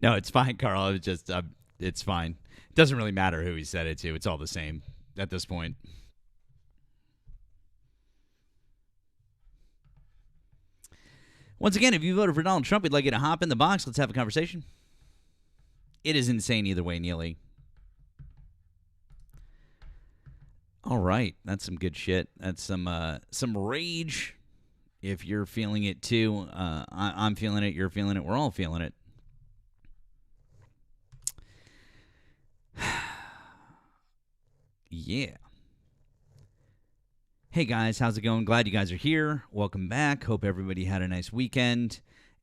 No, it's fine, Carl. It's just it's fine. It doesn't really matter who he said it to. It's all the same at this point. Once again, if you voted for Donald Trump, we'd like you to hop in the box. Let's have a conversation. It is insane either way, Neely. All right, that's some good shit. That's some rage. If you're feeling it too, I'm feeling it. You're feeling it. We're all feeling it. Yeah. Hey guys, how's it going? Glad you guys are here. Welcome back. Hope everybody had a nice weekend.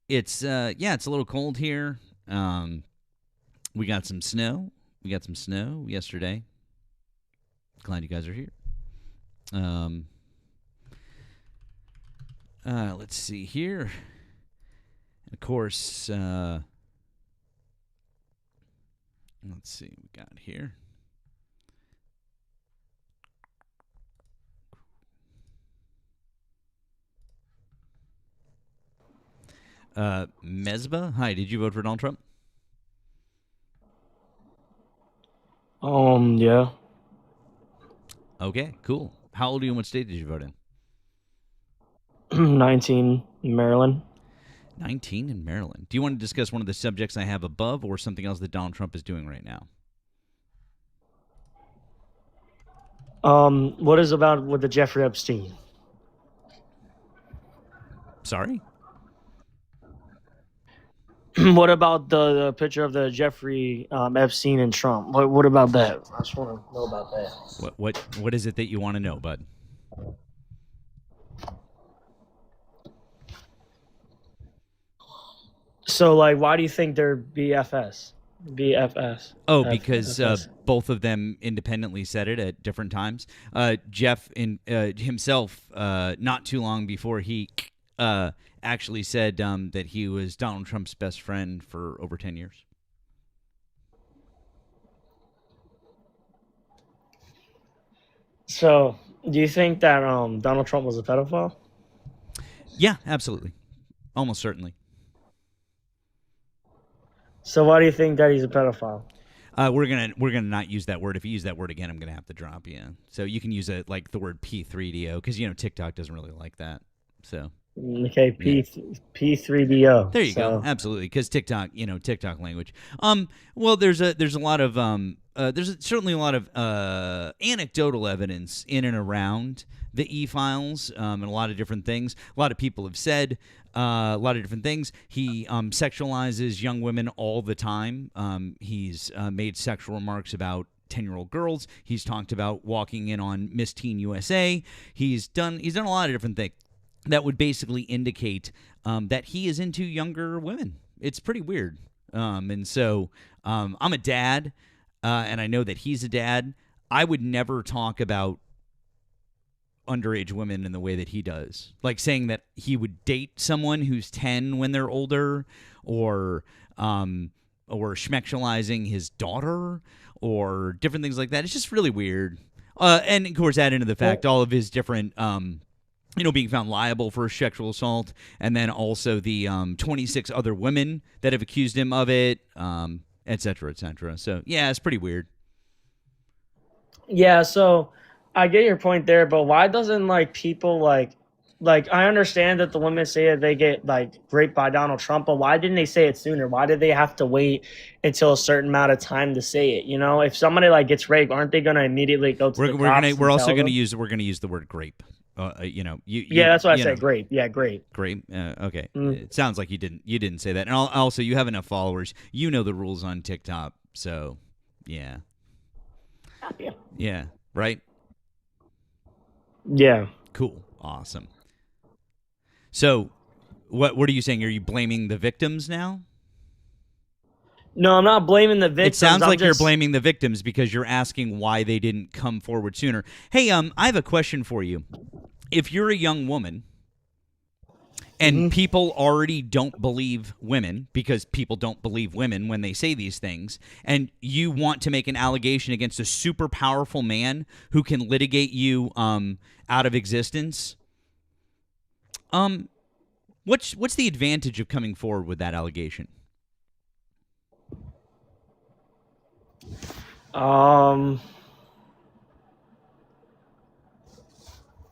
It's it's a little cold here. We got some snow. We got some snow yesterday. Glad you guys are here. Let's see here. Of course, let's see what we got here. Mesba, hi. Did you vote for Donald Trump? Yeah. Okay, cool. How old are you and what state did you vote in? 19, Maryland. 19 in Maryland. Do you want to discuss one of the subjects I have above or something else that Donald Trump is doing right now? What is about with the Jeffrey Epstein? Sorry? What about the picture of the Jeffrey Epstein and Trump? What about that? I just want to know about that. What is it that you want to know, bud? So, like, why do you think they're BFS? BFS. Oh, because both of them independently said it at different times. Jeff himself, not too long before he actually said that he was Donald Trump's best friend for over 10 years. So, do you think that Donald Trump was a pedophile? Yeah, absolutely. Almost certainly. So, why do you think that he's a pedophile? We're gonna not use that word. If you use that word again, I'm gonna have to drop you. So you can use it like the word P3DO because TikTok doesn't really like that. So Okay, yeah. P3DO. There you go. Absolutely, because TikTok, TikTok language. Well, there's a lot of certainly a lot of anecdotal evidence in and around the e-files, and a lot of different things. A lot of people have said a lot of different things. He sexualizes young women all the time. He's made sexual remarks about 10-year-old girls. He's talked about walking in on Miss Teen USA. He's done a lot of different things that would basically indicate that he is into younger women. It's pretty weird. And so I'm a dad, and I know that he's a dad. I would never talk about underage women in the way that he does, like saying that he would date someone who's 10 when they're older, or schmexualizing his daughter, or different things like that. It's just really weird. And of course, add into the fact all of his different being found liable for sexual assault, and then also the 26 other women that have accused him of it, et cetera, et cetera. So, yeah, it's pretty weird. Yeah, so I get your point there, but why doesn't like people like I understand that the women say that they get like raped by Donald Trump, but why didn't they say it sooner? Why did they have to wait until a certain amount of time to say it? You know, if somebody like gets raped, aren't they gonna immediately go to the cops We're and also tell gonna them? use the word grape. Yeah, that's what I said. Grape. Yeah, grape. Grape. Okay. Mm. It sounds like you didn't say that. And also, you have enough followers. You know the rules on TikTok. So, yeah. Yeah. Yeah. Right. Yeah. Cool. Awesome. So, what are you saying? Are you blaming the victims now? No, I'm not blaming the It victims. sounds I'm like you're just blaming the victims because you're asking why they didn't come forward sooner. Hey, I have a question for you. If you're a young woman and Mhm. people already don't believe women because people don't believe women when they say these things, and you want to make an allegation against a super powerful man who can litigate you out of existence, um, what's the advantage of coming forward with that allegation? Um,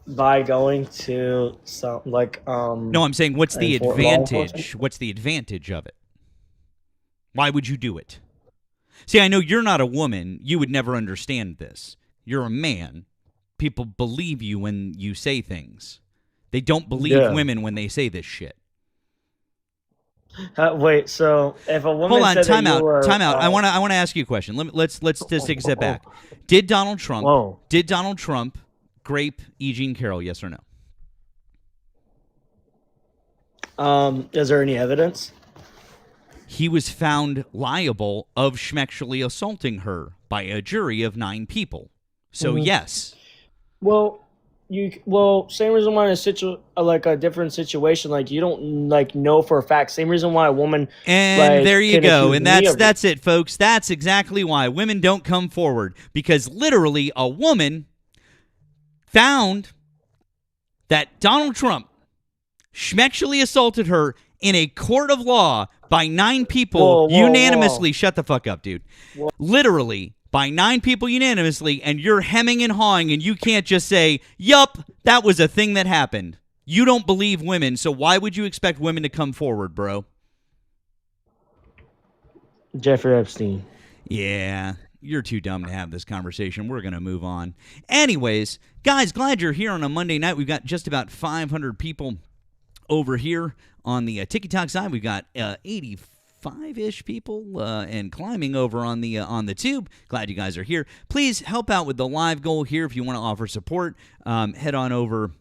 by going to some like No, I'm saying what's the law enforcement. advantage? What's the advantage of it? Why would you do it? See, I know you're not a woman. You would never understand this. You're a man. People believe you when you say things. They don't believe Yeah. women when they say this shit. Wait. So if a Hold woman on, said that time you out, were, time out. I want to ask you a question. Let's just take a step back. Did Donald Trump whoa, grape E. Jean Carroll? Yes or no? is there any evidence? He was found liable of schmexually assaulting her by a jury of 9 people. So Mhm. yes. Well, same reason why in like a different situation, like you don't like know for a fact. Same reason why a woman And there like you can go. accuse And me of. that's it, folks. That's exactly why women don't come forward, because literally a woman found that Donald Trump schmexually assaulted her in a court of law by 9 people Whoa, whoa, unanimously. whoa. Shut the fuck up, dude. Whoa. Literally by 9 people unanimously, and you're hemming and hawing, and you can't just say, yup, that was a thing that happened. You don't believe women, so why would you expect women to come forward, bro? Jeffrey Epstein. Yeah, you're too dumb to have this conversation. We're going to move on. Anyways, guys, glad you're here on a Monday night. We've got just about 500 people over here on the TikTok side. We've got 85-ish people and climbing over on the tube. Glad you guys are here. Please help out with the live goal here. If you want to offer support, head on over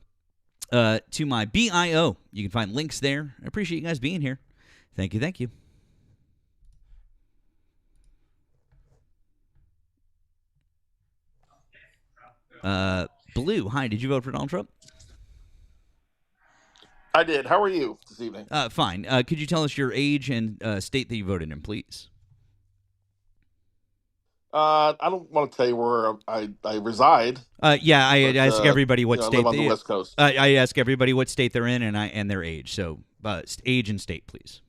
to my BIO. You can find links there. I appreciate you guys being here. Thank you. Thank you. Blue, hi. Did you vote for Donald Trump? I did. How are you this evening? Fine. Could you tell us your age and state that you voted in, please? I don't want to tell you where I reside, Yeah, I but ask everybody what I live state on the West Coast. I ask everybody what state they're in and their age. So, age and state, please.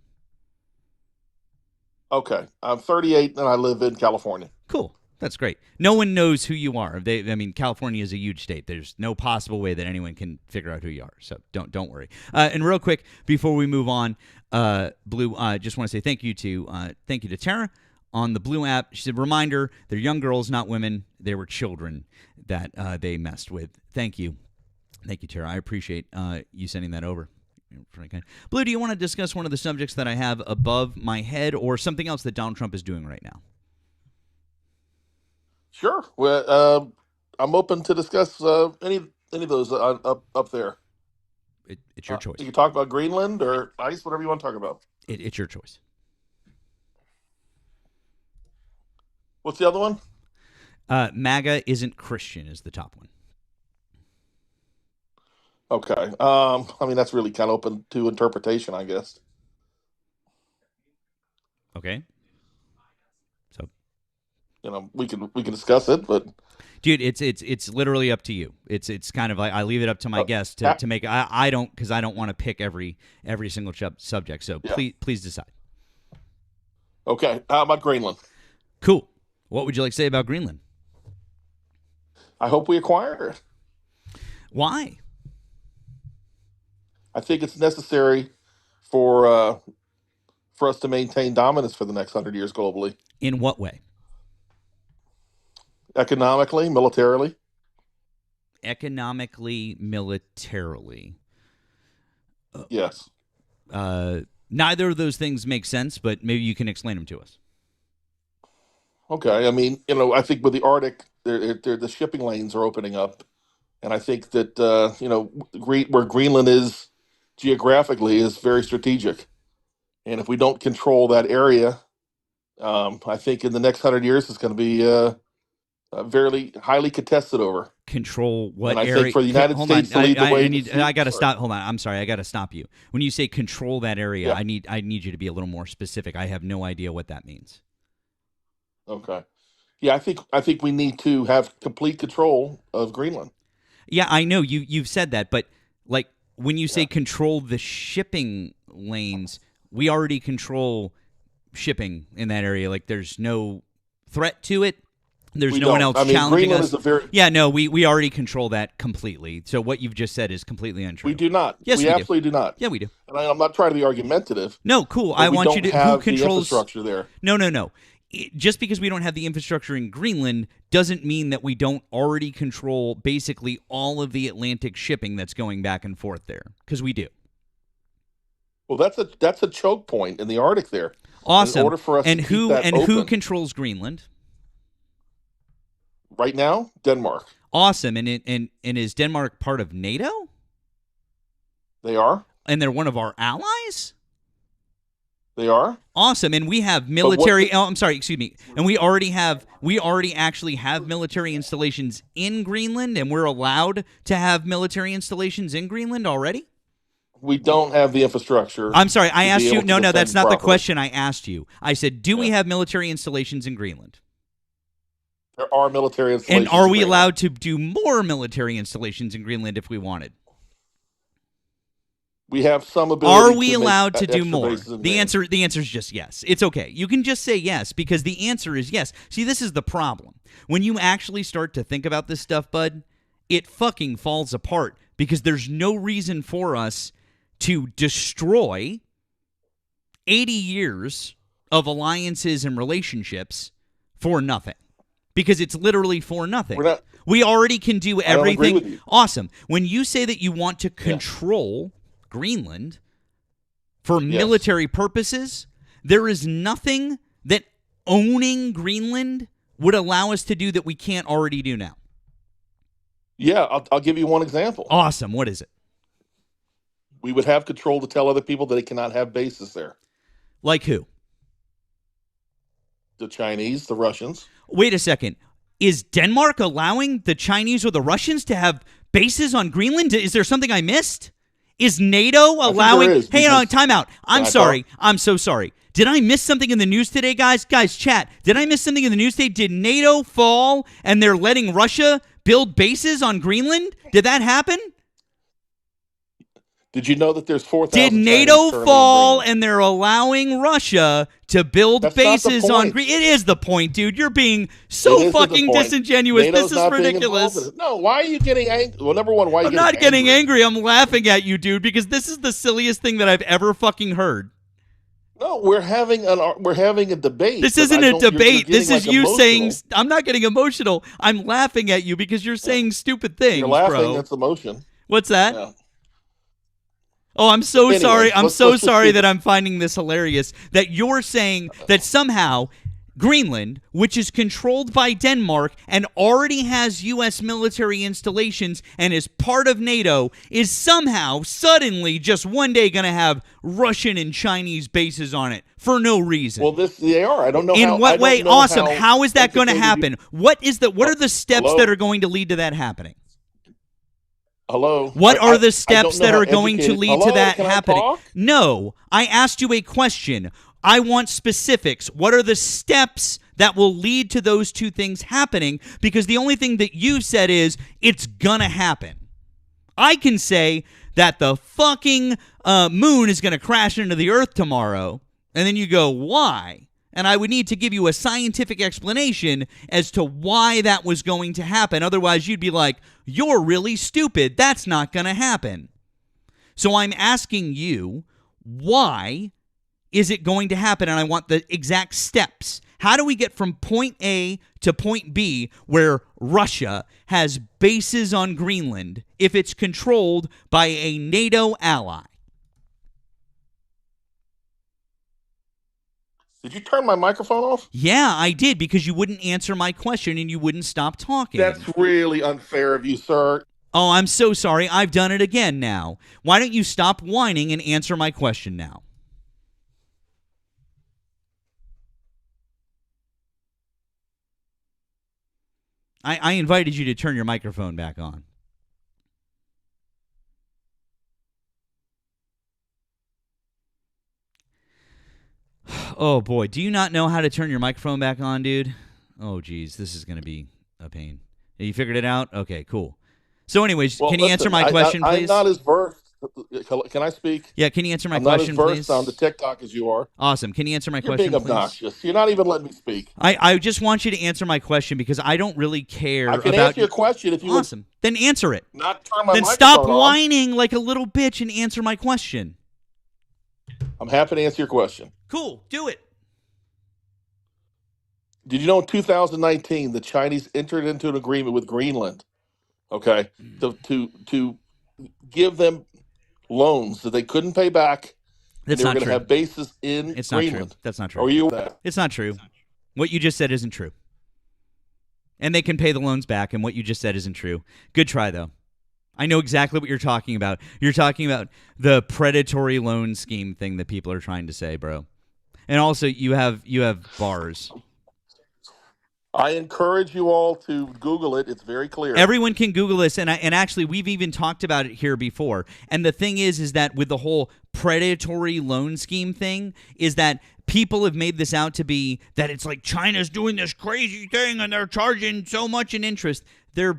Okay, I'm 38 and I live in California. Cool. That's great. No one knows who you are. I mean, California is a huge state. There's no possible way that anyone can figure out who you are. So don't worry. And real quick before we move on, Blue, just want to say thank you to Tara on the Blue app. She said, reminder, they're young girls, not women. They were children that they messed with. Thank you, Tara. I appreciate you sending that over. Blue, do you want to discuss one of the subjects that I have above my head, or something else that Donald Trump is doing right now? Sure. Well, I'm open to discuss any of those up there. It's your choice. You can talk about Greenland or ice, whatever you want to talk about. It's your choice. What's the other one? MAGA isn't Christian is the top one. Okay. I mean that's really kind of open to interpretation, I guess. Okay. So, we can discuss it, but dude, it's literally up to you. It's kind of like I leave it up to my guests yeah, to make. I don't, because I don't want to pick every single subject. So yeah. please decide. Okay. How about Greenland? Cool. What would you like to say about Greenland? I hope we acquire it. Why? I think it's necessary for us to maintain dominance for the next 100 years globally, In what way? economically, militarily. Economically, militarily. Yes. Neither of those things make sense, but maybe you can explain them to us. Okay. I mean, I think with the Arctic, the shipping lanes are opening up, and I think that where Greenland is geographically is very strategic, and if we don't control that area, I think in the next 100 years it's going to be very highly contested over. Control what And I area? think for the United Hold States on. to lead the way, I got to stop. Hold on. I'm sorry. I got to stop you. When you say control that area, Yeah. I need you to be a little more specific. I have no idea what that means. Okay. Yeah, I think we need to have complete control of Greenland. Yeah, I know you've said that, but like when you say Yeah. control the shipping lanes, we already control shipping in that area. Like there's no threat to it. There's We no one don't. else I mean, challenging Greenland us. is a very. Yeah, no, we already control that completely. So what you've just said is completely untrue. We do not. Yes, we we do. absolutely do not. Yeah, we do. And I'm not trying to be argumentative. No, cool. But I we want don't you to. Who have the controls? infrastructure there. No. Just because we don't have the infrastructure in Greenland doesn't mean that we don't already control basically all of the Atlantic shipping that's going back and forth there. Because we do. Well, that's a choke point in the Arctic there. Awesome. In order for us and to keep who that and who open. controls Greenland? Right now, Denmark. Awesome. And is Denmark part of NATO? They are. And they're one of our allies? They are. Awesome. And we have military I'm sorry, excuse me. And we already actually have military installations in Greenland, and we're allowed to have military installations in Greenland already? We don't have the infrastructure. I'm sorry, I asked you. No, that's defend not the properly. question I asked you. I said, do we Yeah. have military installations in Greenland? There are military installations. And are we in Greenland. allowed to do more military installations in Greenland if we wanted? We have some ability. Are we to make allowed to do extra more? bases in The Greenland. answer is just yes. It's okay. You can just say yes because the answer is yes. See, this is the problem. When you actually start to think about this stuff, bud, it fucking falls apart because there's no reason for us to destroy 80 years of alliances and relationships for nothing. Because it's literally for nothing. We're not- We already can do I don't agree everything. with you. Awesome. When you say that you want to control Greenland for military purposes, there is nothing that owning Greenland would allow us to do that we can't already do now. Yeah, I'll give you one example. Awesome. What is it? We would have control to tell other people that they cannot have bases there. Like who? The Chinese, the Russians. Wait a second. Is Denmark allowing the Chinese or the Russians to have bases on Greenland? Is there something I missed? Is NATO allowing? there is, Hey, because- time out. I'm I sorry. I'm so sorry. Did I miss something in the news today, guys? Guys, chat. Did I miss something in the news today? Did NATO fall and they're letting Russia build bases on Greenland? Did that happen? Did you know that there's 4,000 Did Chinese NATO currently fall in Greenland? and they're allowing Russia to build That's not the bases on point. Greenland? It is the point, dude. You're being It so isn't the fucking point. disingenuous. NATO's This is not being ridiculous. involved in it. No, why are you getting angry? Well, number one, why are you I'm not getting angry? angry. I'm laughing at you, dude, because this is the silliest thing that I've ever fucking heard. No, we're having a debate. This but isn't I a don't- you're debate. This getting, is like, you emotional. saying, I'm not getting emotional. I'm laughing at you because you're saying stupid things, You're laughing. bro. That's emotion. What's that? Yeah. Oh, I'm so Anyways, sorry. I'm let's so just sorry keep- that I'm finding this hilarious that you're saying that somehow Greenland, which is controlled by Denmark and already has U.S. military installations and is part of NATO, is somehow suddenly just one day going to have Russian and Chinese bases on it for no reason. Well, they are. I don't know In how. I what don't way? know Awesome. How is that going to educated you- happen? What are the steps Hello? that are going to lead to that happening? Hello. What I are the don't steps know that how are going to educated- lead Hello? to that Can I happening? talk? No, I asked you a question. I want specifics. What are the steps that will lead to those two things happening? Because the only thing that you said is it's gonna happen. I can say that the fucking moon is gonna crash into the earth tomorrow, and then you go, why? And I would need to give you a scientific explanation as to why that was going to happen. Otherwise, you'd be like, you're really stupid. That's not going to happen. So I'm asking you, why is it going to happen? And I want the exact steps. How do we get from point A to point B where Russia has bases on Greenland if it's controlled by a NATO ally? Did you turn my microphone off? Yeah, I did, because you wouldn't answer my question and you wouldn't stop talking. That's really unfair of you, sir. Oh, I'm so sorry. I've done it again now. Why don't you stop whining and answer my question now? I invited you to turn your microphone back on. Oh, boy. Do you not know how to turn your microphone back on, dude? Oh, geez. This is going to be a pain. You figured it out? Okay, cool. So anyways, Well, can you listen, answer my question, please? I'm not as versed Can I speak? Yeah, can you answer my I'm not as question, versed please? on the TikTok as you are. Awesome. Can you answer my You're being question, please? obnoxious. You're not even letting me speak. I just want you to answer my question because I don't really care I can about answer your question if you would Awesome. Then answer it. not turn my Then microphone stop on. whining like a little bitch and answer my question. I'm happy to answer your question. Cool. Do it. Did you know in 2019 the Chinese entered into an agreement with Greenland, okay, to give them loans that they couldn't pay back, and That's they were not going to true. have bases in It's not true. Greenland? That's not Are true. you that? It's not true. What you just said isn't true. And they can pay the loans back, and what you just said isn't true. Good try, though. I know exactly what you're talking about. You're talking about the predatory loan scheme thing that people are trying to say, bro. And also, you have bars. I encourage you all to Google it. It's very clear. Everyone can Google this, and actually, we've even talked about it here before. And the thing is that with the whole predatory loan scheme thing, is that people have made this out to be that it's like China's doing this crazy thing and they're charging so much in interest. They're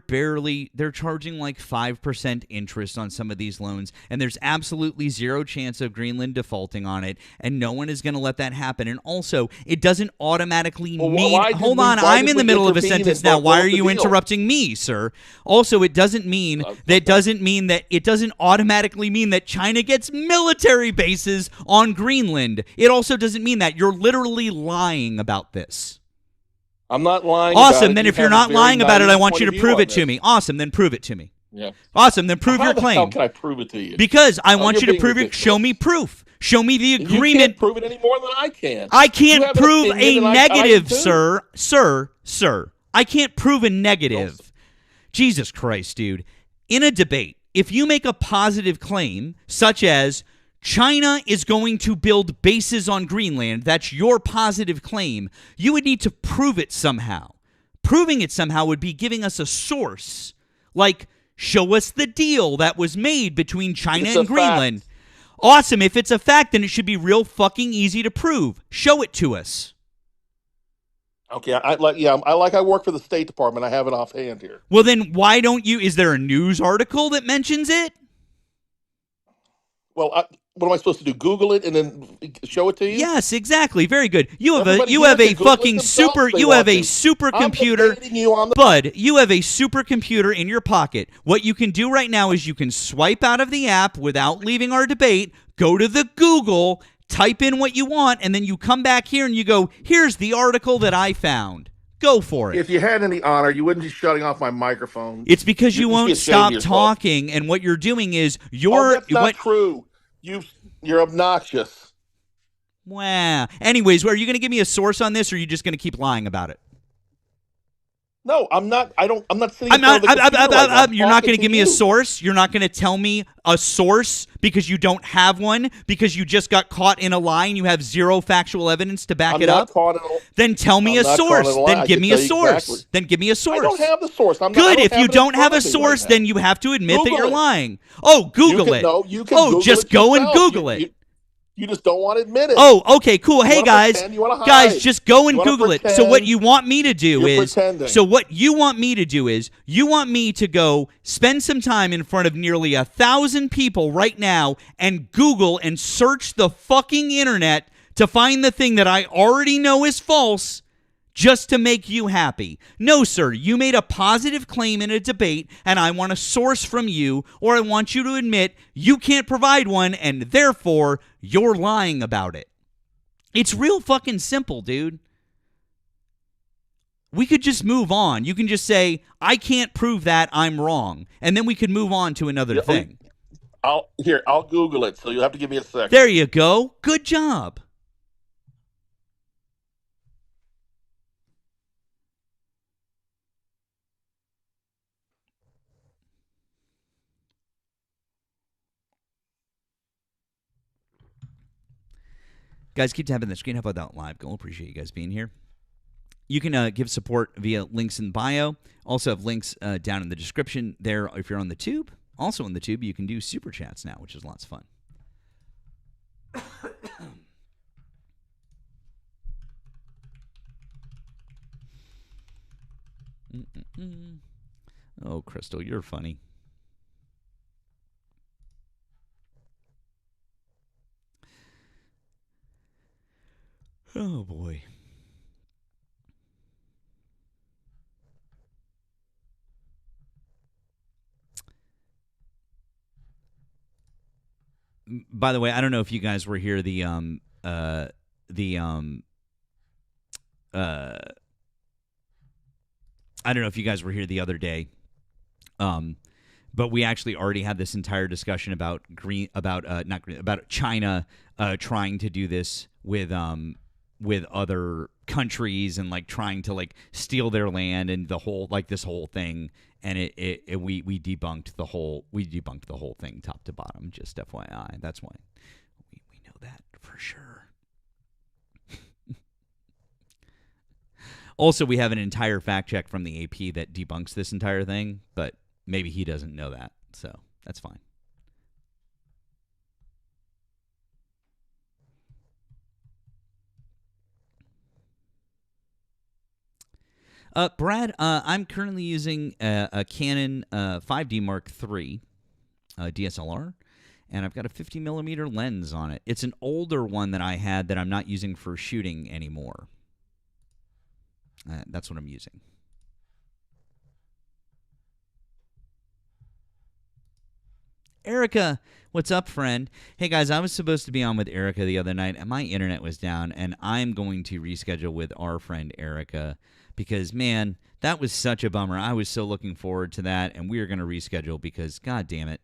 charging like 5% interest on some of these loans, and there's absolutely zero chance of Greenland defaulting on it, and no one is going to let that happen. And also, it doesn't automatically mean. Hold on, I'm in the middle of a sentence now. Why are you interrupting me, sir? Also, it doesn't mean it doesn't automatically mean that China gets military bases on Greenland. It also doesn't mean that. You're literally lying about this. I'm not lying. Awesome. Then if you're not lying about it, I want you to prove it to me. Awesome. Then prove it to me. Yeah. Awesome. Then prove your claim. How can I prove it to you? Because I want you to prove it. Show me proof. Show me the You agreement. can't prove it any more than I can. I can't prove a negative, sir. Sir. I can't prove a negative. No. Jesus Christ, dude. In a debate, if you make a positive claim, such as China is going to build bases on Greenland, that's your positive claim, you would need to prove it somehow. Proving it somehow would be giving us a source. Like, show us the deal that was made between China and Greenland. Fact. Awesome. If it's a fact, then it should be real fucking easy to prove. Show it to us. Okay, I work for the State Department. I have it offhand here. Well, then why don't you? Is there a news article that mentions it? Well, what am I supposed to do? Google it and then show it to you? Yes, exactly. Very good. You have a supercomputer, Bud. You have a supercomputer in your pocket. What you can do right now is you can swipe out of the app without leaving our debate. Go to the Google, type in what you want, and then you come back here and you go, "Here's the article that I found." Go for it. If you had any honor, you wouldn't be shutting off my microphone. It's because you won't stop talking, and what you're doing is that's not true. You're obnoxious. Wow. Anyways, are you going to give me a source on this, or are you just going to keep lying about it? No, I'm not. I'm not sitting. You're not going to give me a source. You're not going to tell me a source because you don't have one, because you just got caught in a lie and you have zero factual evidence to back it up. Then tell me a source. Then give me a source. Then give me a source. I don't have the source. Good. If you don't have a source, then you have to admit that you're lying. Oh, Google it. No, you can. Oh, just go and Google it. You just don't want to admit it. Oh, okay, cool. Hey, guys, just go and Google it. So what you want me to do is, you want me to go spend some time in front of nearly 1,000 people right now and Google and search the fucking internet to find the thing that I already know is false, just to make you happy. No, sir, you made a positive claim in a debate, and I want a source from you, or I want you to admit you can't provide one, and therefore, you're lying about it. It's real fucking simple, dude. We could just move on. You can just say, I can't prove that, I'm wrong. And then we could move on to another thing. I'll Google it, so you'll have to give me a second. There you go. Good job. Guys, keep tapping the screen. How about that live goal? Appreciate you guys being here. You can give support via links in bio. Also have links down in the description there if you're on the tube. Also on the tube, you can do super chats now, which is lots of fun. Oh, Crystal, you're funny. Oh boy. By the way, I don't know if you guys were here. I don't know if you guys were here the other day, but we actually already had this entire discussion about China trying to do this with other countries and like trying to like steal their land and the whole like this whole thing. And we debunked the whole thing top to bottom. Just FYI, that's why we know that for sure. Also, we have an entire fact check from the AP that debunks this entire thing, but maybe he doesn't know that, so that's fine. Brad, I'm currently using a Canon 5D Mark III DSLR, and I've got a 50 millimeter lens on it. It's an older one that I had that I'm not using for shooting anymore. That's what I'm using. Erica, what's up, friend? Hey, guys, I was supposed to be on with Erica the other night, and my internet was down, and I'm going to reschedule with our friend Erica because, man, that was such a bummer. I was so looking forward to that, and we are going to reschedule because, God damn it,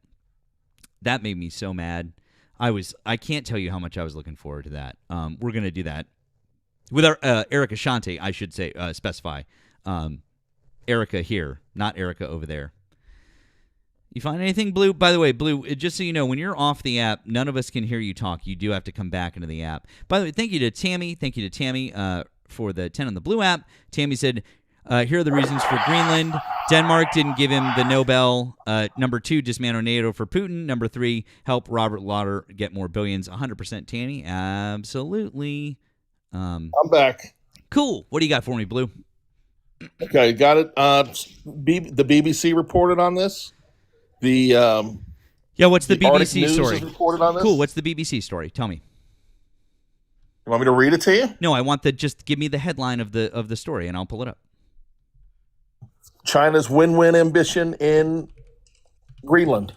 that made me so mad. I can't tell you how much I was looking forward to that. We're going to do that. With our Erica Shante, I should say, specify. Erica here, not Erica over there. You find anything, Blue? By the way, Blue, just so you know, when you're off the app, none of us can hear you talk. You do have to come back into the app. By the way, thank you to Tammy. Thank you to Tammy for the 10 on the Blue app. Tammy said, here are the reasons for Greenland. Denmark didn't give him the Nobel. Number 2, dismantle NATO for Putin. Number 3, help Robert Lauder get more billions. 100% Tammy. Absolutely. I'm back. Cool. What do you got for me, Blue? Okay, got it. The BBC reported on this. What's the Arctic BBC News story? has reported on this. Cool. What's the BBC story? Tell me. You want me to read it to you? No, I want just give me the headline of the story, and I'll pull it up. China's win-win ambition in Greenland.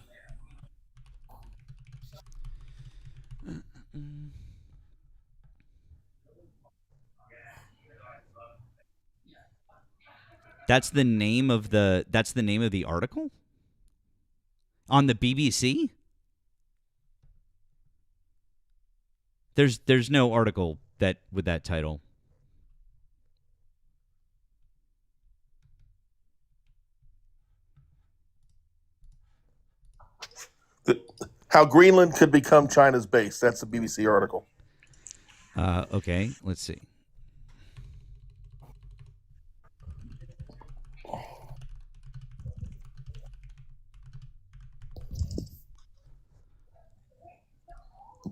That's the name of the article? On the BBC? There's no article that with that title. How Greenland could become China's base. That's the BBC article. Okay, let's see.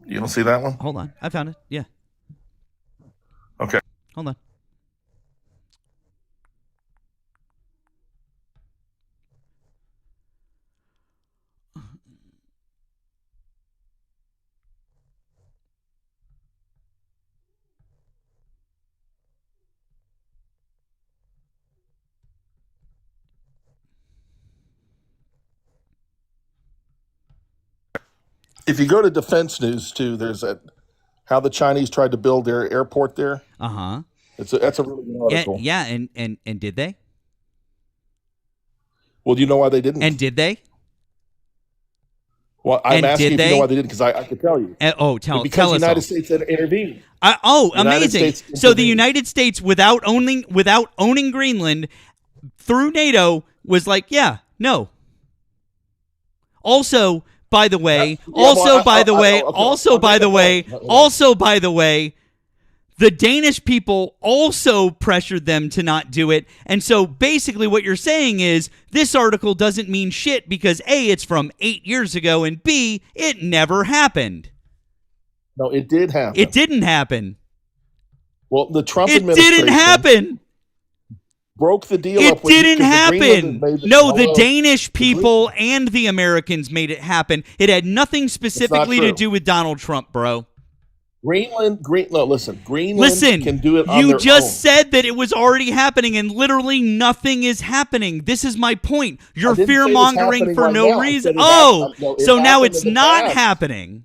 You don't see that one? Hold on. I found it. Yeah. Okay. Hold on. If you go to Defense News too, there's how the Chinese tried to build their airport there. Uh-huh. That's a really good article. Yeah, and did they? Well, do you know why they didn't? And did they? Well, I'm asking if you know why they didn't because I could tell you. Tell because us. the United States had intervened. Amazing! So the United States, without owning Greenland through NATO, was like, yeah, no. Also, by the way, the Danish people also pressured them to not do it. And so basically what you're saying is this article doesn't mean shit because A, it's from 8 years ago, and B, it never happened. No, it did happen. It didn't happen. Well, the Trump administration didn't happen. Broke the deal it up with didn't happen. The the Danish people and the Americans made it happen. It had nothing specifically to do with Donald Trump, bro. Listen, Greenland Listen, can do it on you their just own. said that it was already happening, and literally nothing is happening. This is my point. You're I didn't say it's fear-mongering happening for right no now. I reason. said it Oh, no, it so now happened it's in the not past. happening.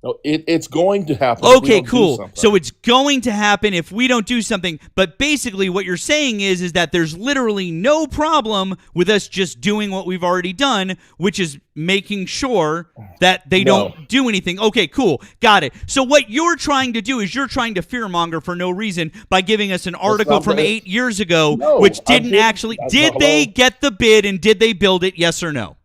No, it's going to happen. if we Okay, don't do cool. something. So it's going to happen if we don't do something. But basically what you're saying is that there's literally no problem with us just doing what we've already done, which is making sure that they No. don't do anything. Okay, cool. Got it. So what you're trying to do is you're trying to fearmonger for no reason by giving us an article not from that- 8 years ago, No, which I didn't didn't. actually... I- Did hello? they get the bid and did they build it? Yes or no?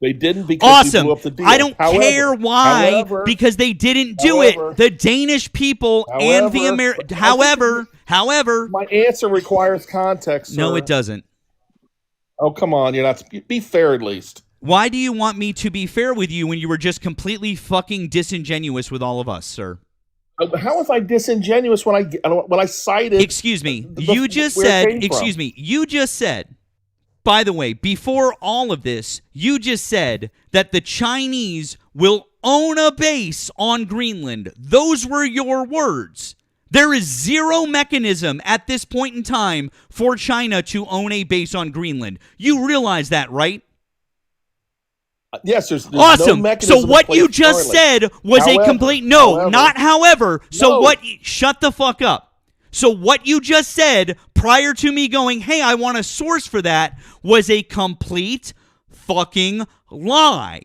They didn't because we Awesome. blew up the deal. I don't However- care why, however- because they didn't do however- it. The Danish people and the however- However, My answer requires context, sir. no, it doesn't. Oh, come on. You're not. Be fair at least. Why do you want me to be fair with you when you were just completely fucking disingenuous with all of us, sir? How was I disingenuous when I cited? Excuse me. the- You just where it said, came from. excuse me, you just said, by the way, before all of this, you just said that the Chinese will own a base on Greenland. Those were your words. There is zero mechanism at this point in time for China to own a base on Greenland. You realize that, right? Yes, there's Awesome. No mechanism So in what place you just currently. said was However- a complete no, however- not however. So No. what? Shut the fuck up. So what you just said prior to me going, hey, I want a source for that, was a complete fucking lie.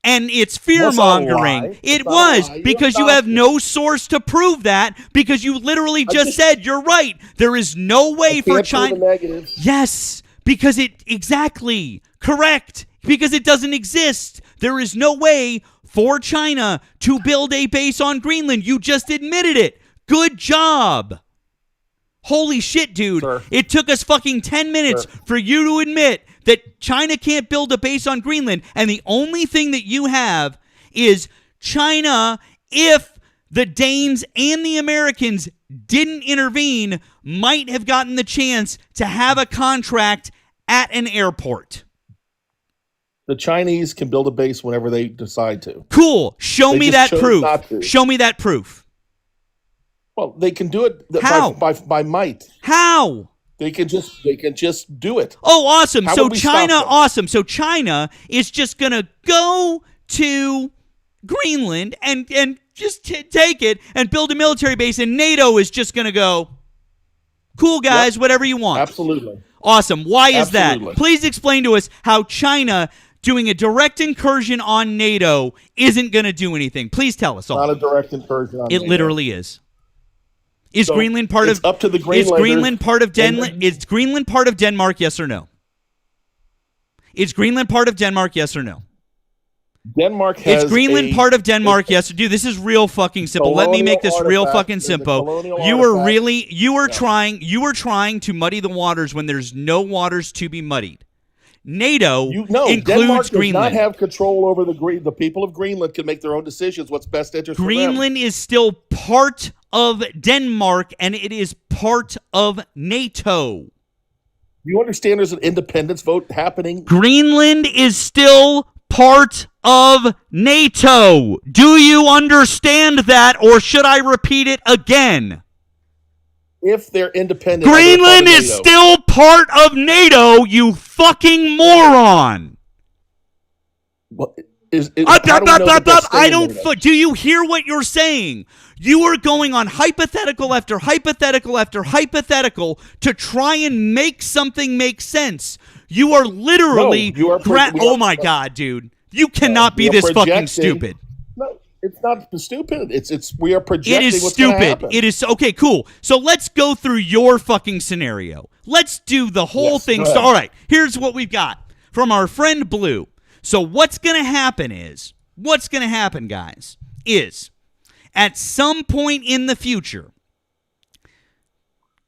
And it's fear-mongering. lie. It It's not a was, lie. You because have you have documents. no source to prove that, because you literally just just- said, you're right. There is no way for Can't prove China... the negatives. Yes, because it exactly correct, because it doesn't exist. There is no way for China to build a base on Greenland. You just admitted it. Good job. Holy shit, dude. Sir. It took us fucking 10 minutes Sir. for you to admit that China can't build a base on Greenland, and the only thing that you have is China, if the Danes and the Americans didn't intervene, might have gotten the chance to have a contract at an airport. The Chinese can build a base whenever they decide to. Cool. Show They me just that chose proof. not to. Show me that proof. Well, they can do it How? by might. How? They can just do it. Oh, awesome. How So would we stop China, them? awesome. So China is just going to go to Greenland and just take it and build a military base, and NATO is just going to go, cool, guys, whatever you want. Absolutely. Awesome. Why is Absolutely. that? Please explain to us how China doing a direct incursion on NATO isn't going to do anything. Please tell us all. Not a direct incursion on It NATO. literally is. Is So Greenland part it's of up to the Is Greenlanders Greenland part of and Denmark? the- Is Greenland part of Denmark? Yes or no? Is Greenland part of Denmark? Yes or no? Denmark has Is Greenland a- part of Denmark? Yes or dude. This is real fucking simple. Let me make this colonial real artifact. fucking There's a simple. colonial You were artifact. really you were trying to muddy the waters when there's no waters to be muddied. NATO Denmark includes does Greenland. not have control over the people of Greenland can make their own decisions. What's best interest for them. Greenland is still part of Denmark, and it is part of NATO. You understand there's an independence vote happening? Greenland is still part of NATO. Do you understand that, or should I repeat it again? If they're independent, Greenland they're part of is NATO. still part of NATO, you fucking moron. Well, how do we know that they'll stay I in don't. NATO? Do you hear what you're saying? You are going on hypothetical after hypothetical after hypothetical to try and make something make sense. You are literally. No, you are oh my god, dude! You cannot be we are this fucking projecting- stupid. No, it's not stupid. It's we are It projecting is what's gonna stupid. happen. It is okay. Cool. So let's go through your fucking scenario. Let's do the whole Yes, thing. go So, ahead. all right. Here's what we've got from our friend Blue. So what's gonna happen, guys, is at some point in the future,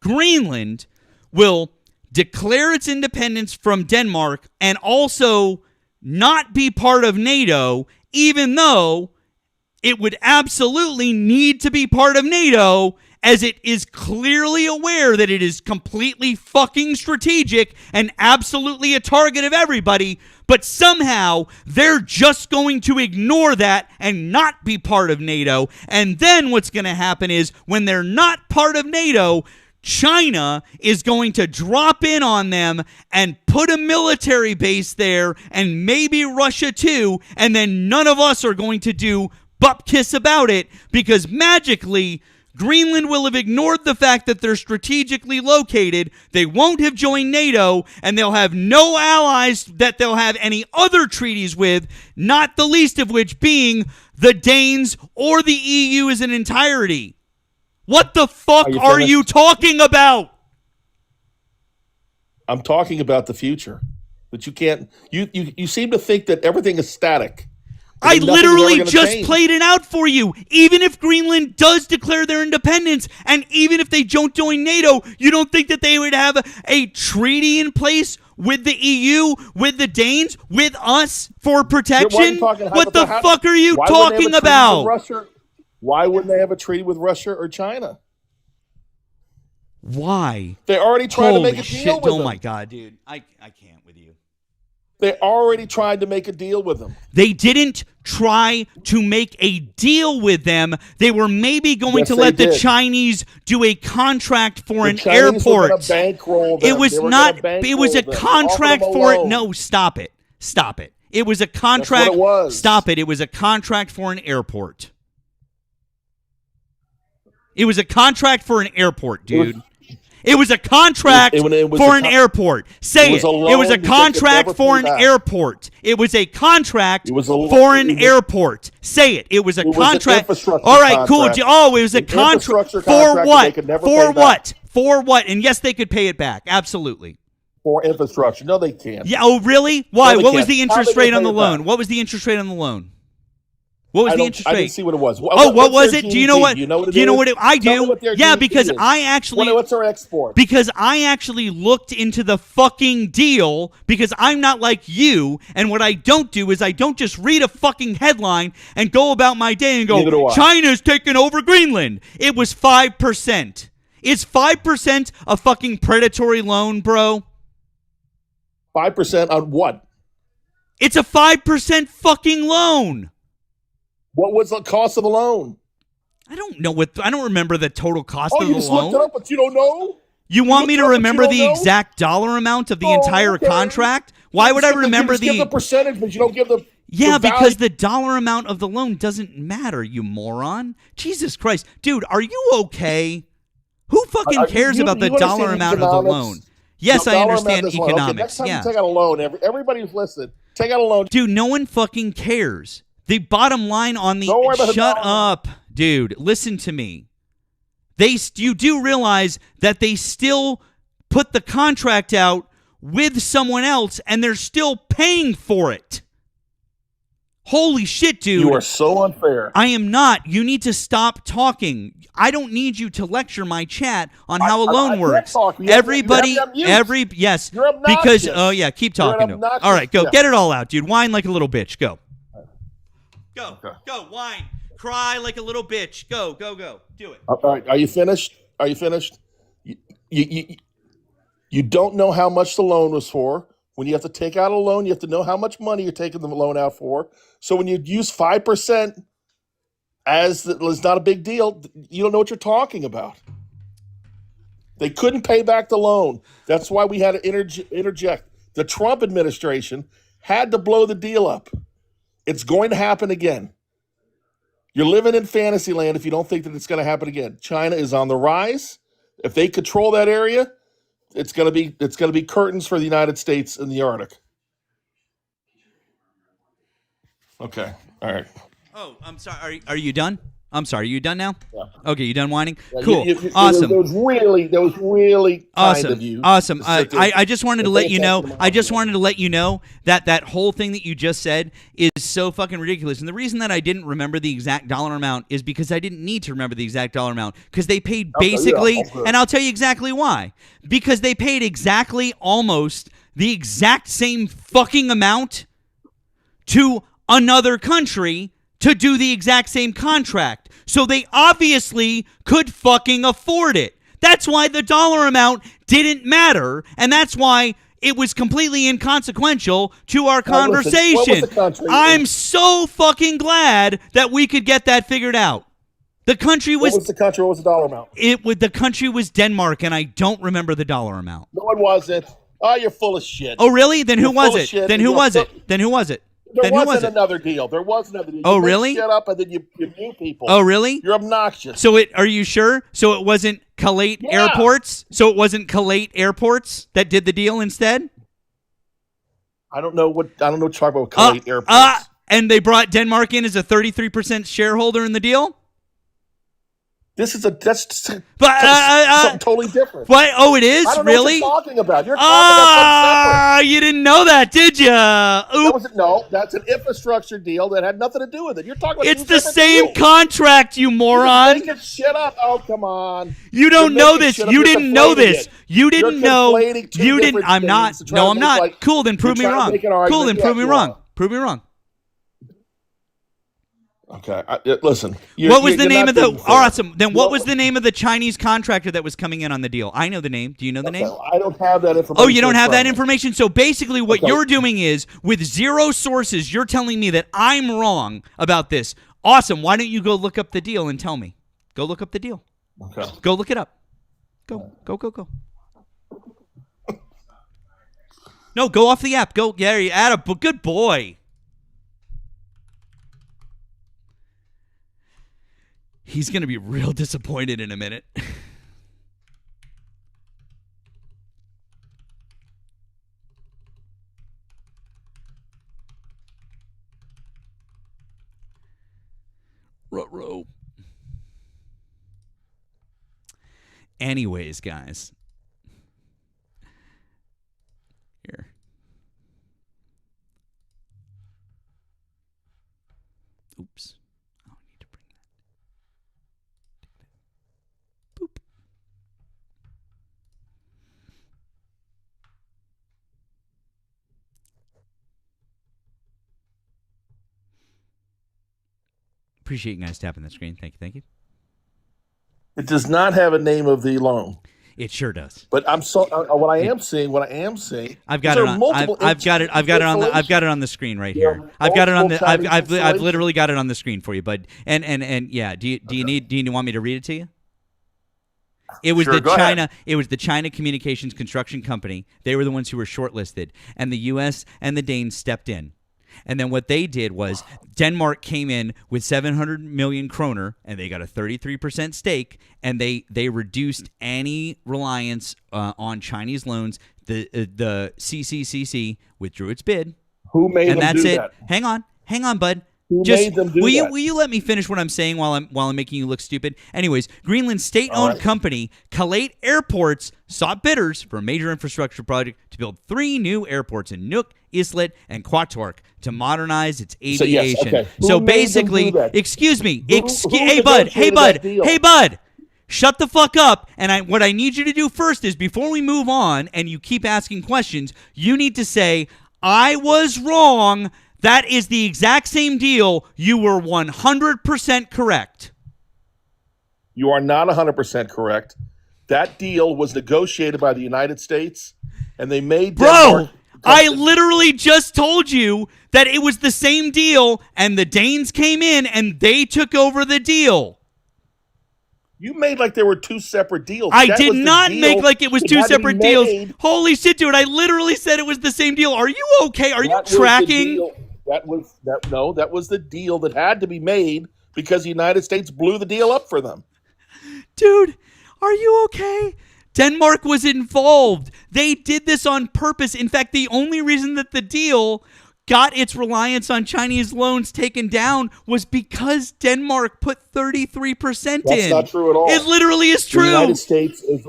Greenland will declare its independence from Denmark and also not be part of NATO, even though it would absolutely need to be part of NATO, as it is clearly aware that it is completely fucking strategic and absolutely a target of everybody, but somehow they're just going to ignore that and not be part of NATO. And then what's going to happen is, when they're not part of NATO, China is going to drop in on them and put a military base there, and maybe Russia too, and then none of us are going to do butt kiss about it, because magically Greenland will have ignored the fact that they're strategically located. They won't have joined NATO, and they'll have no allies that they'll have any other treaties with, not the least of which being the Danes or the EU as an entirety. What the fuck are you talking about? I'm talking about the future. But you can't. You seem to think that everything is static. I literally just played it out for you. Even if Greenland does declare their independence, and even if they don't join NATO, you don't think that they would have a treaty in place with the EU, with the Danes, with us for protection? What the fuck are you talking about? Why wouldn't they have a treaty with Russia or China? Why? They already tried to make a deal with them. Oh my God, dude. I can't with you. They already tried to make a deal with them. They didn't try to make a deal with them. They were maybe going to let the Chinese do a contract for an airport. It was not. It was a contract for it. No, stop it. Stop it. It was a contract. That's what it was. Stop it. It was a contract for an airport. It was a contract for an airport, dude. It was a contract for an airport. Say it. It was a contract for an airport. It was a contract for an airport. Say it. It was a contract. All right, cool. Oh, it was a contract for what? For what? For what? And yes, they could pay it back. Absolutely. For infrastructure. No, they can't. Yeah. Oh, really? Why? What was the interest rate on the loan? What was the interest rate on the loan? What was the interest rate? I didn't see what it was. What was it? Do you know what? Do you know what it is? Do you know what it? I do. Yeah, because I actually. What's our export? Because I actually looked into the fucking deal, because I'm not like you, and what I don't do is I don't just read a fucking headline and go about my day and go, China's taking over Greenland. It was 5%. Is 5% a fucking predatory loan, bro? 5% on what? It's a 5% fucking loan. What was the cost of the loan? I don't know I don't remember the total cost of the loan. You just looked it up, but you don't know? You want me to remember the exact dollar amount of the entire contract? Why would I remember the... You give the percentage, but you don't give the... Yeah, because the dollar amount of the loan doesn't matter, you moron. Jesus Christ. Dude, are you okay? Who fucking cares about the dollar amount of the loan? Yes, I understand economics. Okay, next time you take out a loan, everybody who's listening, take out a loan. Dude, no one fucking cares. The bottom line on the... Shut up, dude. Listen to me. You do realize that they still put the contract out with someone else, and they're still paying for it. Holy shit, dude. You are so unfair. I am not. You need to stop talking. I don't need you to lecture my chat on how a loan works. Everybody, yes. Because, oh yeah, keep talking. All right, go. Get it all out, dude. Whine like a little bitch. Go. Go, go, whine, cry like a little bitch. Go, go, go. Do it. All right, are you finished? Are you finished? You don't know how much the loan was for. When you have to take out a loan, you have to know how much money you're taking the loan out for. So when you use 5% as it's not a big deal, you don't know what you're talking about. They couldn't pay back the loan. That's why we had to interject. The Trump administration had to blow the deal up. It's going to happen again. You're living in fantasy land if you don't think that it's going to happen again. China is on the rise. If they control that area, it's going to be curtains for the United States in the Arctic. Okay. All right. Oh, I'm sorry. Are you done? I'm sorry. Are you done now? Yeah. Okay, you done whining? Yeah, cool. Awesome. That was really awesome. Kind of you. Awesome. I just wanted to let you know. I just wanted to let you know that whole thing that you just said is so fucking ridiculous. And the reason that I didn't remember the exact dollar amount is because I didn't need to remember the exact dollar amount, because they paid basically, and I'll tell you exactly why. Because they paid exactly almost the exact same fucking amount to another country to do the exact same contract. So they obviously could fucking afford it. That's why the dollar amount didn't matter, and that's why it was completely inconsequential to our conversation. What was the country? I'm so fucking glad that we could get that figured out. The country was... What was the country? What was the dollar amount? The country was Denmark, and I don't remember the dollar amount. No, it wasn't. Oh, you're full of shit. Oh, really? Then who was it? Then who was it? There wasn't another deal. There was another deal. Oh, you really? Shut up, and then you mute people. Oh, really? You're obnoxious. So are you sure? So it wasn't Calais Airports? So it wasn't Calais Airports that did the deal instead? I don't know what you're talking about with Calais Airports. And they brought Denmark in as a 33% shareholder in the deal? That's something totally different. What? Oh, it is? I don't know really? what you're talking about. You're talking about something separate. You didn't know that, did you? That's an infrastructure deal that had nothing to do with it. You're talking about it's the same deals. contract, you moron. You're making shit up. Oh, come on. You don't know this. You didn't know this. You didn't know. You didn't. I'm not. No, I'm not. Like, cool, then prove me wrong. Cool, then prove me wrong. Prove me wrong. Okay, listen. What was the name of the... Awesome. Then what was the name of the Chinese contractor that was coming in on the deal? I know the name. Do you know the name? I don't have that information. Oh, you don't have that information? So basically what you're doing is, with zero sources, you're telling me that I'm wrong about this. Awesome. Why don't you go look up the deal and tell me? Go look up the deal. Okay. Go look it up. Go. No, go off the app. Go. Yeah, you're at a good boy. He's going to be real disappointed in a minute. Ruh-roh. Anyways, guys. Here. Oops. Appreciate you guys tapping the screen. Thank you. It does not have a name of the loan. It sure does. But I'm so what I am seeing. I've got it on. I've got it on the screen right here. I've got it on the. I've literally got it on the screen for you, bud. And yeah. Do you want me to read it to you? It was It was the China Communications Construction Company. They were the ones who were shortlisted, and the U.S. and the Danes stepped in. And then what they did was Denmark came in with 700 million kroner, and they got a 33% stake, and they reduced any reliance on Chinese loans. The CCCC withdrew its bid. Who made them do that? Hang on, bud. Made them do that? Will you let me finish what I'm saying while I'm making you look stupid? Anyways, Greenland's state-owned company, Calais Airports, sought bidders for a major infrastructure project to build 3 new airports in Nuuk, Islet, and Qaqortoq to modernize its aviation. So basically, excuse me. Hey, bud. Shut the fuck up. And what I need you to do first is, before we move on and you keep asking questions, you need to say, I was wrong. That is the exact same deal. You were 100% correct. You are not 100% correct. That deal was negotiated by the United States, and they made Denmark. I literally just told you that it was the same deal, and the Danes came in, and they took over the deal. You made like there were 2 separate deals. I did not make like it was 2 separate deals. Holy shit, dude. I literally said it was the same deal. Are you okay? Are you tracking? That was the deal that had to be made because the United States blew the deal up for them. Dude, are you okay? Denmark was involved. They did this on purpose. In fact, the only reason that the deal got its reliance on Chinese loans taken down was because Denmark put 33% in. That's not true at all. It literally is true. The United States is...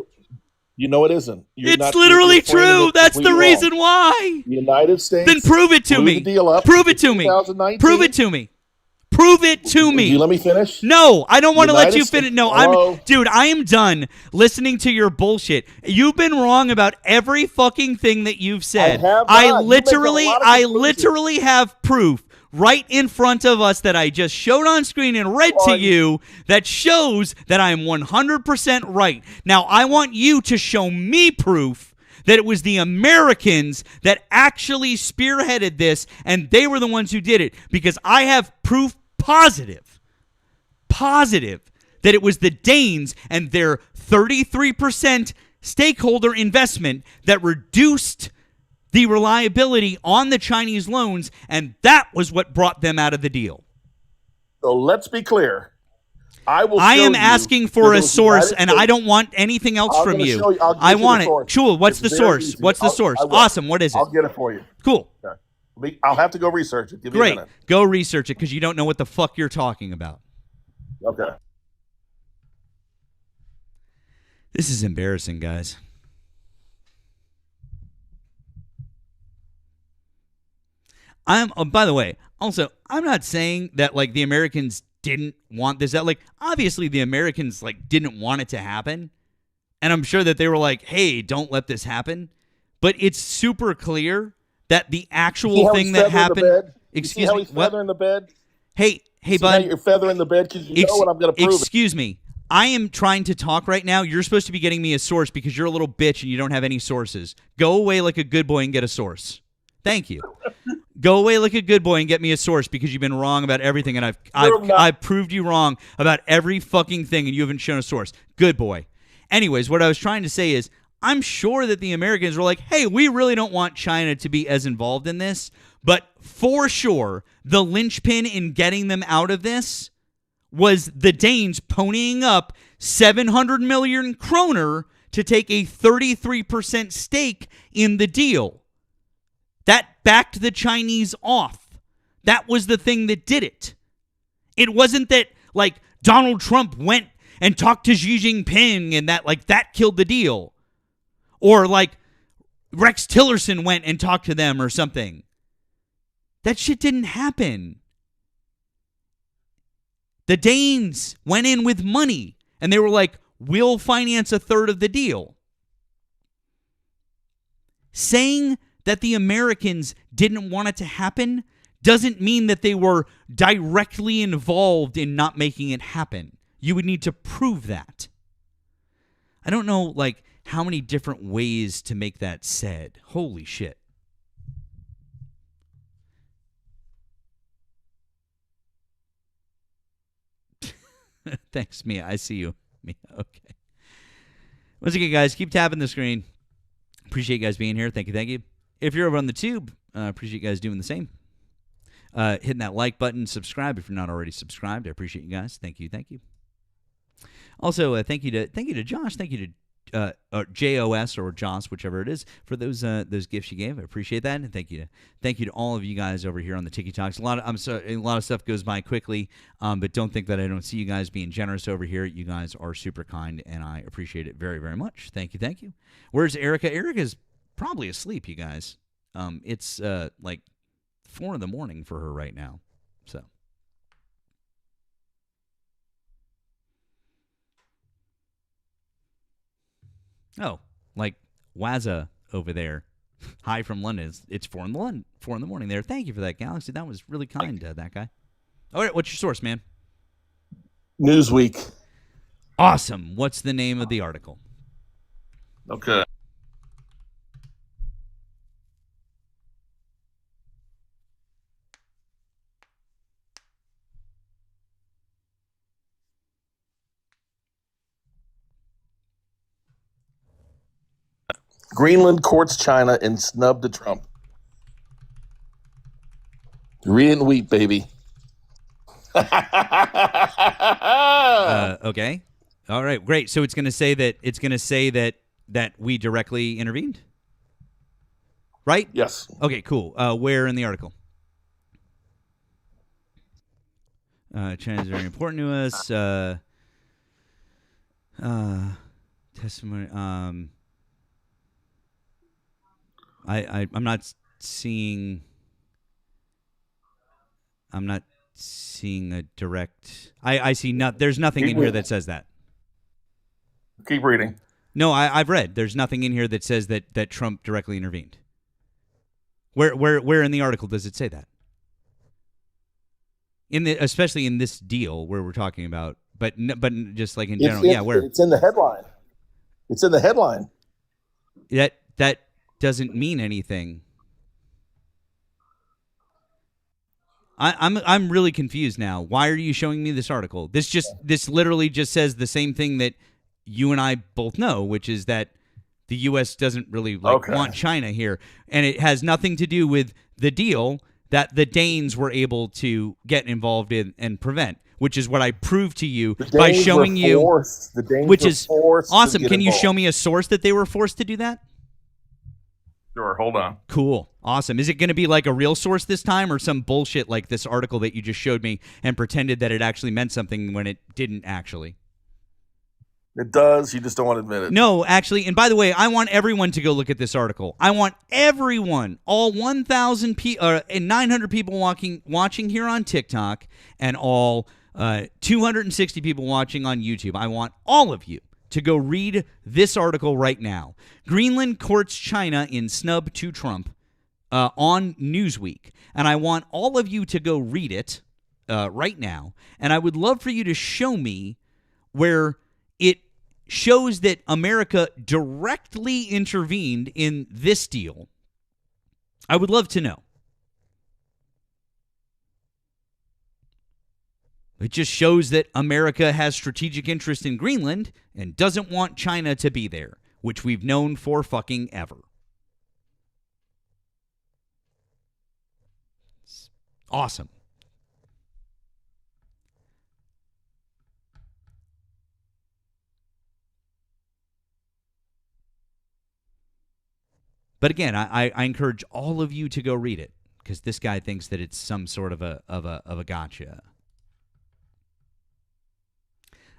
You know it isn't. It's literally true. That's the reason why. The United States. Then prove it to me. Prove it to me. Prove it to me. Prove it to me. Would you let me finish? No, I don't want to let you finish. No, I am done listening to your bullshit. You've been wrong about every fucking thing that you've said. I literally have proof right in front of us that I just showed on screen and read to you that shows that I am 100% right. Now, I want you to show me proof that it was the Americans that actually spearheaded this and they were the ones who did it, because I have proof positive that it was the Danes and their 33% stakeholder investment that reduced the reliability on the Chinese loans, and that was what brought them out of the deal. So let's be clear. I am asking for a source, and I don't want anything else from you. I want it. Cool. What's the source? What's the source? Awesome. What is it? I'll get it for you. Cool. Okay. I'll have to go research it. Give me a minute. Go research it, because you don't know what the fuck you're talking about. Okay. This is embarrassing, guys. By the way, also, I'm not saying that like the Americans didn't want this out. Like, obviously the Americans like didn't want it to happen. And I'm sure that they were like, hey, don't let this happen. But it's super clear that the actual thing that happened. Excuse me. Feathering the bed? Hey, bud. You're feathering the bed because you know what I'm going to prove. Excuse me. I am trying to talk right now. You're supposed to be getting me a source because you're a little bitch and you don't have any sources. Go away like a good boy and get a source. Thank you. Go away like a good boy and get me a source, because you've been wrong about everything, and I've proved you wrong about every fucking thing, and you haven't shown a source. Good boy. Anyways, what I was trying to say is, I'm sure that the Americans were like, hey, we really don't want China to be as involved in this, but for sure, the linchpin in getting them out of this was the Danes ponying up 700 million kroner to take a 33% stake in the deal. That backed the Chinese off. That was the thing that did it. It wasn't that, like, Donald Trump went and talked to Xi Jinping and that killed the deal. Or, like, Rex Tillerson went and talked to them or something. That shit didn't happen. The Danes went in with money, and they were like, we'll finance a third of the deal. Saying that the Americans didn't want it to happen doesn't mean that they were directly involved in not making it happen. You would need to prove that. I don't know, like, how many different ways to make that said. Holy shit. Thanks, Mia. I see you. Mia. Okay. Once again, guys, keep tapping the screen. Appreciate you guys being here. Thank you. If you're over on the tube, appreciate you guys doing the same. Hitting that like button, subscribe if you're not already subscribed. I appreciate you guys. Thank you. Also, thank you to Josh. Thank you to JOS or Joss, whichever it is, for those gifts you gave. I appreciate that, and thank you to all of you guys over here on the Tiki Talks. A lot of stuff goes by quickly, but don't think that I don't see you guys being generous over here. You guys are super kind, and I appreciate it very, very much. Thank you. Where's Erica? Erica's probably asleep, you guys. It's like 4 a.m. for her right now. So. Oh, like Wazza over there. Hi from London. It's 4 in the morning there. Thank you for that, Galaxy. That was really kind, that guy. All right, what's your source, man? Newsweek. Awesome. What's the name of the article? Okay. Greenland courts China and snubbed to Trump. Read it in wheat, baby. Okay. All right. Great. So it's going to say that we directly intervened, right? Yes. Okay. Cool. Where in the article? China is very important to us. Testimony. I'm not seeing a direct. I see not. There's nothing in here that says that. Keep reading. No, I've read. There's nothing in here that says that Trump directly intervened. Where in the article does it say that? especially in this deal where we're talking about, but just like in It's, general, it's, where it's in the headline. It's in the headline. that doesn't mean anything. I'm really confused now. Why are you showing me this article? This literally just says the same thing that you and I both know, which is that the U.S. doesn't really want China here, and it has nothing to do with the deal that the Danes were able to get involved in and prevent, which is what I proved to you by showing you. The Danes which were is forced awesome. to get Can you involved. show me a source that they were forced to do that? Sure, hold on. Cool. Awesome. Is it going to be like a real source this time or some bullshit like this article that you just showed me and pretended that it actually meant something when it didn't actually? It does. You just don't want to admit it. No, actually. And by the way, I want everyone to go look at this article. I want everyone, all 1,000 and 900 people watching here on TikTok and all 260 people watching on YouTube. I want all of you to go read this article right now. Greenland courts China in snub to Trump on Newsweek. And I want all of you to go read it right now. And I would love for you to show me where it shows that America directly intervened in this deal. I would love to know. It just shows that America has strategic interest in Greenland and doesn't want China to be there, which we've known for fucking ever. It's awesome. But again, I encourage all of you to go read it because this guy thinks that it's some sort of a gotcha.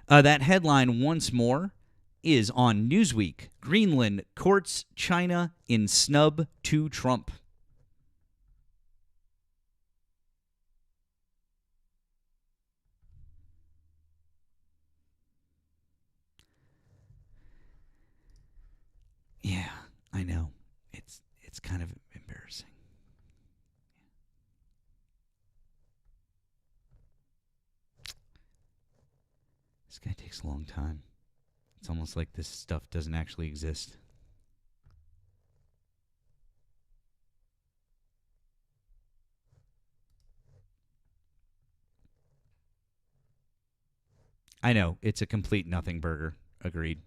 That headline once more is on Newsweek. Greenland courts China in snub to Trump. Yeah, I know. It's kind of embarrassing. This guy takes a long time. It's almost like this stuff doesn't actually exist. I know, it's a complete nothing burger. Agreed.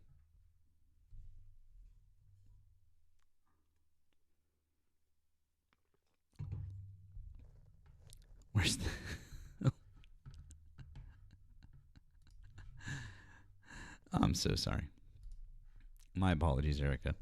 Where's the... I'm so sorry. My apologies, Erica.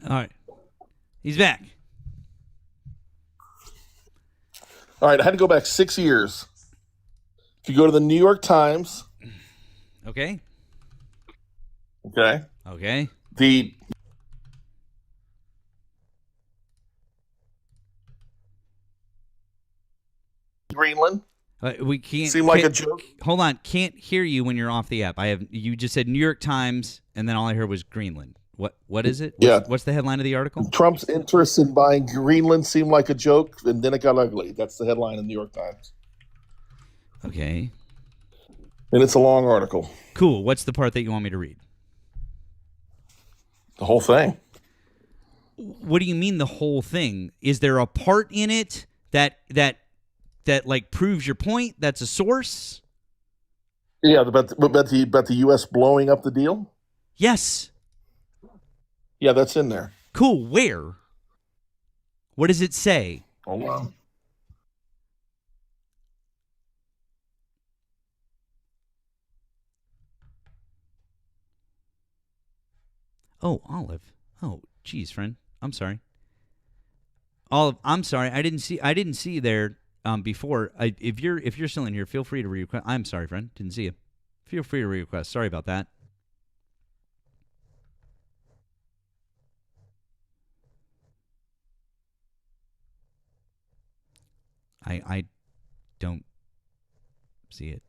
All right. He's back. All right, I had to go back 6 years. If you go to the New York Times, Okay. okay, Okay. the Greenland We can't. seemed like a can't- joke. Hold on. Can't hear you when you're off the app. You just said New York Times, and then all I heard was Greenland. What is it? Yeah. What's the headline of the article? Trump's interest in buying Greenland seemed like a joke, and then it got ugly. That's the headline in the New York Times. Okay. And it's a long article. Cool. What's the part that you want me to read? The whole thing. What do you mean the whole thing? Is there a part in it that like proves your point? That's a source? Yeah, about the U.S. blowing up the deal. Yes. Yeah, that's in there. Cool. Where? What does it say? Hold on. Oh, Olive. Oh, geez, friend. I'm sorry. Olive, I'm sorry. I didn't see you there before. If you're still in here, feel free to request. I'm sorry, friend. Didn't see you. Feel free to request. Sorry about that. I don't see it.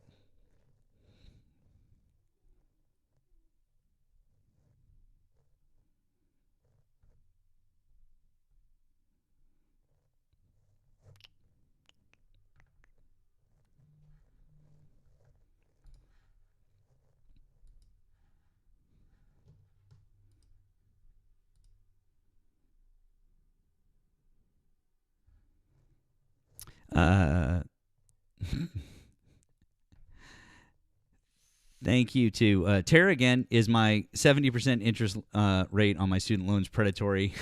Thank you to Tara again. Is my 70% interest rate on my student loans predatory?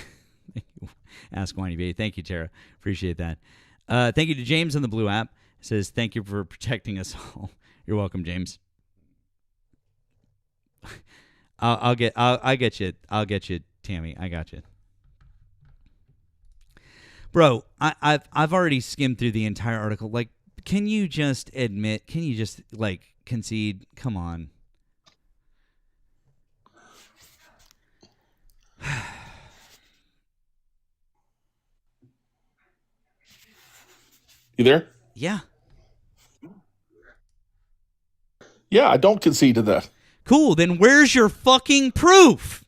Ask Whiny Baby. Thank you, Tara. Appreciate that. Thank you to James on the Blue app. Says thank you for protecting us all. You're welcome, James. I'll get you, Tammy. I got you. Bro, I've already skimmed through the entire article. Like, can you just admit? Can you just concede? Come on. You there? Yeah. Yeah, I don't concede to that. Cool. Then where's your fucking proof?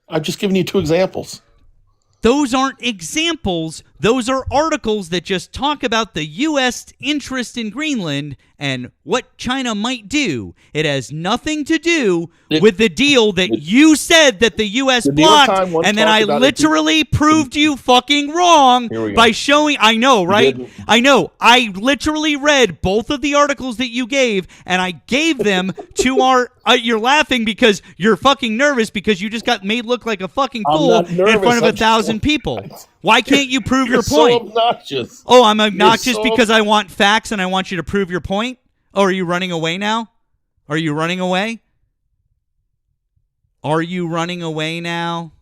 I've just given you two examples. Those aren't examples. Those are articles that just talk about the U.S. interest in Greenland and what China might do. It has nothing to do with the deal that you said that the U.S. The New York blocked, Times once and then talked I about it. literally proved you fucking wrong Here we go. by showing. I know, right? didn't. I know. I literally read both of the articles that you gave, and I gave them to our. You're laughing because you're fucking nervous because you just got made look like a fucking I'm fool not in nervous. front of I'm 1,000 just- people. Why can't you prove your You're point? so obnoxious. Oh, I'm obnoxious so- because I want facts and I want you to prove your point? Oh, are you running away now? Are you running away? Are you running away now?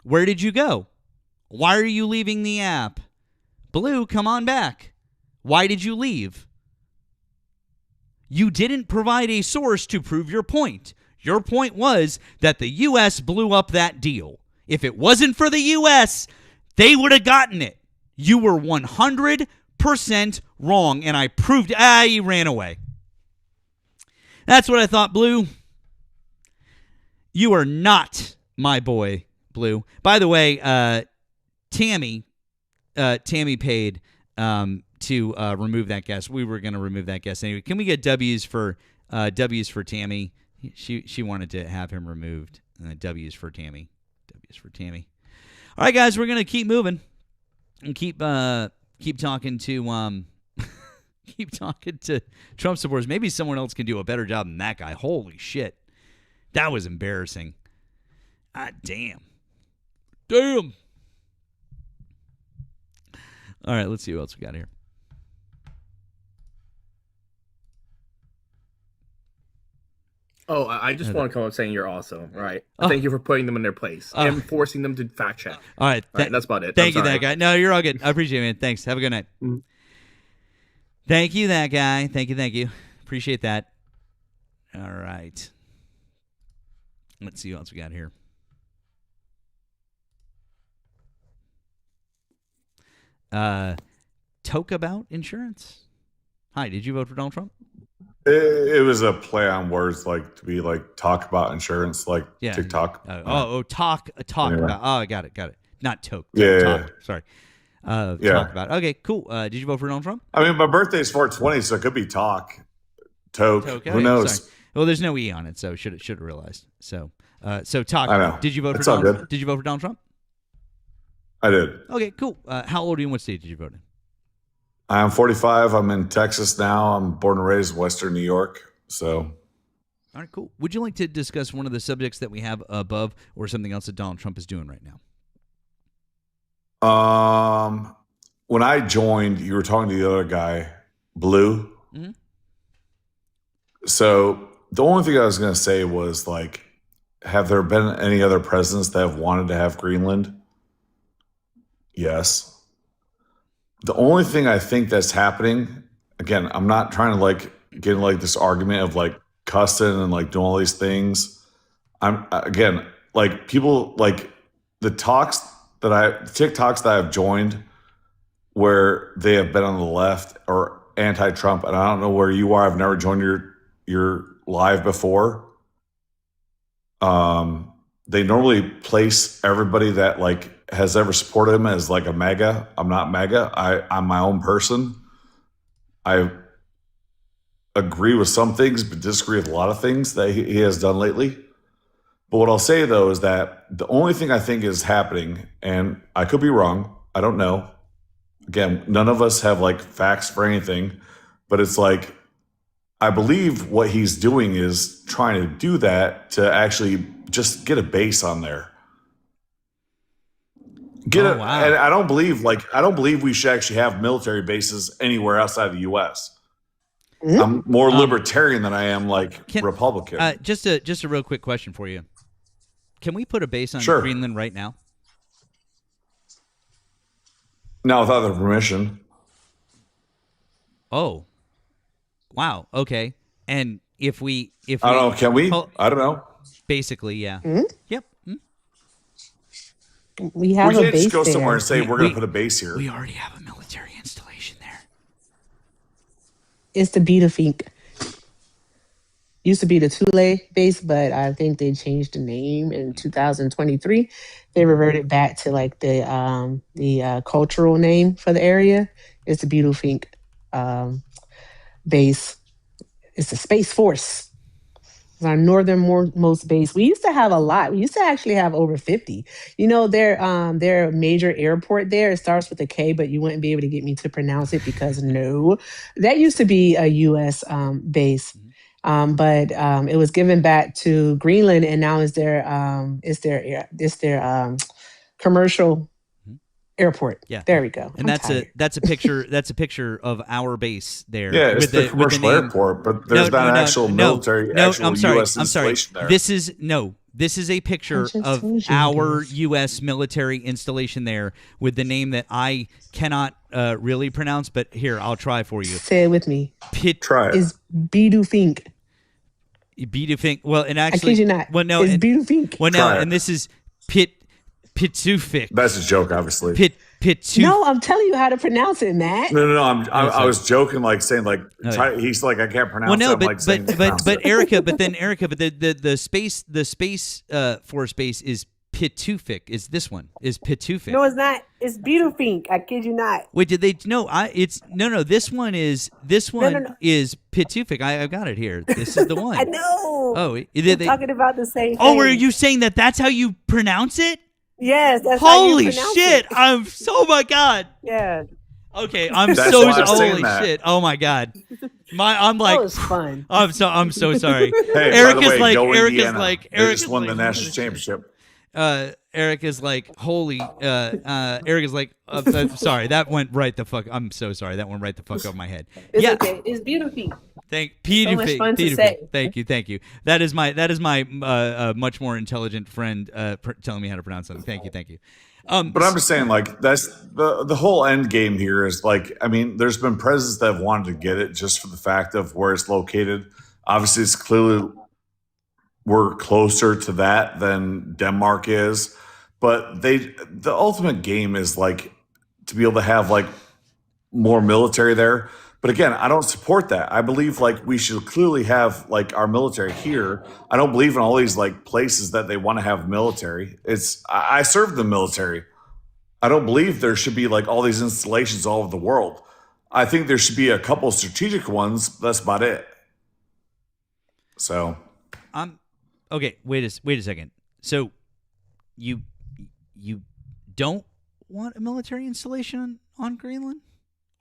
Where did you go? Why are you leaving the app? Blue, come on back. Why did you leave? You didn't provide a source to prove your point. Your point was that the U.S. blew up that deal. If it wasn't for the U.S., they would have gotten it. You were 100% wrong, and I proved you ran away. That's what I thought, Blue. You are not my boy, Blue. By the way, Tammy paid to remove that guest. We were going to remove that guest anyway. Can we get W's for Tammy? She wanted to have him removed. W's for Tammy. W's for Tammy. All right, guys, we're going to keep moving and keep talking to keep talking to Trump supporters. Maybe someone else can do a better job than that guy. Holy shit. That was embarrassing. Ah, damn. Damn. All right, let's see what else we got here. Oh, I just want to come up saying you're awesome. Right. Oh. Thank you for putting them in their place and forcing them to fact check. All right. All right, that's about it. Thank I'm you, sorry. that guy. No, you're all good. I appreciate it, man. Thanks. Have a good night. Mhm. Thank you, that guy. Thank you. Appreciate that. All right. Let's see what else we got here. Talk about insurance. Hi, did you vote for Donald Trump? It was a play on words, like to be like talk about insurance, like Yeah. TikTok. Talk Anyway. about. Oh, I got it. Not toke. Yeah, talk. yeah. Sorry. Yeah. Talk about. Okay, cool. Did you vote for Donald Trump? I mean, my birthday's 420, so it could be toke. Who Okay, knows? sorry. Well, there's no e on it, so should have realized. So talk. I know. Did you vote It's for all Donald? good. Did you vote for Donald Trump? I did. Okay, cool. How old are you and what state did you vote in? I'm 45. I'm in Texas now. I'm born and raised in Western New York. So All right, cool. Would you like to discuss one of the subjects that we have above or something else that Donald Trump is doing right now? when I joined, you were talking to the other guy, Blue. Mhm. So the only thing I was going to say was like, have there been any other presidents that have wanted to have Greenland? Yes. The only thing I think that's happening, again, I'm not trying to like get in like this argument of like cussing and like doing all these things. I'm again, like people like the TikToks that I've joined where they have been on the left or anti-Trump, and I don't know where you are. I've never joined your live before. They normally place everybody that like has ever supported him as like a MAGA. I'm not MAGA. I'm my own person. I agree with some things, but disagree with a lot of things that he has done lately. But what I'll say though is that the only thing I think is happening, and I could be wrong, I don't know. Again, none of us have like facts for anything, but it's like, I believe what he's doing is trying to do that to actually just get a base on there. Wow. And I don't believe we should actually have military bases anywhere outside of the U.S. I'm more libertarian than I am like Republican. Just a real quick question for you. Can we put a base on Sure. Greenland right now? Now without the permission. Oh, wow. Okay. And if we I don't know. Can we? Oh, I don't know. basically, yeah. Yep. We have We a can't base just go there. somewhere and say we're going we- to put a base here. We already have a military installation there. It's the Bitterfink. Used to be the Thule base, but I think they changed the name in 2023. They reverted back to like the cultural name for the area. It's the Bitterfink base. It's the Space Force. It's our northernmost base. We used to have a lot. We used to actually have over 50. You know, their major airport there, it starts with a K, but you wouldn't be able to get me to pronounce it because no, that used to be a U.S. Base. But it was given back to Greenland, and now it's their commercial airport. Yeah. There we go. And I'm that's tired. a picture. That's a picture of our base there. Yeah, it's with the commercial name- airport, but there's not an actual military, actual I'm sorry. U.S. I'm sorry. installation there. This is a picture just of told you our this. U.S. military installation there with the name that I cannot really pronounce, but here I'll try for you. Say it with me. Try it. Is Bitterfink. Bitterfink. Well, and I actually, kid you not. Well, no, it's and, Bitterfink. well, no, Try it. and this is Pitufik. That's a joke, obviously. Pitufik. No, I'm telling you how to pronounce it, Matt. No. I was joking, like saying, like he's like, I can't pronounce. Well, no, it. I'm but like saying, but pronounce it. Erica, but the space force base is Pitufik. Is this one? Is Pitufik? No, it's not. It's Bitterfink. I kid you not. Wait, did they? No, it's no. This one is no. is Pitufik. I've got it here. This is the one. I know. Oh, We're talking about the same thing. were you saying that? That's how you pronounce it? Yes, that's how you Holy pronounce shit! it. Oh my god. Yeah. Okay, I'm That's so why I'm saying holy that. shit. Oh my god. I'm like That was fun. I'm so sorry. Hey, by the Erica's way, like go Erica's Indiana. like They Erica's just won the like, national championship. Eric is like, holy, Eric is like, sorry, that went right the fuck, I'm so sorry, that went right the fuck over my head. It's yeah, okay. It's Bitterfink. much fun to say. Thank you. That is my much more intelligent friend telling me how to pronounce something. Thank you. But I'm just saying, like, that's the whole end game here is like, I mean, there's been presidents that have wanted to get it just for the fact of where it's located. Obviously, it's clearly we're closer to that than Denmark is, but the ultimate game is like to be able to have like more military there. But again, I don't support that. I believe like we should clearly have like our military here. I don't believe in all these like places that they want to have military. I serve the military. I don't believe there should be like all these installations all over the world. I think there should be a couple strategic ones. That's about it. So, okay. Wait a second. So, you don't want a military installation on Greenland?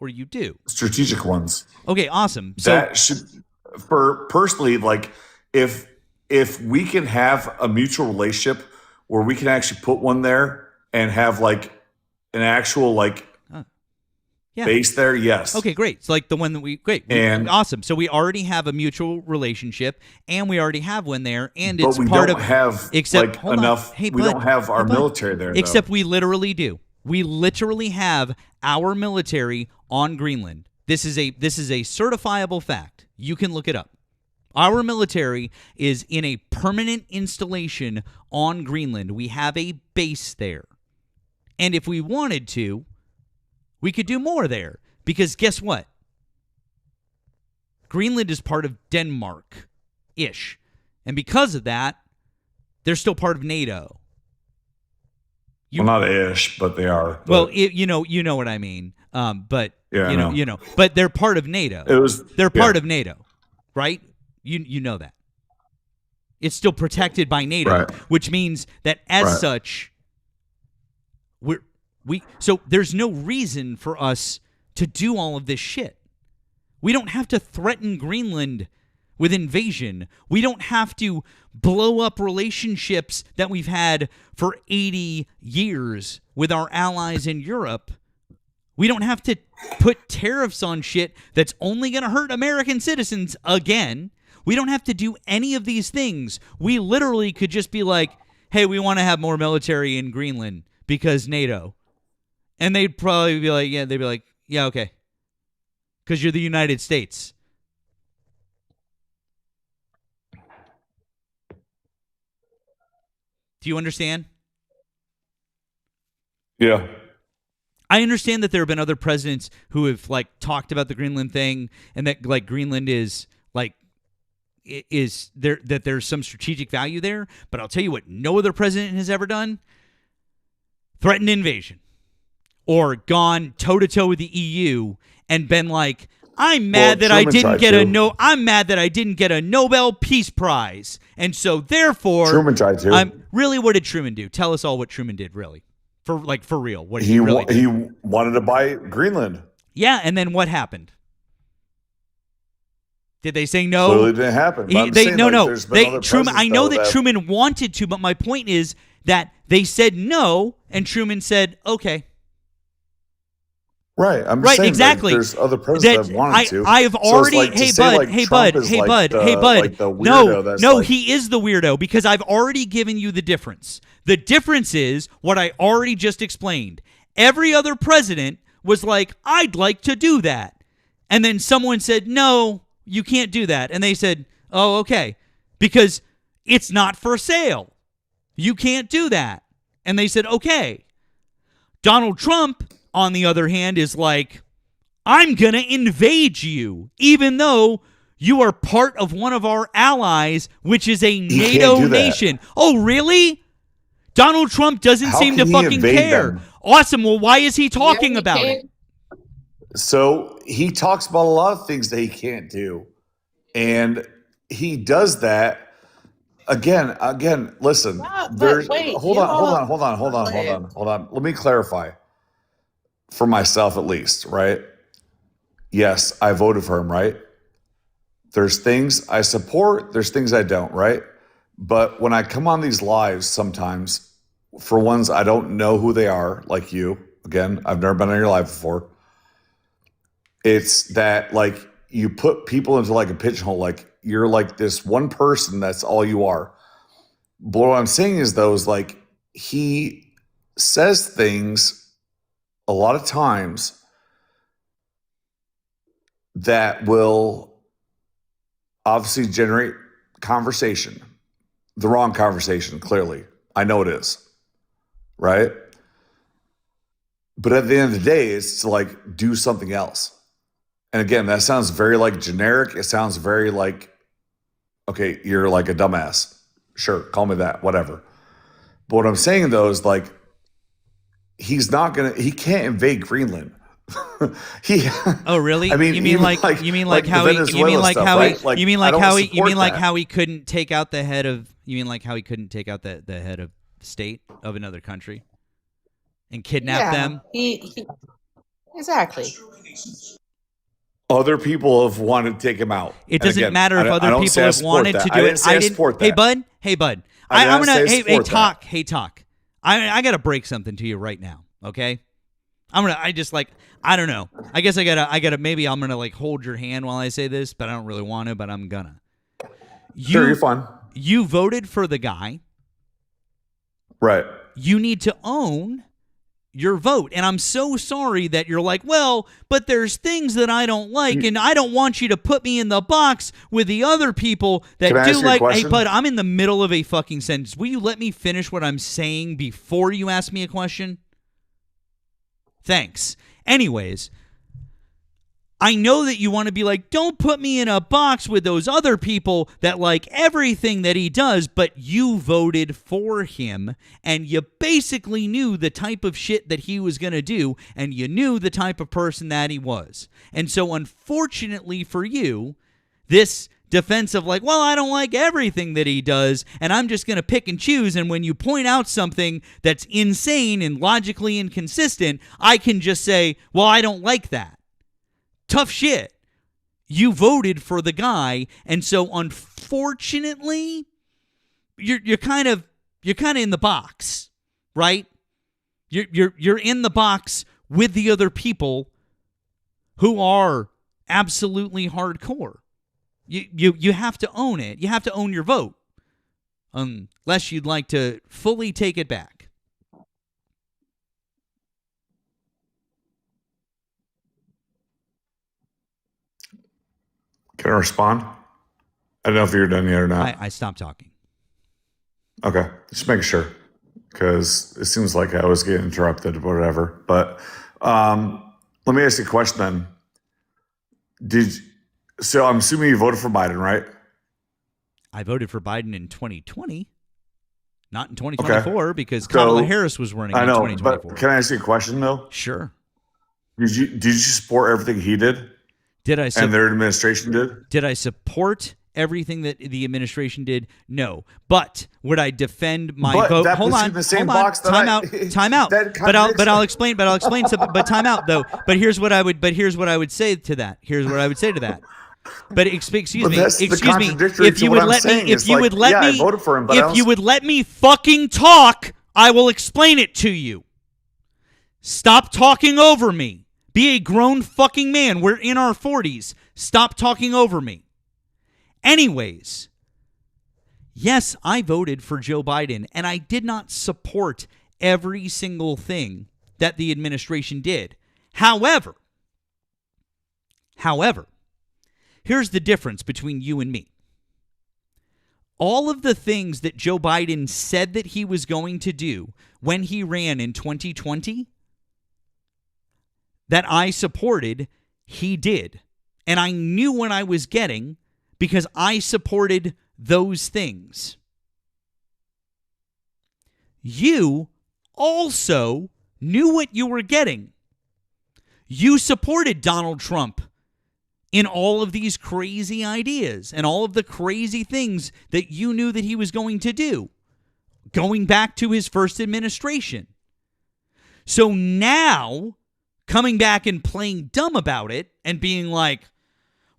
Or you do? Strategic ones. Okay, awesome. So that should, for personally, like if we can have a mutual relationship where we can actually put one there and have like an actual like base there, yes. Okay, great. It's like the one that and awesome. So we already have a mutual relationship, and we already have one there, and it's part of. But we don't have except like enough. Hey, we don't have our military there. Except we literally do. We literally have our military on Greenland. This is a certifiable fact. You can look it up. Our military is in a permanent installation on Greenland. We have a base there. And if we wanted to, we could do more there. Because guess what? Greenland is part of Denmark-ish. And because of that, they're still part of NATO. Well, not ish, but they are. But, well, you know what I mean. But yeah, you know, but they're part of NATO. They're part of NATO, right? You know that. It's still protected by NATO, right. Which means that as such, so there's no reason for us to do all of this shit. We don't have to threaten Greenland with invasion. We don't have to blow up relationships that we've had for 80 years with our allies in Europe. We don't have to put tariffs on shit that's only going to hurt American citizens again. We don't have to do any of these things. We literally could just be like, hey, we want to have more military in Greenland because NATO. And they'd probably be like, yeah, okay. Because you're the United States. Do you understand? Yeah. I understand that there have been other presidents who have like talked about the Greenland thing and that like Greenland is like is there that there's some strategic value there, but I'll tell you what no other president has ever done. Threatened invasion or gone toe-to-toe with the EU and been like, I'm mad that I didn't get I'm mad that I didn't get a Nobel Peace Prize. And so therefore Truman tried to. Really, what did Truman do? Tell us all what Truman did, really. For real. What did he really do? He wanted to buy Greenland. Yeah, and then what happened? Did they say no? Clearly didn't happen. Truman. I know that Truman wanted to, but my point is that they said no, and Truman said okay. Right, I'm just saying exactly. There's other presidents that wanted to. I've already, hey bud. No, he is the weirdo because I've already given you the difference. The difference is what I already just explained. Every other president was like, I'd like to do that, and then someone said, no, you can't do that, and they said, oh, okay, because it's not for sale. You can't do that, and they said, okay. Donald Trump, on the other hand, is like, I'm going to invade you, even though you are part of one of our allies, which is a NATO nation. Oh, really? Donald Trump doesn't seem to fucking care. Them? Awesome. Well, why is he talking about it? So he talks about a lot of things that he can't do. And he does that. Again, listen. Hold on. Let me clarify. For myself, at least, right? Yes, I voted for him, right? There's things I support, there's things I don't, right? But when I come on these lives sometimes, for ones I don't know who they are, like you, again, I've never been on your live before. It's that, like, you put people into like a pigeonhole, like you're like this one person, that's all you are. But what I'm saying is though, is like he says things a lot of times that will obviously generate conversation. The wrong conversation, clearly. I know it is. Right? But at the end of the day, it's to like do something else. And again, that sounds very like generic. It sounds very like, okay, you're like a dumbass. Sure, call me that, whatever. But what I'm saying though is like, he can't invade Greenland. Oh really? I mean, you mean like how he couldn't take out the head of the head of state of another country and kidnap them? Exactly. Other people have wanted to take him out. It doesn't matter if other people have wanted to do it. Hey bud. I'm gonna talk. I gotta break something to you right now. Okay. I don't know. I guess I gotta maybe I'm gonna like hold your hand while I say this, but I don't really want to, but I'm gonna. Sure, you're fine. You voted for the guy. Right. You need to own your vote. And I'm so sorry that you're like, well, but there's things that I don't like, and I don't want you to put me in the box with the other people that do like, hey, bud, I'm in the middle of a fucking sentence. Will you let me finish what I'm saying before you ask me a question? Thanks. Anyways, I know that you want to be like, don't put me in a box with those other people that like everything that he does, but you voted for him, and you basically knew the type of shit that he was going to do, and you knew the type of person that he was. And so unfortunately for you, this defense of like, well, I don't like everything that he does, and I'm just going to pick and choose, and when you point out something that's insane and logically inconsistent, I can just say, well, I don't like that. Tough shit. You voted for the guy, and so unfortunately, you're kind of in the box, right? You're in the box with the other people who are absolutely hardcore. You have to own it. You have to own your vote, unless you'd like to fully take it back. Can I respond? I don't know if you're done yet or not. I stopped talking. Okay, just making sure, because it seems like I was getting interrupted or whatever. But let me ask you a question then. So I'm assuming you voted for Biden, right? I voted for Biden in 2020, not in 2024, because Kamala Harris was running in 2024. But can I ask you a question though? Sure. Did you support everything he did? And their administration did? Did I support everything that the administration did? No. But would I defend my vote? Hold on. Time out. But I'll explain something. But time out though. But here's what I would say to that. But excuse me. If you would let me fucking talk, I will explain it to you. Stop talking over me. Be a grown fucking man. We're in our 40s. Stop talking over me. Anyways, yes, I voted for Joe Biden, and I did not support every single thing that the administration did. However, here's the difference between you and me. All of the things that Joe Biden said that he was going to do when he ran in 2020 that I supported, he did. And I knew what I was getting because I supported those things. You also knew what you were getting. You supported Donald Trump in all of these crazy ideas and all of the crazy things that you knew that he was going to do, going back to his first administration. So now, coming back and playing dumb about it and being like,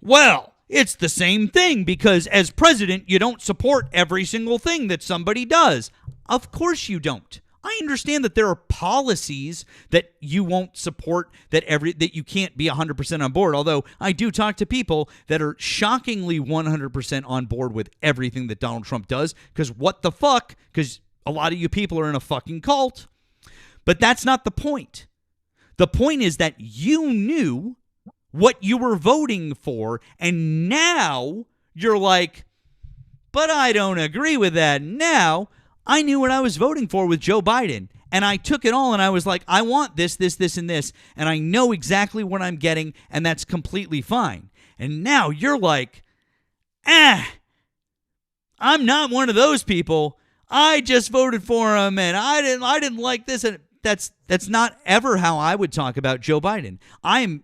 well, it's the same thing because as president, you don't support every single thing that somebody does. Of course you don't. I understand that there are policies that you won't support, that you can't be 100% on board, although I do talk to people that are shockingly 100% on board with everything that Donald Trump does, because what the fuck? Because a lot of you people are in a fucking cult. But that's not the point. The point is that you knew what you were voting for, and now you're like, but I don't agree with that now. I knew what I was voting for with Joe Biden, and I took it all, and I was like, I want this, this, this, and this, and I know exactly what I'm getting, and that's completely fine. And now you're like, I'm not one of those people. I just voted for him, and I didn't like this, and that's not ever how I would talk about Joe Biden. I'm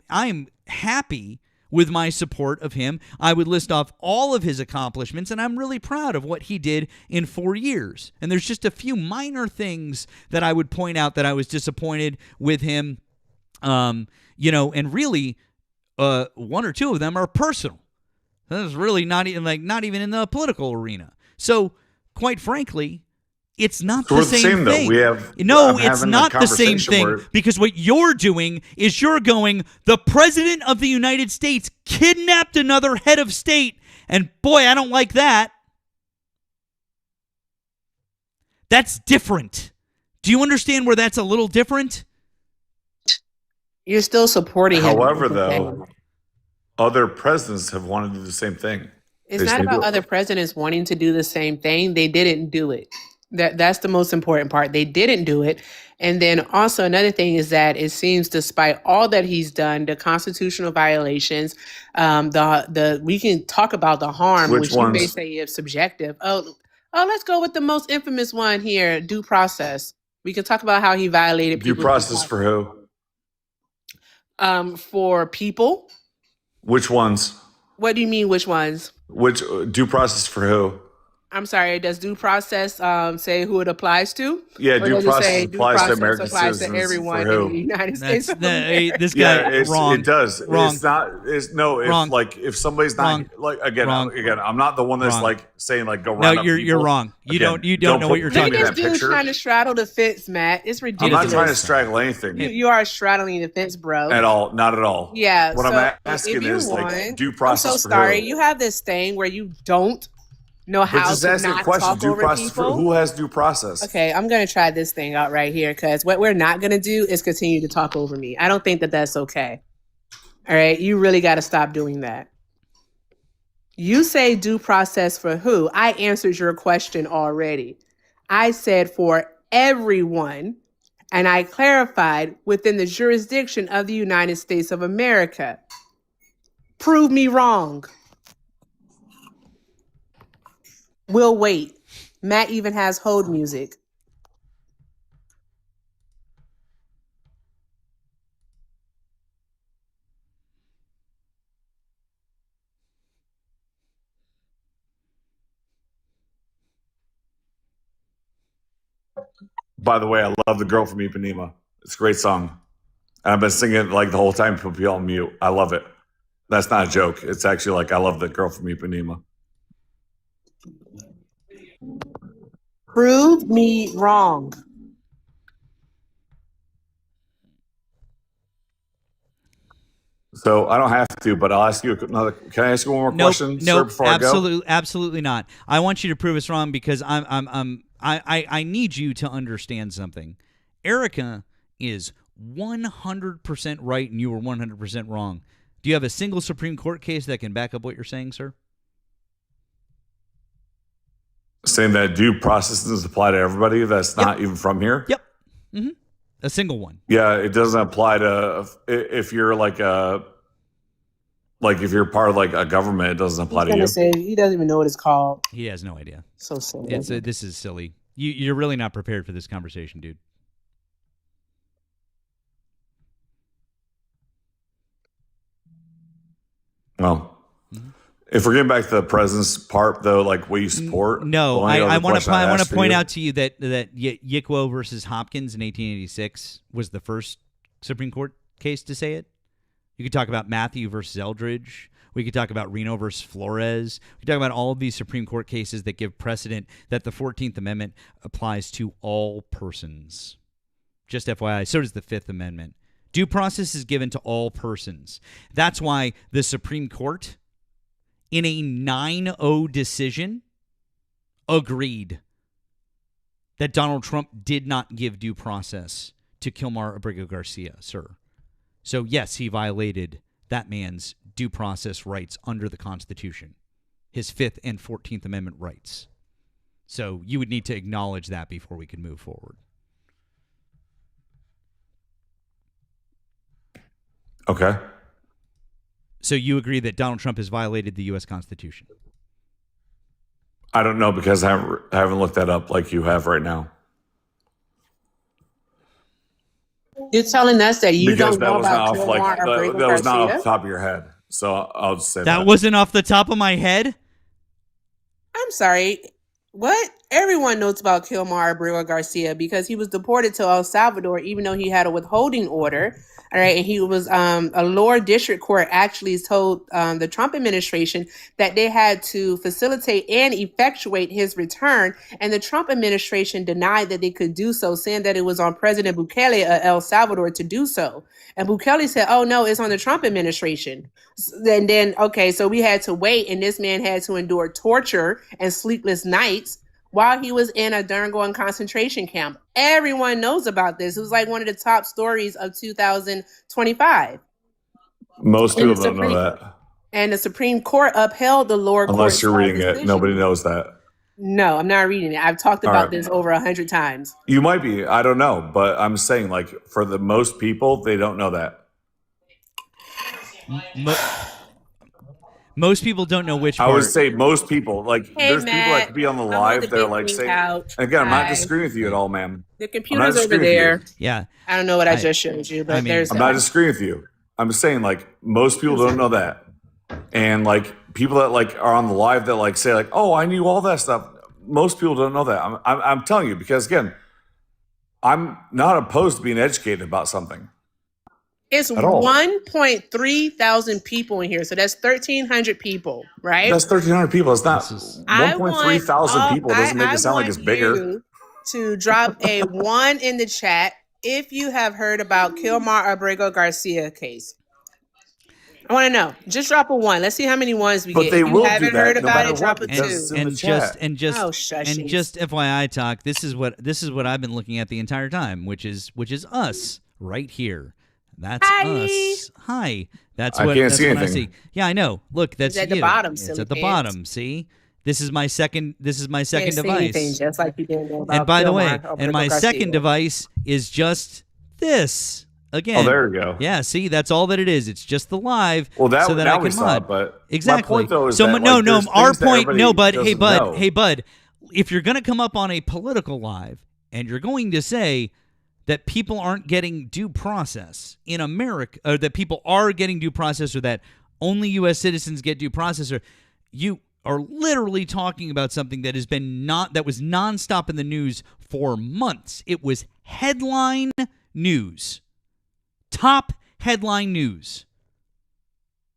happy with my support of him. I would list off all of his accomplishments, and I'm really proud of what he did in 4 years. And there's just a few minor things that I would point out that I was disappointed with him, and really, one or two of them are personal. That's really not even in the political arena. So, quite frankly, it's not the same thing. It's not the same thing, because what you're doing is you're going, the President of the United States kidnapped another head of state, and boy, I don't like that. That's different. Do you understand where that's a little different? You're still supporting him. However, though, other presidents have wanted to do the same thing. It's not about other presidents wanting to do the same thing. They didn't do it. That's the most important part. They didn't do it. And then also another thing is that it seems, despite all that he's done, the constitutional violations, we can talk about the harm, which you may say is subjective. Oh, let's go with the most infamous one here, due process. We can talk about how he violated due process for who? For people. Which ones? What do you mean, which ones? Which due process for who? I'm sorry, does due process say who it applies to? Yeah, due process applies to American citizens. To everyone in the United States. This guy, wrong. It does. Wrong. It's not. It's no. Wrong. If somebody's not again, I'm not the one that's saying go round up people. You're wrong. You don't know what you're talking about. Look at this dude trying to straddle the fence, Matt. It's ridiculous. I'm not trying to straddle anything. You are straddling the fence, bro. At all? Not at all. Yeah. What I'm asking is due process. I'm so sorry. You have this thing where you don't know how to not talk over people. Who has due process? Okay, I'm going to try this thing out right here, because what we're not going to do is continue to talk over me. I don't think that that's okay. All right, you really got to stop doing that. You say due process for who? I answered your question already. I said for everyone, and I clarified within the jurisdiction of the United States of America. Prove me wrong. We'll wait. Matt even has hold music. By the way, I love The Girl from Ipanema. It's a great song. And I've been singing it the whole time, put people on mute. I love it. That's not a joke. It's actually I love The Girl from Ipanema. Prove me wrong. So I don't have to, but I'll ask you another. Can I ask you one more question, sir, before I go? Absolutely not. I want you to prove us wrong, because I need you to understand something. Erica is 100% right, and you were 100% wrong. Do you have a single Supreme Court case that can back up what you're saying, sir? Saying that due process doesn't apply to everybody that's not even from here? Yep. Mm-hmm. A single one. Yeah, it doesn't apply to if you're if you're part of a government, it doesn't apply to you. Say, he doesn't even know what it's called. He has no idea. So silly. This is silly. You're really not prepared for this conversation, dude. Well, if we're getting back to the president's part, though, what you support. No, I want to point out to you that Yickwo versus Hopkins in 1886 was the first Supreme Court case to say it. You could talk about Matthew versus Eldridge, We could talk about Reno versus Flores. We could talk about all of these Supreme Court cases that give precedent that the 14th Amendment applies to all persons. Just FYI, so does the 5th Amendment. Due process is given to all persons. That's why the Supreme Court, in a 9-0 decision, agreed that Donald Trump did not give due process to Kilmar Abrego Garcia, sir. So, yes, he violated that man's due process rights under the Constitution, his 5th and 14th Amendment rights. So you would need to acknowledge that before we could move forward. Okay. So you agree that Donald Trump has violated the U.S. Constitution? I don't know because I haven't looked that up like you have right now. You're telling us that you Because don't that know was about not off Kilmar like Abrego that was not off Garcia? the top of your head. So I'll just say That that. wasn't off the top of my head? I'm sorry. What? Everyone knows about Kilmar Abrego Garcia because he was deported to El Salvador even though he had a withholding order. All right. And he was a lower district court actually told the Trump administration that they had to facilitate and effectuate his return. And the Trump administration denied that they could do so, saying that it was on President Bukele of El Salvador to do so. And Bukele said, oh, no, it's on the Trump administration. And then, okay, so we had to wait, and this man had to endure torture and sleepless nights while he was in a Derngoan concentration camp. Everyone knows about this. It was like one of the top stories of 2025. Most And people the don't know Supreme that and the Supreme Court upheld the lower unless court's you're reading it. decision. Nobody knows that. No, I'm not reading it. I've talked All about right. this over 100 times. You might be. I don't know, but I'm saying like for the most people, they don't know that. Most people don't know which I part. would say most people. Like Hey, there's people that Matt, could be on the I'm on live. the They're big like green saying. couch. And again, I'm not Hi. disagreeing with you at all, ma'am. The computer's over disagreeing with you. there. Yeah. I don't know what I I- just showed you, but I mean, there's I'm not disagreeing with you. I'm saying like most people don't know that, and like people that like are on the live that like say like, oh, I knew all that stuff. Most people don't know that. I'm telling you because again, I'm not opposed to being educated about something. It's At all. 1.3 thousand people in here, so that's 1,300 people, right? That's 1,300 people. It's not This is- 1.3 thousand people. Doesn't make it sound like it's bigger. You to drop a 1 in the chat if you have heard about Kilmar Abrego Garcia case. I want to know. Just drop a 1. Let's see how many ones we But get. they If you will do haven't that heard no about matter it, drop a what, 2. because- in the and chat. just Oh, shush. and just FYI talk. This is what I've been looking at the entire time, which is us right here. That's Hi. us. Hi. That's I what can't that's see what I anything. see. Yeah, I know. Look, that's It's at the you. bottom, It's silly at the pants. bottom. See, this is my second. This is my second Can't see anything, device. just like you didn't know about And by the way, Kilmar Abrego and my Garcia. second device is just this again. Oh, there we go. Yeah, see, that's all that it is. It's just the live. Well, that so that now I we can saw mod. it, but Exactly. My point though is so that, no, like, no. there's Our things that point, no, everybody bud. Hey, doesn't bud. know. Hey, bud. If you're gonna come up on a political live and you're going to say that people aren't getting due process in America, or that people are getting due process, or that only U.S. citizens get due process, or you are literally talking about something that has been that was nonstop in the news for months. It was headline news, top headline news.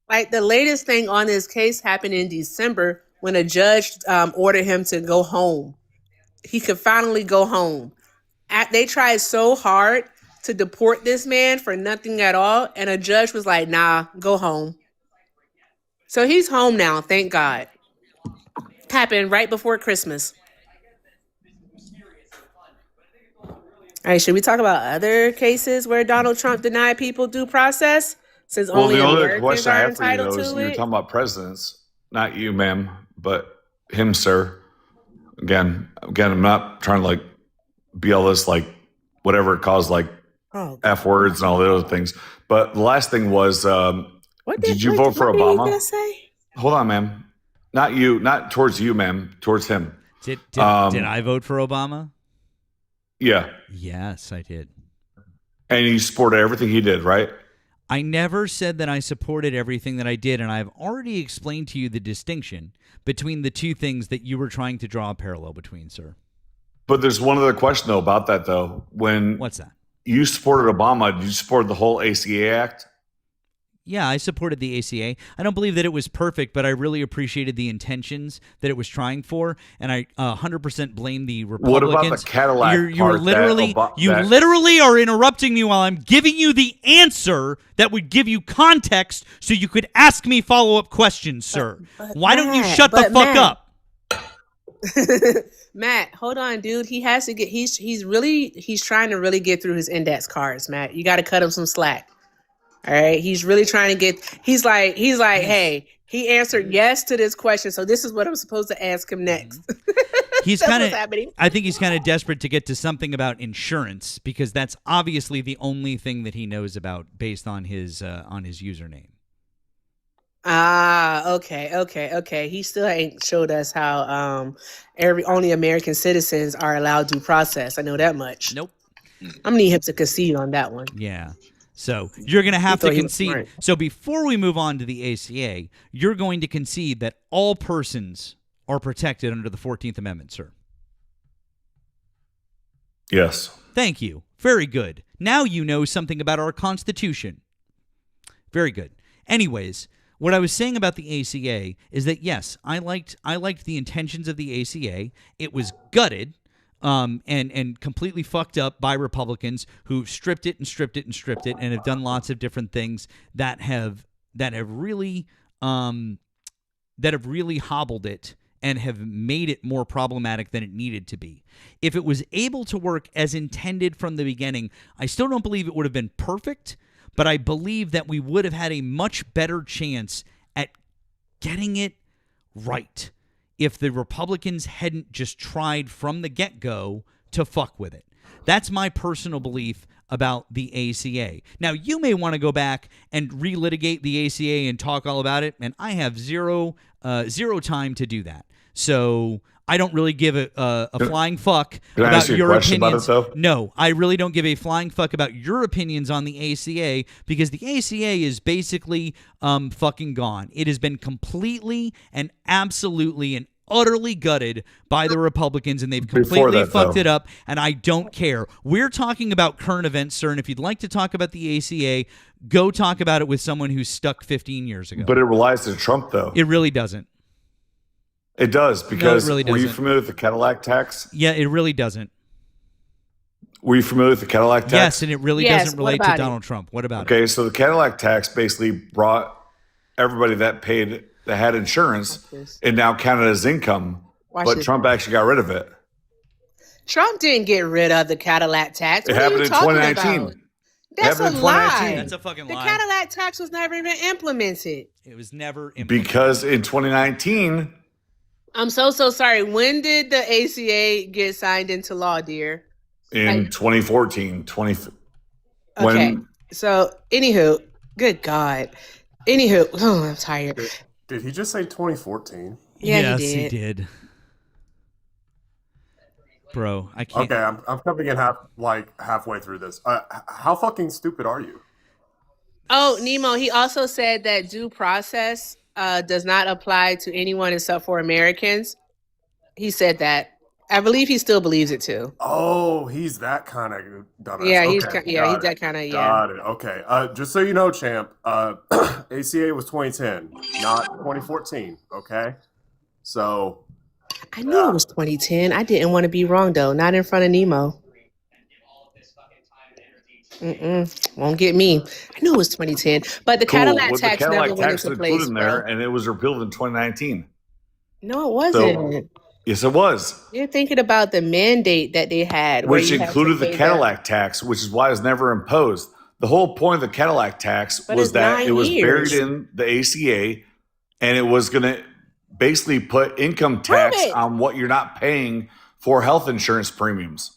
Like the latest thing on this case happened in December when a judge ordered him to go home. He could finally go home. They tried so hard to deport this man for nothing at all, and a judge was like, nah, go home. So he's home now, thank God. Happened right before Christmas. All right, should we talk about other cases where Donald Trump denied people due process? Since Well, only the only Americans question I are have for you entitled though is to you're it. talking about presidents, not you, ma'am, but him, sir. Again, I'm not trying to like be all this like whatever it caused like Oh, F words and all the other things. But the last thing was, what did you what- vote for what were you Obama? gonna say? Hold on, ma'am. Not you, not towards you, ma'am, towards him. Did Um, I vote for Obama? Yeah. Yes, I did. And you supported everything he did, right? I never said that I supported everything that I did, and I've already explained to you the distinction between the two things that you were trying to draw a parallel between, sir. But there's one other question though about that though. When What's that? you supported Obama, did you support the whole ACA Act? Yeah, I supported the ACA. I don't believe that it was perfect, but I really appreciated the intentions that it was trying for, and I 100% blame the What Republicans. about the Cadillac You're part literally, you that- literally are interrupting me while I'm giving you the answer that would give you context, so you could ask me follow-up questions, sir. Why don't you shut the fuck up? Matt, hold on, dude. He has to get. He's trying to really get through his index cards, Matt. You got to cut him some slack. All right, he's really trying to get. He's like, hey, he answered yes to this question, so this is what I'm supposed to ask him next. He's That's kind what's of. happening. I think he's kind of desperate to get to something about insurance because that's obviously the only thing that he knows about based on his username. Ah, okay. He still ain't showed us how only American citizens are allowed due process. I know that much. Nope. I'm gonna need him to concede on that one. Yeah. So you're going to have to thought he was concede. smart. So before we move on to the ACA, you're going to concede that all persons are protected under the 14th Amendment, sir. Yes. Thank you. Very good. Now you know something about our Constitution. Very good. Anyways, what I was saying about the ACA is that, yes, I liked the intentions of the ACA. It was gutted. And completely fucked up by Republicans who stripped it and have done lots of different things that have really hobbled it and have made it more problematic than it needed to be. If it was able to work as intended from the beginning, I still don't believe it would have been perfect, but I believe that we would have had a much better chance at getting it right if the Republicans hadn't just tried from the get-go to fuck with it. That's my personal belief about the ACA. Now, you may want to go back and relitigate the ACA and talk all about it, and I have zero time to do that. So I don't really give a flying fuck Can I about ask you a your question opinions. about it, though? No, I really don't give a flying fuck about your opinions on the ACA because the ACA is basically fucking gone. It has been completely and absolutely and utterly gutted by the Republicans, and they've completely fucked it up, and I don't care. We're talking about current events, sir, and if you'd like to talk about the ACA, go talk about it with someone who's stuck 15 years ago. But it relies to Trump, though. It really doesn't. It does, because really were you doesn't. familiar with the Cadillac tax? Yeah, it really doesn't. Were you familiar with the Cadillac tax? Yes, and it really Yes, doesn't what relate to about it? Donald Trump. What about it? Okay, so the Cadillac tax basically brought everybody that had insurance, it now counted as income, Watch but this. Trump actually got rid of it. Trump didn't get rid of the Cadillac tax. It What are happened you in talking 2019. about? That's a happened in lie. 2019. That's a fucking The lie. Cadillac tax was never even implemented. It was never implemented. Because in 2019, I'm so sorry. When did the ACA get signed into law, dear? in Like- 2014, Okay. when So, anywho, good God. Anywho, oh, I'm tired. Did he just say 2014? Yeah, yes, he did. Bro, I can't. Okay, I'm coming in halfway through this. How fucking stupid are you? Oh, Nemo, he also said that due process does not apply to anyone except for Americans. He said that. I believe he still believes it too. Oh, he's that kind of dumbass. Yeah, Okay, he's got that kind of Got it. Okay. Just so you know, champ, ACA was 2010, not 2014. Okay. So I knew it was 2010. I didn't want to be wrong though. Not in front of Nemo. Won't get me. I knew it was 2010, but the Cadillac with tax the Cadillac never went tax into included place. in there, Bro. and it was repealed in 2019. No, it wasn't. Yes, it was. You're thinking about the mandate that they had, where Which you had to included the pay Cadillac tax, which is why it was never imposed. The whole point of the Cadillac tax But was it's that 9 it was years. buried in the ACA, and it was going to basically put income tax Prove it. on what you're not paying for health insurance premiums.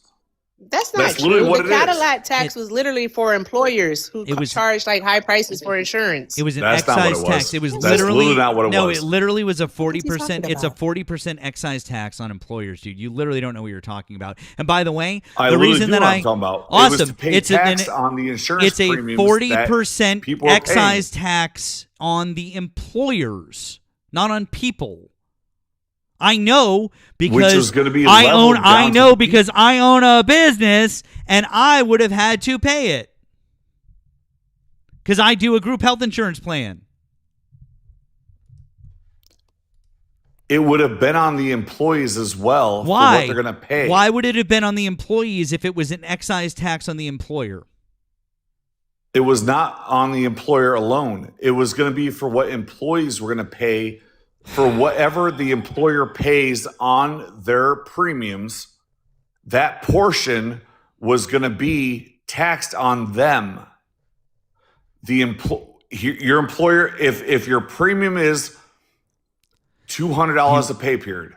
That's not That's literally true. what The it is. Cadillac tax was literally for employers who It was- charged like high prices for insurance. It was an That's not what it excise was. tax. It was That's literally literally not what it no. was. It literally was a What's he 40%. talking It's a about? 40% excise tax on employers, dude. You literally don't know what you're talking about. And by the way, I the literally reason do that know what I I'm talking about. It was awesome. to pay It's tax an, on the insurance it's a premiums 40% that people are excise paying. tax on the employers, not on people. I know because is gonna be I leveled own. I down to know the because I own a business and I would have had to pay it. because I do a group health insurance plan. It would have been on the employees as well. Why? For what they're going to pay. Why would it have been on the employees if it was an excise tax on the employer? It was not on the employer alone. It was going to be for what employees were going to pay for whatever the employer pays on their premiums. That portion was going to be taxed on them. Your employer, if your premium is $200 a pay period,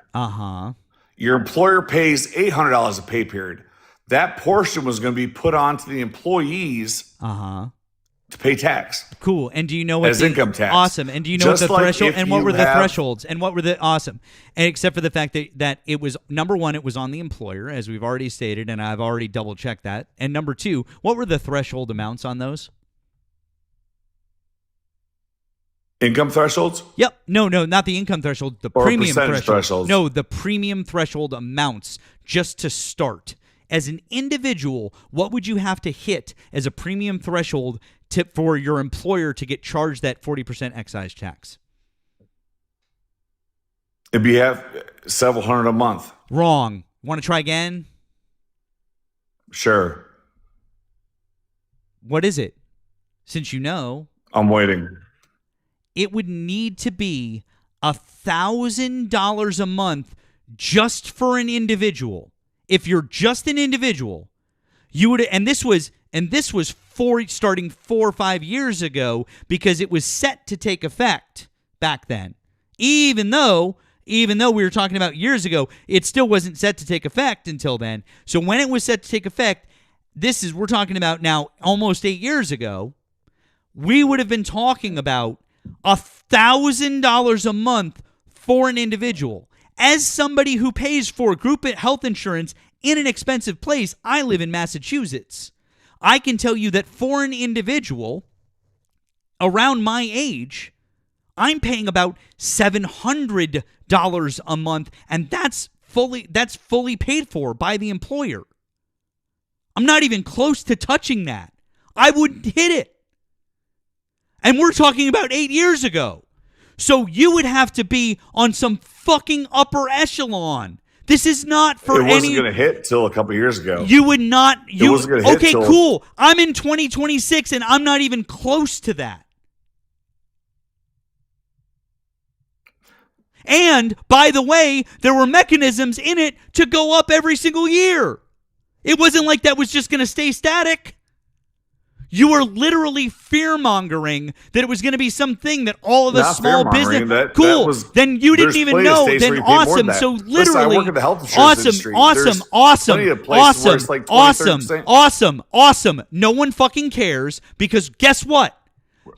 your employer pays $800 a pay period. That portion was going to be put onto the employees to pay tax. Cool. And do you know what as income tax? Awesome. And do you know Just what the like threshold if and what you were the have- thresholds and what were the awesome? And except for the fact that it was number one, it was on the employer, as we've already stated, and I've already double checked that. And number two, what were the threshold amounts on those? Income thresholds? Yep. No, not the income threshold. The Or premium percentage threshold. thresholds. No, the premium threshold amounts just to start. As an individual, what would you have to hit as a premium threshold for your employer to get charged that 40% excise tax? It'd be several hundred a month. Wrong. Want to try again? Sure. What is it? Since you know, I'm waiting. it would need to be $1,000 a month just for an individual. If you're just an individual, you would, and this was starting 4 or 5 years ago, because it was set to take effect back then. Even though we were talking about years ago, it still wasn't set to take effect until then. So when it was set to take effect, we're talking about now almost 8 years ago, we would have been talking about $1,000 a month for an individual. As somebody who pays for group health insurance in an expensive place, I live in Massachusetts. I can tell you that for an individual around my age, I'm paying about $700 a month, and that's fully paid for by the employer. I'm not even close to touching that. I wouldn't hit it. And we're talking about 8 years ago. So you would have to be on some fucking upper echelon. This is not for any... It wasn't going to hit till a couple years ago. You would not... It wasn't going to hit Okay, till... cool. I'm in 2026 and I'm not even close to that. And, by the way, there were mechanisms in it to go up every single year. It wasn't like that was just going to stay static. You were literally fear-mongering that it was going to be something that all of the Not small fear-mongering. business... That Cool. was- Then you didn't there's even plenty of know. states Then where you pay more than awesome. that. So Listen, literally... I work in the health insurance industry. There's plenty of places where it's like 20, awesome. No one fucking cares, because guess what?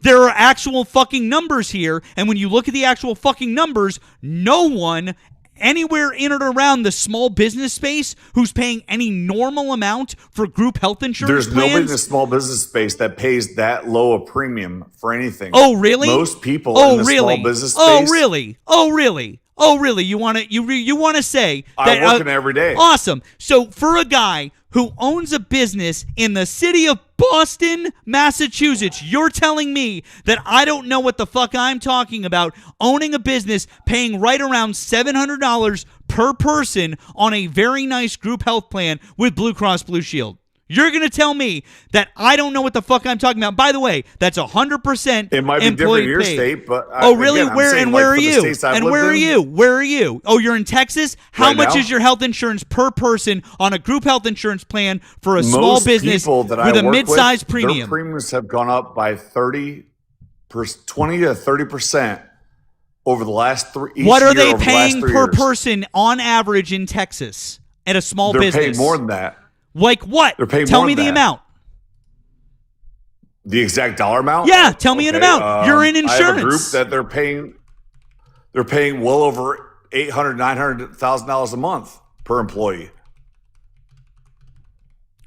There are actual fucking numbers here, and when you look at the actual fucking numbers, no one anywhere in or around the small business space who's paying any normal amount for group health insurance There's nobody in plans. the small business space that pays that low a premium for anything. Oh, really? Most people in the small business space. Oh, really? You want to say that I work in it every day. Awesome. So for a guy who owns a business in the city of Boston, Massachusetts, you're telling me that I don't know what the fuck I'm talking about owning a business, paying right around $700 per person on a very nice group health plan with Blue Cross Blue Shield. You're going to tell me that I don't know what the fuck I'm talking about. By the way, that's 100% It might be different employee in your paid. state, but Oh, really? again, I'm Where saying, and like, where are for the you? states I've And lived where are in, you? Where are you? Oh, you're in Texas? How Right much now? is your health insurance per person on a group health insurance plan for a small Most business people that with I a work mid-sized with, their premium? premiums have gone up by 20 to 30% over the last three. What are year they over the last paying 3 per years. person on average in Texas at a small They're business? paying more than that. Like what? They're paying Tell more me than the that. amount. The exact dollar amount? Yeah, tell me an amount. You're in I have a group insurance. that they're paying well over $800,000-$900,000 a month per employee.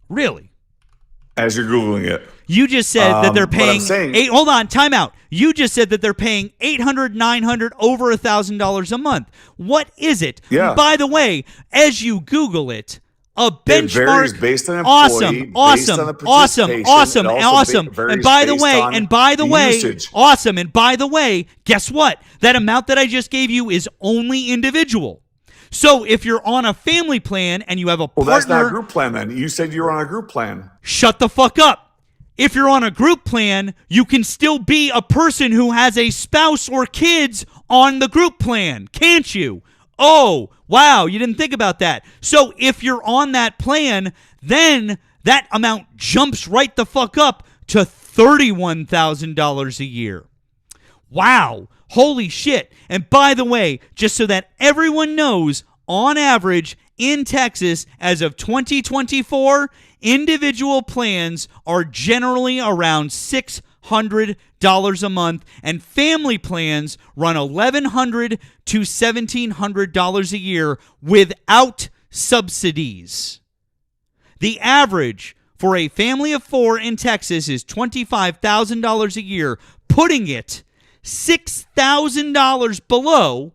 Really? As you're Googling it. You just said that they're but I'm paying saying- hold on, time out. You just said that they're paying $800, $900, over $1,000 a month. What is it? Yeah. By the way, as you Google it, a It varies benchmark. based on employee, Awesome, based awesome, on the awesome, participation. awesome, It also awesome. varies And by the based way, on usage. awesome. And by the way, guess what? That amount that I just gave you is only individual. So if you're on a family plan and you have a Well, partner, that's not a group plan then. You said you were on a group plan. shut the fuck up. If you're on a group plan, you can still be a person who has a spouse or kids on the group plan, can't you? Oh, wow, you didn't think about that. So if you're on that plan, then that amount jumps right the fuck up to $31,000 a year. Wow, holy shit. And by the way, just so that everyone knows, on average in Texas, as of 2024, individual plans are generally around $600 a month, and family plans run $1,100 to $1,700 a year without subsidies. The average for a family of 4 in Texas is $25,000 a year, putting it $6,000 below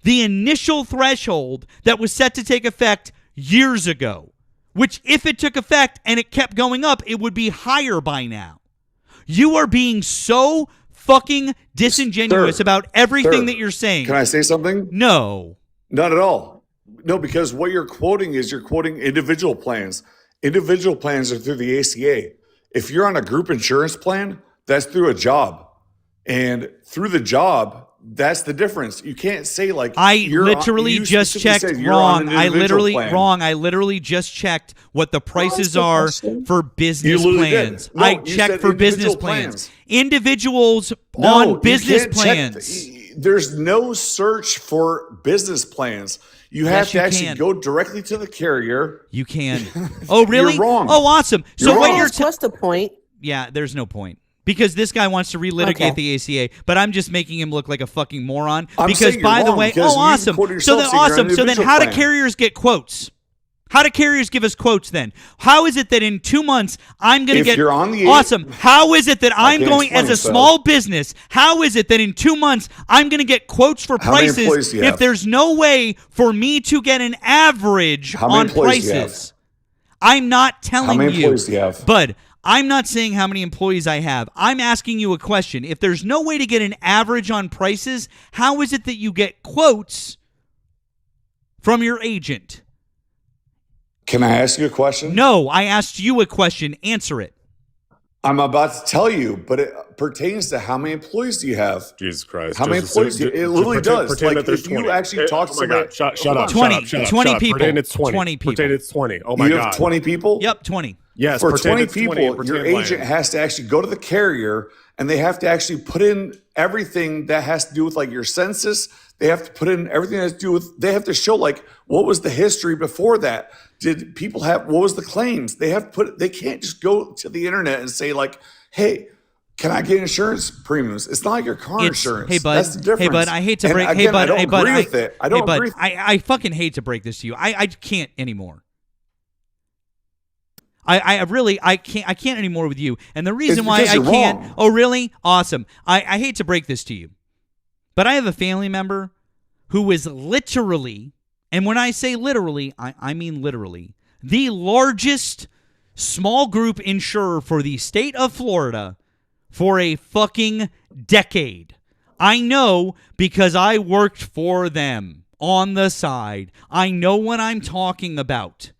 the initial threshold that was set to take effect years ago, which if it took effect and it kept going up, it would be higher by now. You are being so fucking disingenuous Sir, about everything sir, that you're saying. Can I say something? No. Not at all. No, because what you're quoting is you're quoting individual plans. Individual plans are through the ACA. If you're on a group insurance plan, that's through a job. And through the job, that's the difference. You can't say like I literally just checked wrong. I literally just checked what the prices are for business You literally did. plans. No, I you checked said for business individual plans. plans. Individuals No, on you business can't check plans. There's no search for business plans. You have Yes, to you actually can. go directly to the carrier. You can. Oh, really? You're wrong. Oh, awesome. So You're what wrong. you're What's the point? yeah, there's no point. Because this guy wants to relitigate Okay. the ACA, but I'm just making him look like a fucking moron. I'm because saying by you're the wrong way, because oh you awesome. quoted So yourself then saying you're on awesome. an So then individual how do plan. carriers get quotes? How do carriers give us quotes then? How is it that in 2 months I'm going to If get you're on the awesome? How is it that I'm can't going as explain a it, so. small business? How is it that in 2 months I'm going to get quotes for How many prices employees do you if have? there's no way for me to get an average How many on employees do you have? prices? I'm not telling How many you, employees do you have? Bud. I'm not saying how many employees I have. I'm asking you a question. If there's no way to get an average on prices, how is it that you get quotes from your agent? Can I ask you a question? No, I asked you a question. Answer it. I'm about to tell you, but it pertains to how many employees do you have? Jesus Christ. How many employees? It literally does. Pretend Like, that there's if you 20. actually talk to oh my God. somebody- Shut up. 20 Shut up. Shut up. 20 shut up. people. Pretend it's 20. 20 people. Pretend it's 20. Oh my You God. have 20 people? Yep, 20. Yes. For pretend 20 it's 20 people, and your pretend agent land. has to actually go to the carrier and they have to actually put in everything that has to do with like your census. They have to put in everything that has to do with, they have to show like what was the history before that? Did people have, what was the claims? They have to put, they can't just go to the internet and say like, hey, can I get insurance premiums? It's not like your car insurance. Hey, bud. That's the difference. Hey, bud. I hate to And break. again, hey, bud. I don't hey, bud. agree with it. I don't hey, bud. agree. I fucking hate to break this to you. I can't anymore. I really I can't anymore with you. And the reason It's why because I you're can't. wrong. Oh, really? Awesome. I hate to break this to you, but I have a family member who is literally, and when I say literally, I mean literally, the largest small group insurer for the state of Florida for a fucking decade. I know because I worked for them on the side. I know what I'm talking about.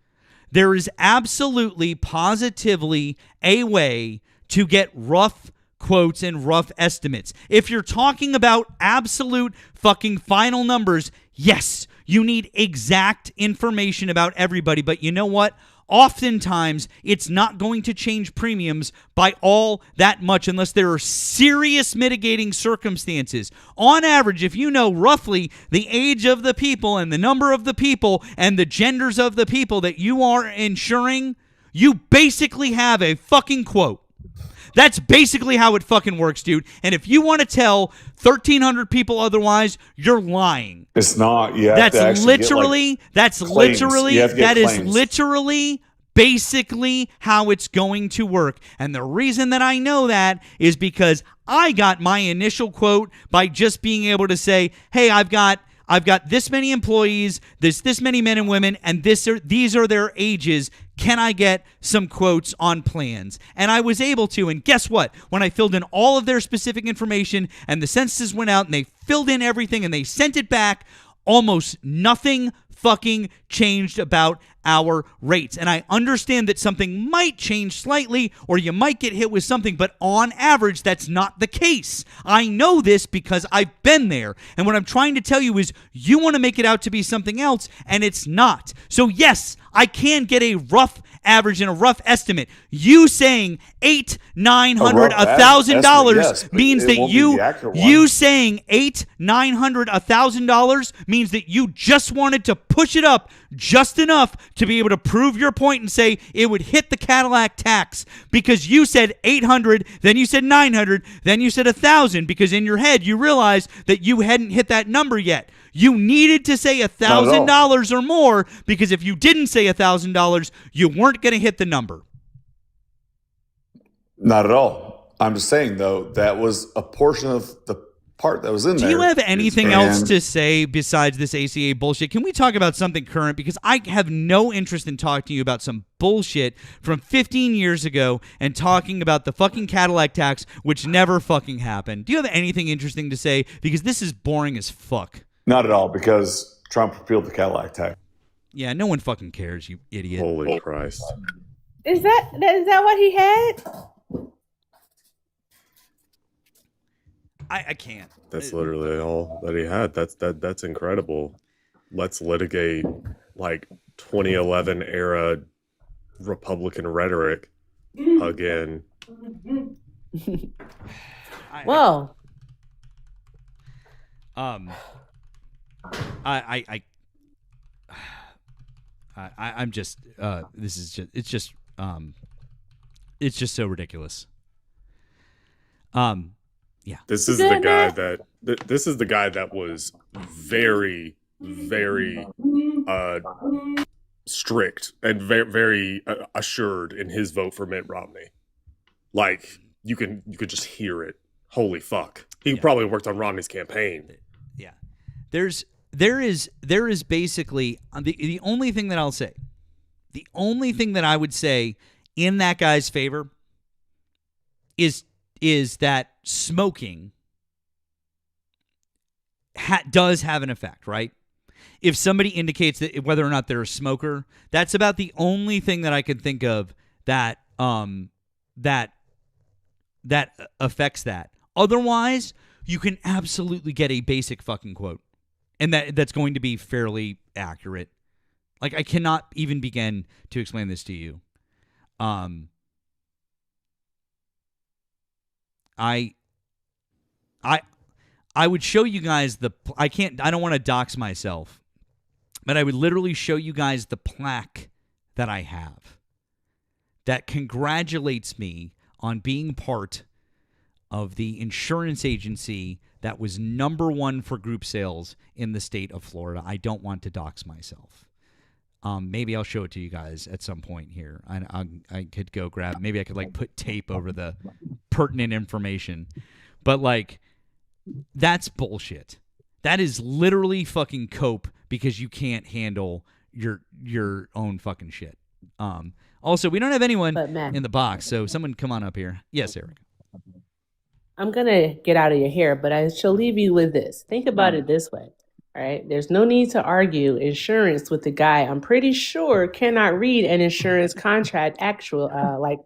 There is absolutely, positively a way to get rough quotes and rough estimates. If you're talking about absolute fucking final numbers, yes, you need exact information about everybody. But you know what? Oftentimes, it's not going to change premiums by all that much unless there are serious mitigating circumstances. On average, if you know roughly the age of the people and the number of the people and the genders of the people that you are insuring, you basically have a fucking quote. That's basically how it fucking works, dude. And if you want to tell 1,300 people otherwise, you're lying. It's not. You have That's to actually literally, get, like, that's claims. literally, You have to get that is claims. literally basically how it's going to work. And the reason that I know that is because I got my initial quote by just being able to say, hey, I've got I've got this many employees, there's this many men and women, and these are their ages. Can I get some quotes on plans? And I was able to, and guess what? When I filled in all of their specific information and the census went out and they filled in everything and they sent it back, almost nothing fucking changed about our rates. And I understand that something might change slightly or you might get hit with something, but on average, that's not the case. I know this because I've been there. And what I'm trying to tell you is you want to make it out to be something else, and it's not. So yes, I can get a rough average and a rough estimate. You saying $800, $900, $1,000 yes, means it that won't be the accurate one. you saying $800, $900, $1,000 means that you just wanted to push it up just enough to be able to prove your point and say it would hit the Cadillac tax, because you said 800, then you said 900, then you said 1,000, because in your head you realized that you hadn't hit that number yet. You needed to say $1,000 or more, because if you didn't say $1,000, you weren't going to hit the number. Not at all. I'm just saying, though, that was a portion of the part that was in there. Do you have anything else to say besides this ACA bullshit? Can we talk about something current? Because I have no interest in talking to you about some bullshit from 15 years ago and talking about the fucking Cadillac tax, which never fucking happened. Do you have anything interesting to say? Because this is boring as fuck. Not at all, because Trump repealed the Cadillac tax. Yeah, no one fucking cares, you idiot. Holy Christ. Is that what he had? I can't. That's literally all that he had. That's incredible. Let's litigate like 2011 era Republican rhetoric again. Well, I'm just this is just it's just so ridiculous. Yeah. This is the guy that was very, very strict and very, very assured in his vote for Mitt Romney. Like you could just hear it. Holy fuck! He probably worked on Romney's campaign. Yeah. There is basically the only thing that I'll say, the only thing that I would say in that guy's favor is that smoking does have an effect, right? If somebody indicates that whether or not they're a smoker, that's about the only thing that I can think of that that affects that. Otherwise, you can absolutely get a basic fucking quote, and that's going to be fairly accurate. Like, I cannot even begin to explain this to you. I would show you guys I don't want to dox myself, but I would literally show you guys the plaque that I have that congratulates me on being part of the insurance agency that was #1 for group sales in the state of Florida. I don't want to dox myself. Maybe I'll show it to you guys at some point here. I could go grab. Maybe I could like put tape over the pertinent information, but like that's bullshit. That is literally fucking cope because you can't handle your own fucking shit. Also, we don't have anyone in the box, so someone come on up here. Yes, Eric. I'm going to get out of your hair, but I shall leave you with this. Think about it this way, all right? There's no need to argue insurance with the guy I'm pretty sure cannot read an insurance contract factually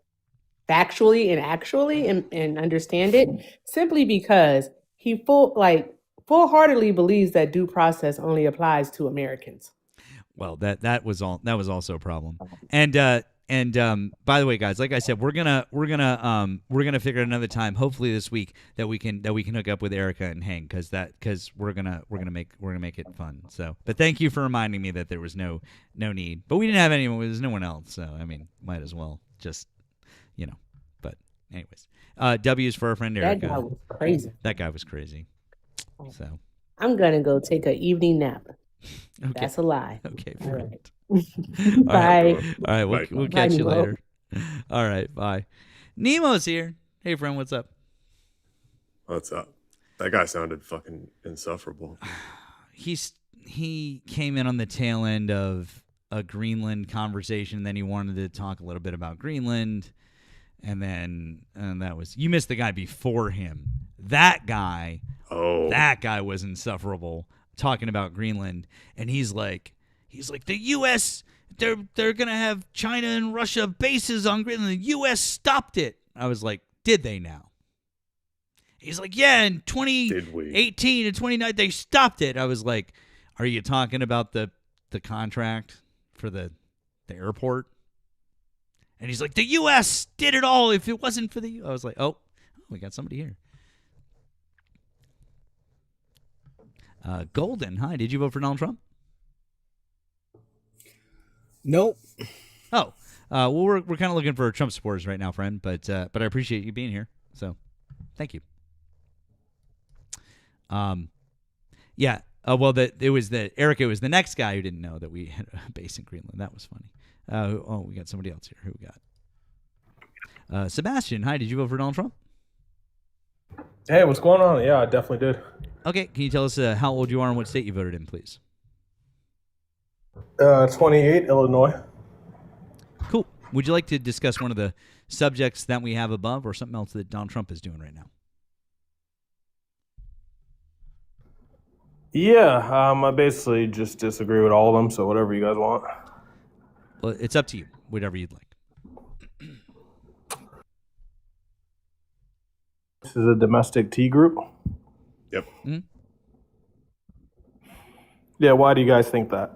and understand it, simply because he full-heartedly believes that due process only applies to Americans. Well, that was also a problem. And by the way, guys, like I said, we're gonna figure out another time, hopefully this week, that we can hook up with Erica and hang, because we're gonna make it fun. So, but thank you for reminding me that there was no need. But we didn't have anyone. There's no one else. So I mean, might as well just, But anyways, W is for our friend Erica. That guy was crazy. That guy was crazy. So I'm gonna go take an evening nap. Okay. That's a lie. Okay, All friend. right. Bye. Bye. All right, we'll catch you later. All right, bye. Nemo's here. Hey, friend, what's up? What's up? That guy sounded fucking insufferable. he came in on the tail end of a Greenland conversation. Then he wanted to talk a little bit about Greenland, and that was, you missed the guy before him. That guy was insufferable talking about Greenland, and he's like the U.S. they're gonna have China and Russia bases on Greenland. The U.S. stopped it. I was like, did they now? He's like, yeah, in 2018 and 2019 they stopped it. I was like, are you talking about the contract for the airport? And he's like, the U.S. did it all. If it wasn't for the U.S. I was like, oh, we got somebody here. Golden, hi. Did you vote for Donald Trump? Nope. Oh, well, we're kind of looking for Trump supporters right now, friend. But I appreciate you being here. So, thank you. Yeah. Well, it was Eric. It was the next guy who didn't know that we had a base in Greenland. That was funny. We got somebody else here. Who we got? Sebastian, hi. Did you vote for Donald Trump? Hey, what's going on? Yeah, I definitely did. Okay. Can you tell us how old you are and what state you voted in, please? 28, Illinois. Cool. Would you like to discuss one of the subjects that we have above, or something else that Donald Trump is doing right now? Yeah, I basically just disagree with all of them, so whatever you guys want. Well, it's up to you. Whatever you'd like. This is a domestic tea group. Yep. Mm-hmm. Yeah, why do you guys think that?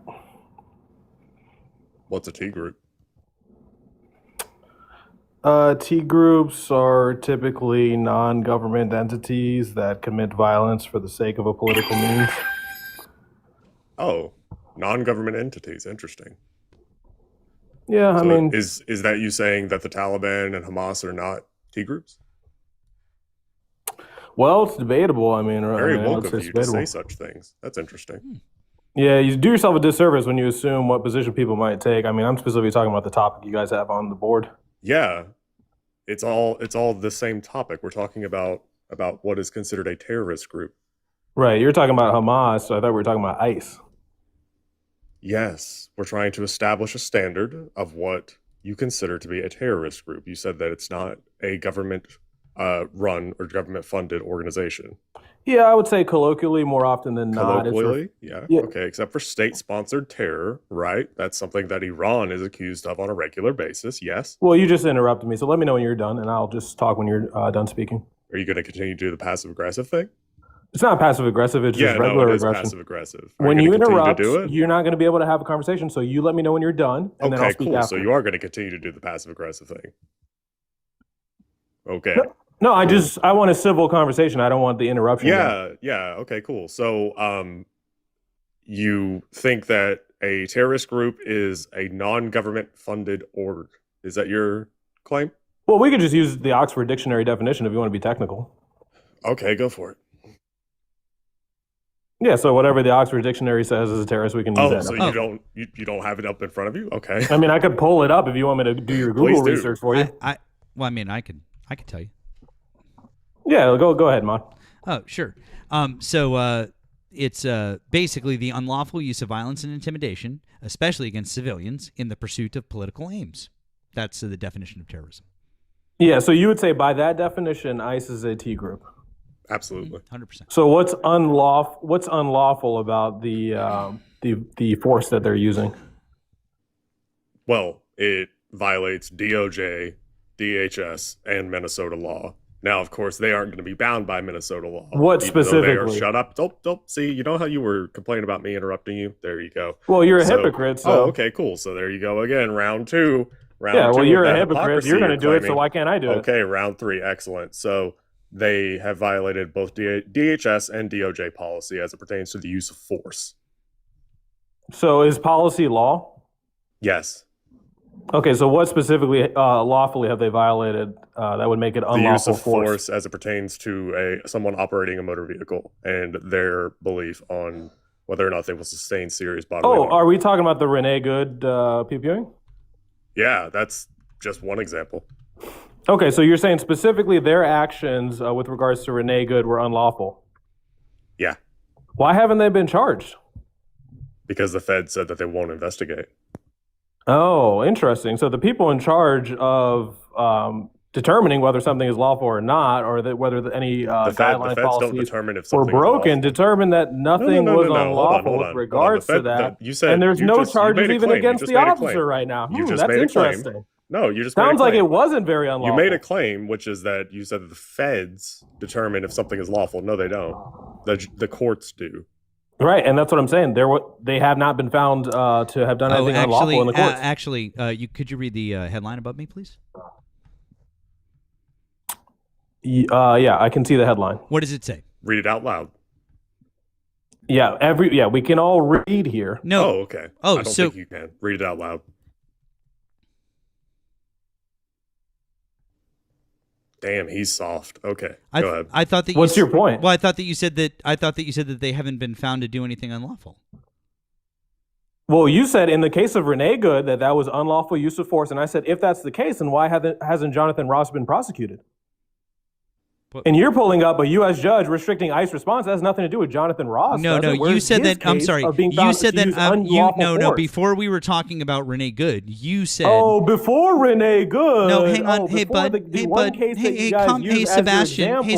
What's a T group? Tea groups are typically non-government entities that commit violence for the sake of a political means. Oh, non-government entities. Interesting. Yeah, So I mean, is that you saying that the Taliban and Hamas are not T groups? well, it's debatable. I mean, Very woke let's of say you it's to say debatable. such things. That's interesting. Yeah, you do yourself a disservice when you assume what position people might take. I mean, I'm specifically talking about the topic you guys have on the board. Yeah, it's all the same topic. We're talking about what is considered a terrorist group. Right, you're talking about Hamas, so I thought we were talking about ICE. Yes, we're trying to establish a standard of what you consider to be a terrorist group. You said that it's not a government run or government funded organization. Yeah, I would say colloquially more often than not. Colloquially, yeah, Yeah. okay, except for state-sponsored terror, right? That's something that Iran is accused of on a regular basis. Yes. Well, you just interrupted me, so let me know when you're done, and I'll just talk when you're done speaking. Are you going to continue to do the passive-aggressive thing? It's not passive aggressive; it's just regular it is aggression. passive-aggressive. Are When you you gonna continue interrupt, to do it? you're not going to be able to have a conversation. So you let me know when you're done, and then I'll Okay, speak cool. after. So you are going to continue to do the passive-aggressive thing. Okay. No, I want a civil conversation. I don't want the interruption. Yeah. Okay, cool. So, you think that a terrorist group is a non-government funded org? Is that your claim? Well, we could just use the Oxford Dictionary definition if you want to be technical. Okay, go for it. Yeah, so whatever the Oxford Dictionary says is a terrorist, we can use Oh, that. so you don't have it up in front of you? Okay. I mean, I could pull it up if you want me to do your Please Google do. research for you. I could tell you. Yeah, go ahead, Mon. Oh, sure. So it's basically the unlawful use of violence and intimidation, especially against civilians, in the pursuit of political aims. That's the definition of terrorism. Yeah, so you would say by that definition, ICE is a T group. Absolutely. 100%. So what's unlawful about the force that they're using? Well, it violates DOJ, DHS, and Minnesota law. Now, of course, they aren't going to be bound by Minnesota law. What even though they specifically? are shut up. Don't see. You know how you were complaining about me interrupting you? There you go. Well, you're a So- hypocrite. So. Oh, okay, cool. So there you go again. Round two. Yeah, well, two you're of a that hypocrite. hypocrisy You're going to do it, so claiming. why can't I do it? Okay, round three. Excellent. So they have violated both DHS and DOJ policy as it pertains to the use of force. So is policy law? Yes. Okay, so what specifically lawfully have they violated that would make it The use unlawful of force as it pertains to someone operating a motor vehicle and their belief on whether or not they will sustain serious bodily Oh, harm. are we talking about the Renee Good PPUing? Yeah, that's just one example. Okay, so you're saying specifically their actions with regards to Renee Good were unlawful. Yeah. Why haven't they been charged? Because the Fed said that they won't investigate. Oh, interesting. So the people in charge of determining whether something is lawful or not, or that whether any The guideline Feds don't policies determine if were something is broken, lawful. determined that nothing was unlawful with regards to that. You said and there's you no just- you charges made a even claim. You against just the made a officer claim. right now. You just That's made a claim. interesting. No, you just made a Sounds like claim. it wasn't very unlawful. You made a claim, which is that you said that the Feds determine if something is lawful. No, they don't. The courts do. Right, and that's what I'm saying. They have not been found to have done anything unlawful in the courts. Could you read the headline above me, please? Yeah, I can see the headline. What does it say? Read it out loud. Yeah, we can all read here. No. Oh, okay. Oh, I don't so think you can. Read it out loud. Damn, he's soft. Okay, go ahead. I thought that. What's your point? Well, I thought that you said that they haven't been found to do anything unlawful. Well, you said in the case of Renee Good that was unlawful use of force, and I said if that's the case, then why hasn't Jonathan Ross been prosecuted? And you're pulling up a U.S. judge restricting ICE response. That has nothing to do with Jonathan Ross. No, you said that. I'm sorry. You said that. No. Before we were talking about Renee Good, you said. Oh, before Renee Good. No, hang on. Hey, bud. Sebastian. Hey,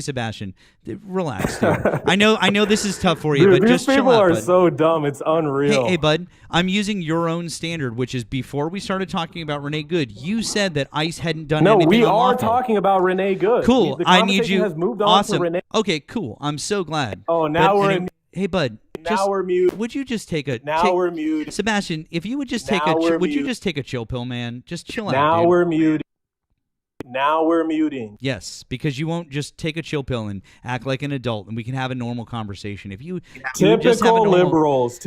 Sebastian. Relax, dude. I know this is tough for you, Dude, but just chill out, these people are bud. so dumb. It's unreal. Hey, bud. I'm using your own standard, which is before we started talking about Renee Good, you said that ICE hadn't done anything we unlawful. are talking about Renee Good. Cool. The I need you. Has moved on awesome. to Renee. Okay, cool. I'm so glad. Oh, now we're in. Hey, bud. Now we're mute. Would you just take a? We're mute. Sebastian, if you would just take would you just take a chill pill, man? Just chill out. Now dude. we're muted. Now we're muting. Yes, because you won't just take a chill pill and act like an adult, and we can have a normal conversation. If you typical liberals,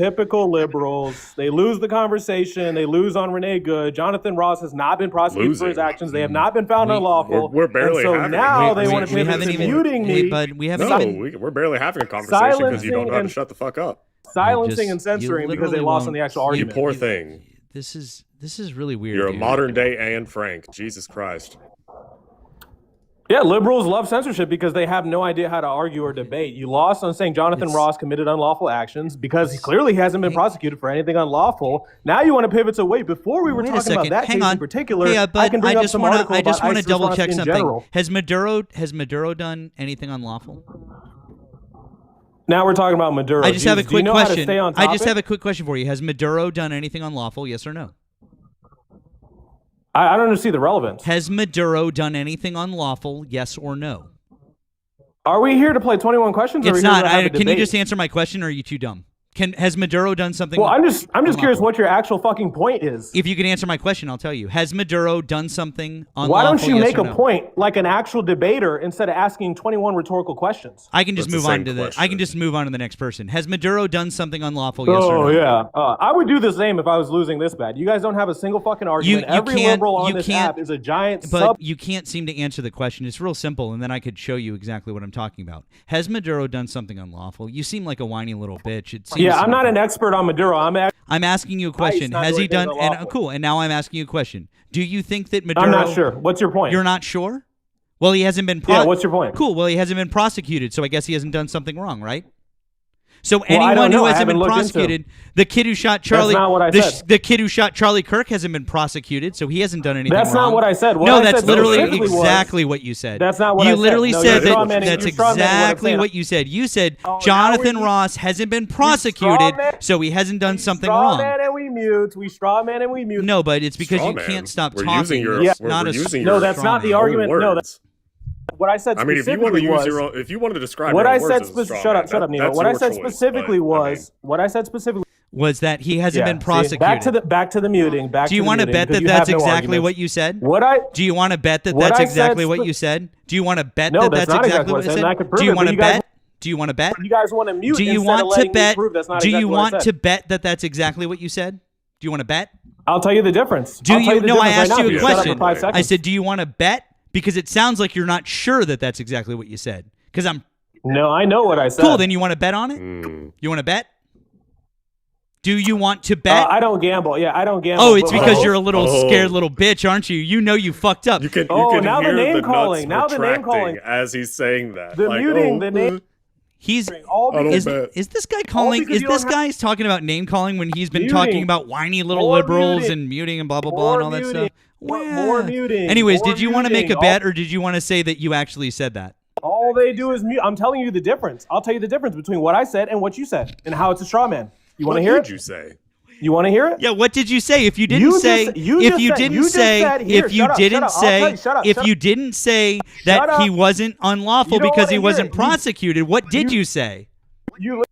they lose the conversation. They lose on Renee Good. Jonathan Ross has not been prosecuted for his actions. They have not been found unlawful. We're barely so having. Now they want to pivot to muting me. Hey, bud, we haven't. We're barely having a conversation because you don't know how to shut the fuck up. Silencing and censoring because they lost on the actual argument. You poor thing. This is really weird. You're a dude. modern day Anne Frank. Jesus Christ. Yeah, liberals love censorship because they have no idea how to argue or debate. You lost on saying Jonathan Ross committed unlawful actions because he clearly hasn't been prosecuted for anything unlawful. Now you want to pivot to before we were talking about that case in particular. Hey, but I can bring up some article I just about want to ICE double response check in something. general. Has Maduro done anything unlawful? Now we're talking about Maduro. I just have a quick question. I just have a quick question for you. Has Maduro done anything unlawful? Yes or no? I don't see the relevance. Has Maduro done anything unlawful? Yes or no? Are we here to play 21 questions? It's not. Can you just answer my question, or are you too dumb? Has Maduro done something? Well, I'm just curious what your actual fucking point is. If you can answer my question, I'll tell you. Has Maduro done something unlawful? Why don't you yes make or a no? point like an actual debater instead of asking 21 rhetorical questions? I can just move on to I can just move on to the next person. Has Maduro done something unlawful? Yes or no? Oh yeah, I would do the same if I was losing this bad. You guys don't have a single fucking argument. Every liberal on this app is a giant. But you can't seem to answer the question. It's real simple, and then I could show you exactly what I'm talking about. Has Maduro done something unlawful? You seem like a whiny little bitch. It seems I'm not an expert on Maduro. I'm asking you a question. Has he done? Cool. And now I'm asking you a question. Do you think that Maduro? I'm not sure. What's your point? You're not sure? Well, he hasn't been. What's your point? Cool. Well, he hasn't been prosecuted, so I guess he hasn't done something wrong, right? So anyone who hasn't been prosecuted, the kid who shot Charlie, that's not what I said. The kid who shot Charlie Kirk hasn't been prosecuted, so he hasn't done anything That's wrong. not what I said. No, that's literally exactly what you said. That's not what I you said. literally No, said you're that. strawmanning- That's you're strawmanning exactly what you said. You said Jonathan Ross hasn't been prosecuted, so he hasn't done something wrong. And we mute. We straw man and we mute. No, but it's because you can't stop talking. No, that's not the argument. No, that's what I said. I mean, if you want to use your own, if you wanted to describe what your I own said, words as a straw shut man, up, shut up, Nino. What I said specifically was was that he hasn't been prosecuted. Back to the muting. Do you want to bet that that's exactly what you said? Do you want to bet that that's exactly what you said? Do you want to bet that that's exactly what you said? Do you want to bet? Do you want to bet? You guys want to mute? Do you instead want of to letting me bet? prove that's not Do exactly you what I want said? to bet that that's exactly what you said? Do you want to bet? I'll tell you the difference. Do you? No, I asked you a question. I I said, do you want to bet? Because it sounds like you're not sure that that's exactly what you said. Because I'm. No, I know what I said. Cool. Then you want to bet on it? You want to bet? Do you want to bet? I don't gamble. Yeah, I don't gamble. Oh, it's because you're a little scared little bitch, aren't you? You know you fucked up. You can now hear the name calling. nuts Now the name calling. as he's saying that. The muting. The name. He's all I don't is, bet. is this guy calling? because Is you this don't guy talking about name calling when he's been Muting. talking about whiny little More liberals muting. and muting and blah blah blah More and all that muting. stuff? More muting. Anyways, More did you want to make a muting. bet or did you want to say that you actually said that? All they do is mute. I'm telling you the difference. I'll tell you the difference between what I said and what you said, and how it's a straw man. You want to hear What it? did you say? You want to hear it? Yeah, what did you say? If you didn't You just- say, you if just you said- didn't you just say, said- here, if you shut up, didn't shut up. I'll tell say, you, shut up, if shut you up. didn't say Shut that he up. wasn't unlawful You don't because wanna he hear wasn't it. prosecuted, what did you say? You.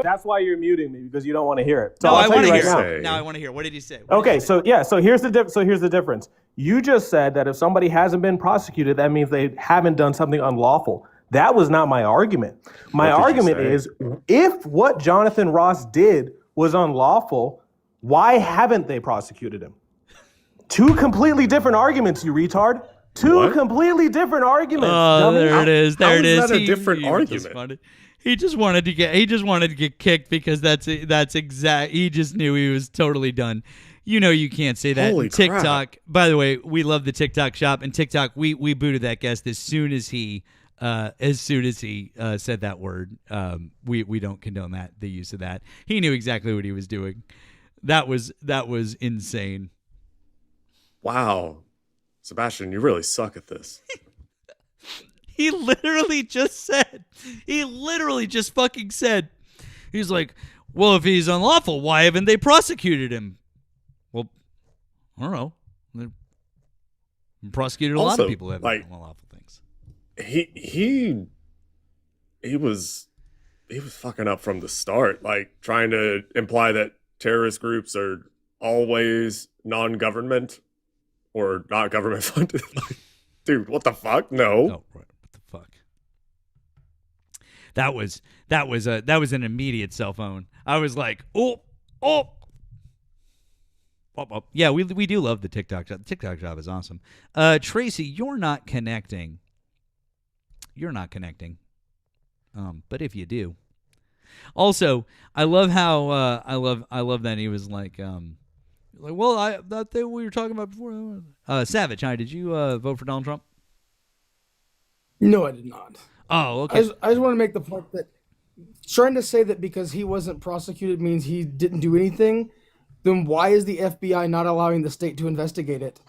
That's why you're muting me, because you don't want to hear it. So No, I'll I tell want you to right hear now. it. Now I want to hear. What did he say? What did Okay, he say? so here's the difference. You just said that if somebody hasn't been prosecuted, that means they haven't done something unlawful. That was not my argument. My What did you argument say? is, if what Jonathan Ross did was unlawful, why haven't they prosecuted him? Two completely different arguments, you retard. Two What? completely different arguments. Oh, dummy. there it is. how There it is is. that a different was argument? just wanted- He just wanted to get kicked because that's exact. He just knew he was totally done. You know you can't say that. Holy And TikTok. crap. By the way, we love the TikTok shop and TikTok. We booted that guest as soon as he said that word. We don't condone that, the use of that. He knew exactly what he was doing. That was insane. Wow. Sebastian, you really suck at this. He literally just fucking said, he's like, well, if he's unlawful, why haven't they prosecuted him? Well, I don't know. They prosecuted a lot Also, of people who have done like, unlawful things. He was fucking up from the start, like trying to imply that terrorist groups are always non-government or not government funded. Like, dude, what the fuck? No. Oh, right. What the fuck? That was an immediate cell phone. I was like, oh. Yeah, we do love the TikTok job. The TikTok job is awesome. Tracy, you're not connecting. But if you do. Also, I love how I love that he was like well, that thing we were talking about before. Savage, did you vote for Donald Trump? No, I did not. Oh, okay. I just want to make the point that trying to say that because he wasn't prosecuted means he didn't do anything, then why is the FBI not allowing the state to investigate it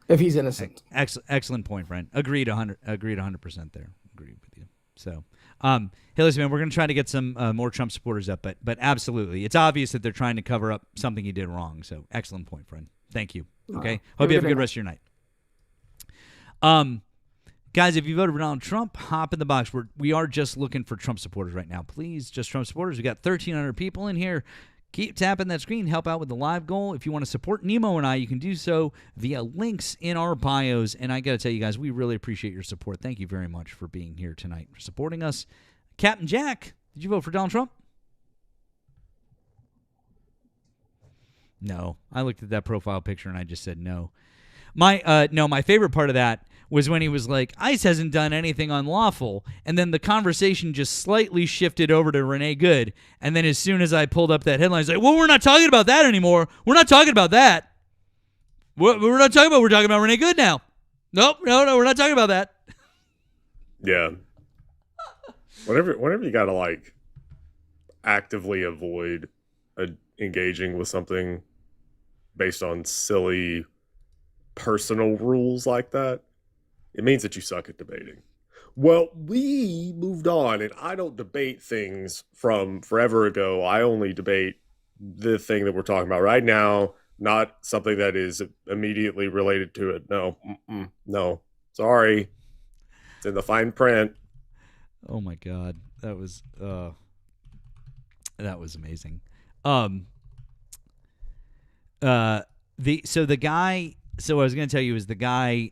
if he's innocent? Excellent point, friend. Agreed 100% there. Agreed with you. So, hey, listen, man, we're going to try to get some more Trump supporters up, but absolutely. It's obvious that they're trying to cover up something he did wrong. So, excellent point, friend. Thank you. Okay? Hope you have a good rest of your night. Guys, if you voted for Donald Trump, hop in the box. We are just looking for Trump supporters right now. Please, just Trump supporters. We got 1,300 people in here. Keep tapping that screen. Help out with the live goal. If you want to support Nemo and I, you can do so via links in our bios. And I got to tell you guys, we really appreciate your support. Thank you very much for being here tonight, for supporting us. Captain Jack, did you vote for Donald Trump? No. I looked at that profile picture and I just said no. My favorite part of that was when he was like, ICE hasn't done anything unlawful, and then the conversation just slightly shifted over to Renee Good, and then as soon as I pulled up that headline, he's like, well, we're not talking about that anymore. We're not talking about that. We're talking about Renee Good now. Nope, no, we're not talking about that. Yeah. Whenever you gotta like actively avoid engaging with something based on silly personal rules like that, it means that you suck at debating. Well, we moved on, and I don't debate things from forever ago. I only debate the thing that we're talking about right now, not something that is immediately related to it. No. Sorry. It's in the fine print. Oh my God, that was amazing. The guy. So I was going to tell you is the guy.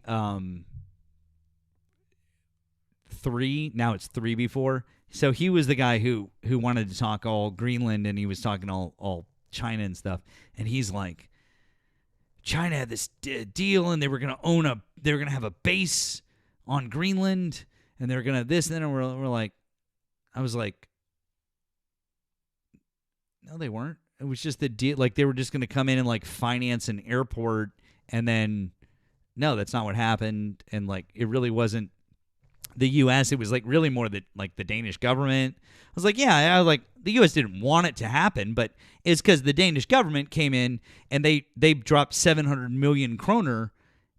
3. Now it's 3 before. So he was the guy who wanted to talk all Greenland, and he was talking all China and stuff. And he's like, China had this deal, and they were going to have a base on Greenland, and they're going to this. And then we're like, I was like, no, they weren't. It was just the deal. Like they were just going to come in and like finance an airport, and then no, that's not what happened. And like it really wasn't the U.S. It was like really more the Danish government. I was like, yeah, I was like the U.S. didn't want it to happen, but it's because the Danish government came in and they dropped 700 million kroner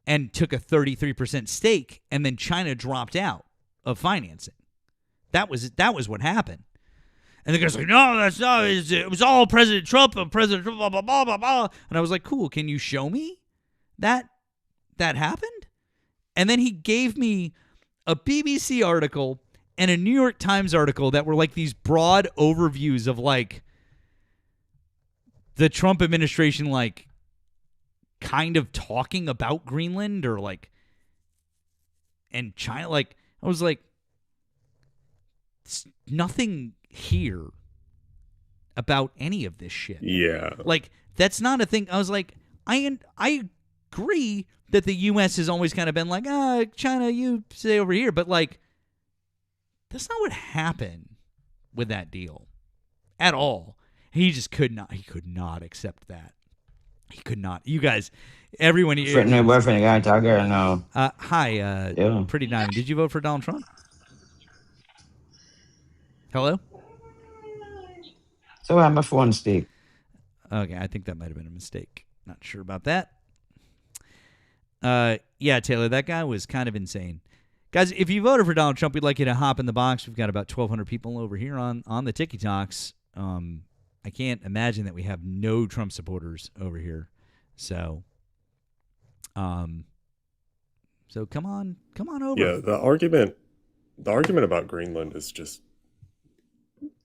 and took a 33% stake, and then China dropped out of financing. That was what happened. And the guy's like, no, that's not. It was all President Trump, blah, blah, blah, blah, blah. And I was like, cool, can you show me that happened? And then he gave me a BBC article and a New York Times article that were like these broad overviews of like the Trump administration like kind of talking about Greenland or like and China. Like I was like, nothing here about any of this shit. Yeah. Like that's not a thing. I was like, I agree that the U.S. has always kind of been like, China, you stay over here. But, like, that's not what happened with that deal at all. He just could not. He could not accept that. He could not. You guys, everyone. New boyfriend, guy talker, no. Hi, Yeah. Pretty Diamond. Did you vote for Donald Trump? Hello? So I'm a phone stick. Okay, I think that might have been a mistake. Not sure about that. Yeah, Taylor, that guy was kind of insane. Guys, if you voted for Donald Trump, we'd like you to hop in the box. We've got about 1,200 people over here on the Tiki Talks. I can't imagine that we have no Trump supporters over here. So come on over. Yeah, the argument about Greenland is just,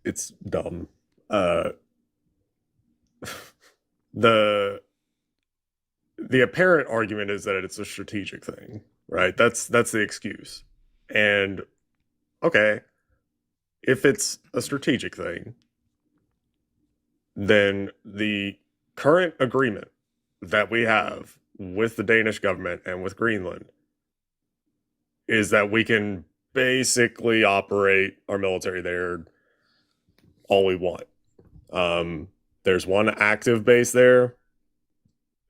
it's dumb. The apparent argument is that it's a strategic thing, right? That's the excuse. And okay, if it's a strategic thing, then the current agreement that we have with the Danish government and with Greenland is that we can basically operate our military there all we want. There's one active base there.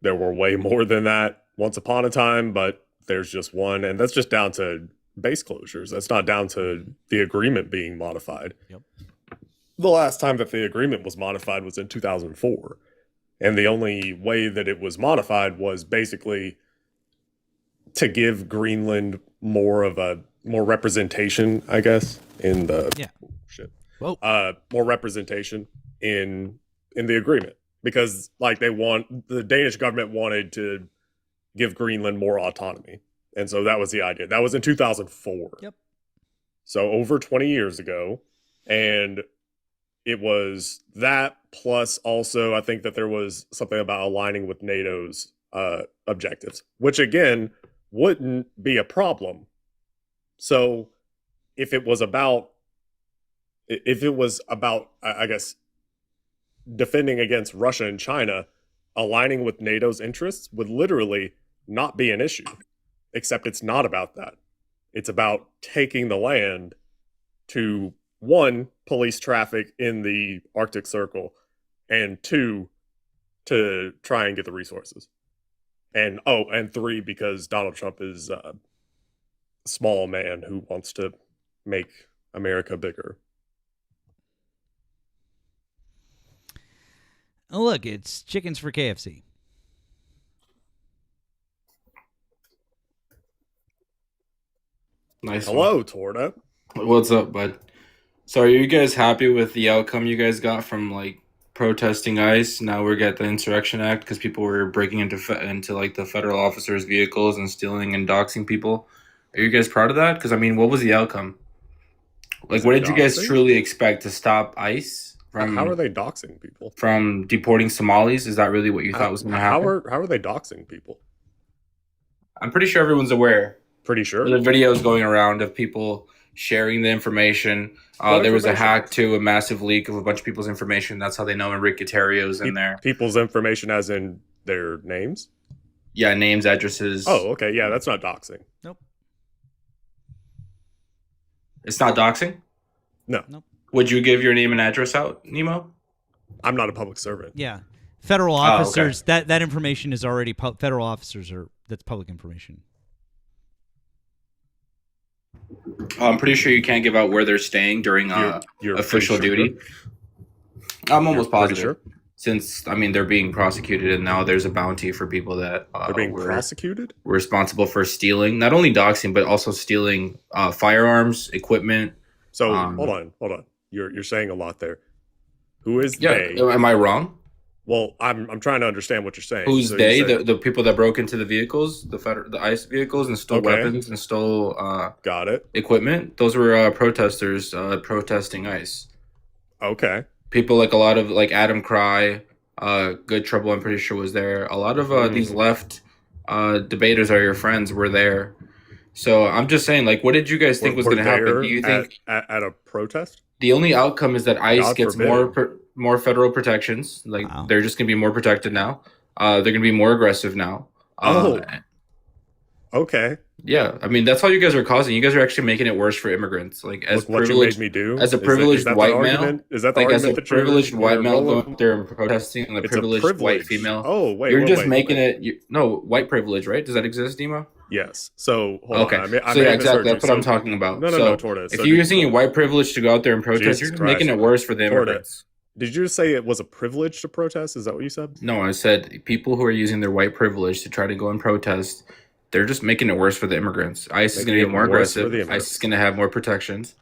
There were way more than that once upon a time, but there's just one, and that's just down to base closures. That's not down to the agreement being modified. Yep. The last time that the agreement was modified was in 2004, and the only way that it was modified was basically to give Greenland more representation, I guess, in the more representation in the agreement. Because like the Danish government wanted to give Greenland more autonomy. And so that was the idea. That was in 2004. Yep. So over 20 years ago. And it was that plus also I think that there was something about aligning with NATO's objectives, which again wouldn't be a problem. So if it was about, I guess, defending against Russia and China, aligning with NATO's interests would literally not be an issue. Except it's not about that. It's about taking the land to, one, police traffic in the Arctic Circle, and two, to try and get the resources. And three, because Donald Trump is a small man who wants to make America bigger. Oh, look, it's chickens for KFC. Nice. Hello, Torta. What's up, bud? So are you guys happy with the outcome you guys got from like protesting ICE? Now we're getting the Insurrection Act because people were breaking into like the federal officers' vehicles and stealing and doxing people. Are you guys proud of that? Because I mean, what was the outcome? Like, what did you guys truly expect to stop ICE? How are they doxing people? From deporting Somalis? Is that really what you thought was going to happen? How are they doxing people? I'm pretty sure everyone's aware. Pretty sure. The videos going around of people sharing the information. There was a hack to a massive leak of a bunch of people's information. That's how they know Enrique Tarrio's in there. People's information as in their names? Yeah, names, addresses. Oh, okay. Yeah, that's not doxing. Nope. It's not doxing? No. Nope. Would you give your name and address out, Nemo? I'm not a public servant. Yeah. Federal officers, that information is already federal officers that's public information. I'm pretty sure you can't give out where they're staying during You're official pretty duty. I'm almost pretty positive. sure? Since I mean they're being prosecuted, and now there's a bounty for people that They're being were prosecuted? responsible for stealing, not only doxing, but also stealing firearms, equipment. So hold on. You're saying a lot there. Who is Yeah, they? am I wrong? Well, I'm trying to understand what you're saying. Who's So you they? said- The people that broke into the vehicles, the ICE vehicles, and stole Okay. weapons and stole Got it. equipment. Those were protesters protesting ICE. Okay. People like a lot of like Adam Cry, Good Trouble. I'm pretty sure was there. A lot of these left debaters are your friends were there. So I'm just saying, like, what did you guys think was Were going to happen? there Do you think at a protest? the only outcome is that ICE God gets forbid. more federal protections? Like they're just going to be more protected now. They're going to be more aggressive now. Okay. Yeah, I mean that's all you guys are causing. You guys are actually making it worse for immigrants. Like as Look what you privileged, made me do. as a Is that- privileged is that the white male. argument? Is that the like as a argument that you're- privileged white you're male rolling- going up there and protesting, and a It's a privileged white privilege. female? Oh, wait, you're wait, just wait, making wait. it. No, white privilege, right? Does that exist, Demo? Yes. So hold Okay, on. I so may yeah, have exactly. misheard That's you. what I'm So- talking about. No, So Torta. if So you're did- using your white privilege to go out there and protest, Jesus you're just Christ. making it worse for the Torta, immigrants. Did you say it was a privilege to protest? Is that what you said? No, I said people who are using their white privilege to try to go and protest, they're just making it worse for the immigrants. ICE is Making going to it get more worse for aggressive. the ICE immigrants. is going to have more protections.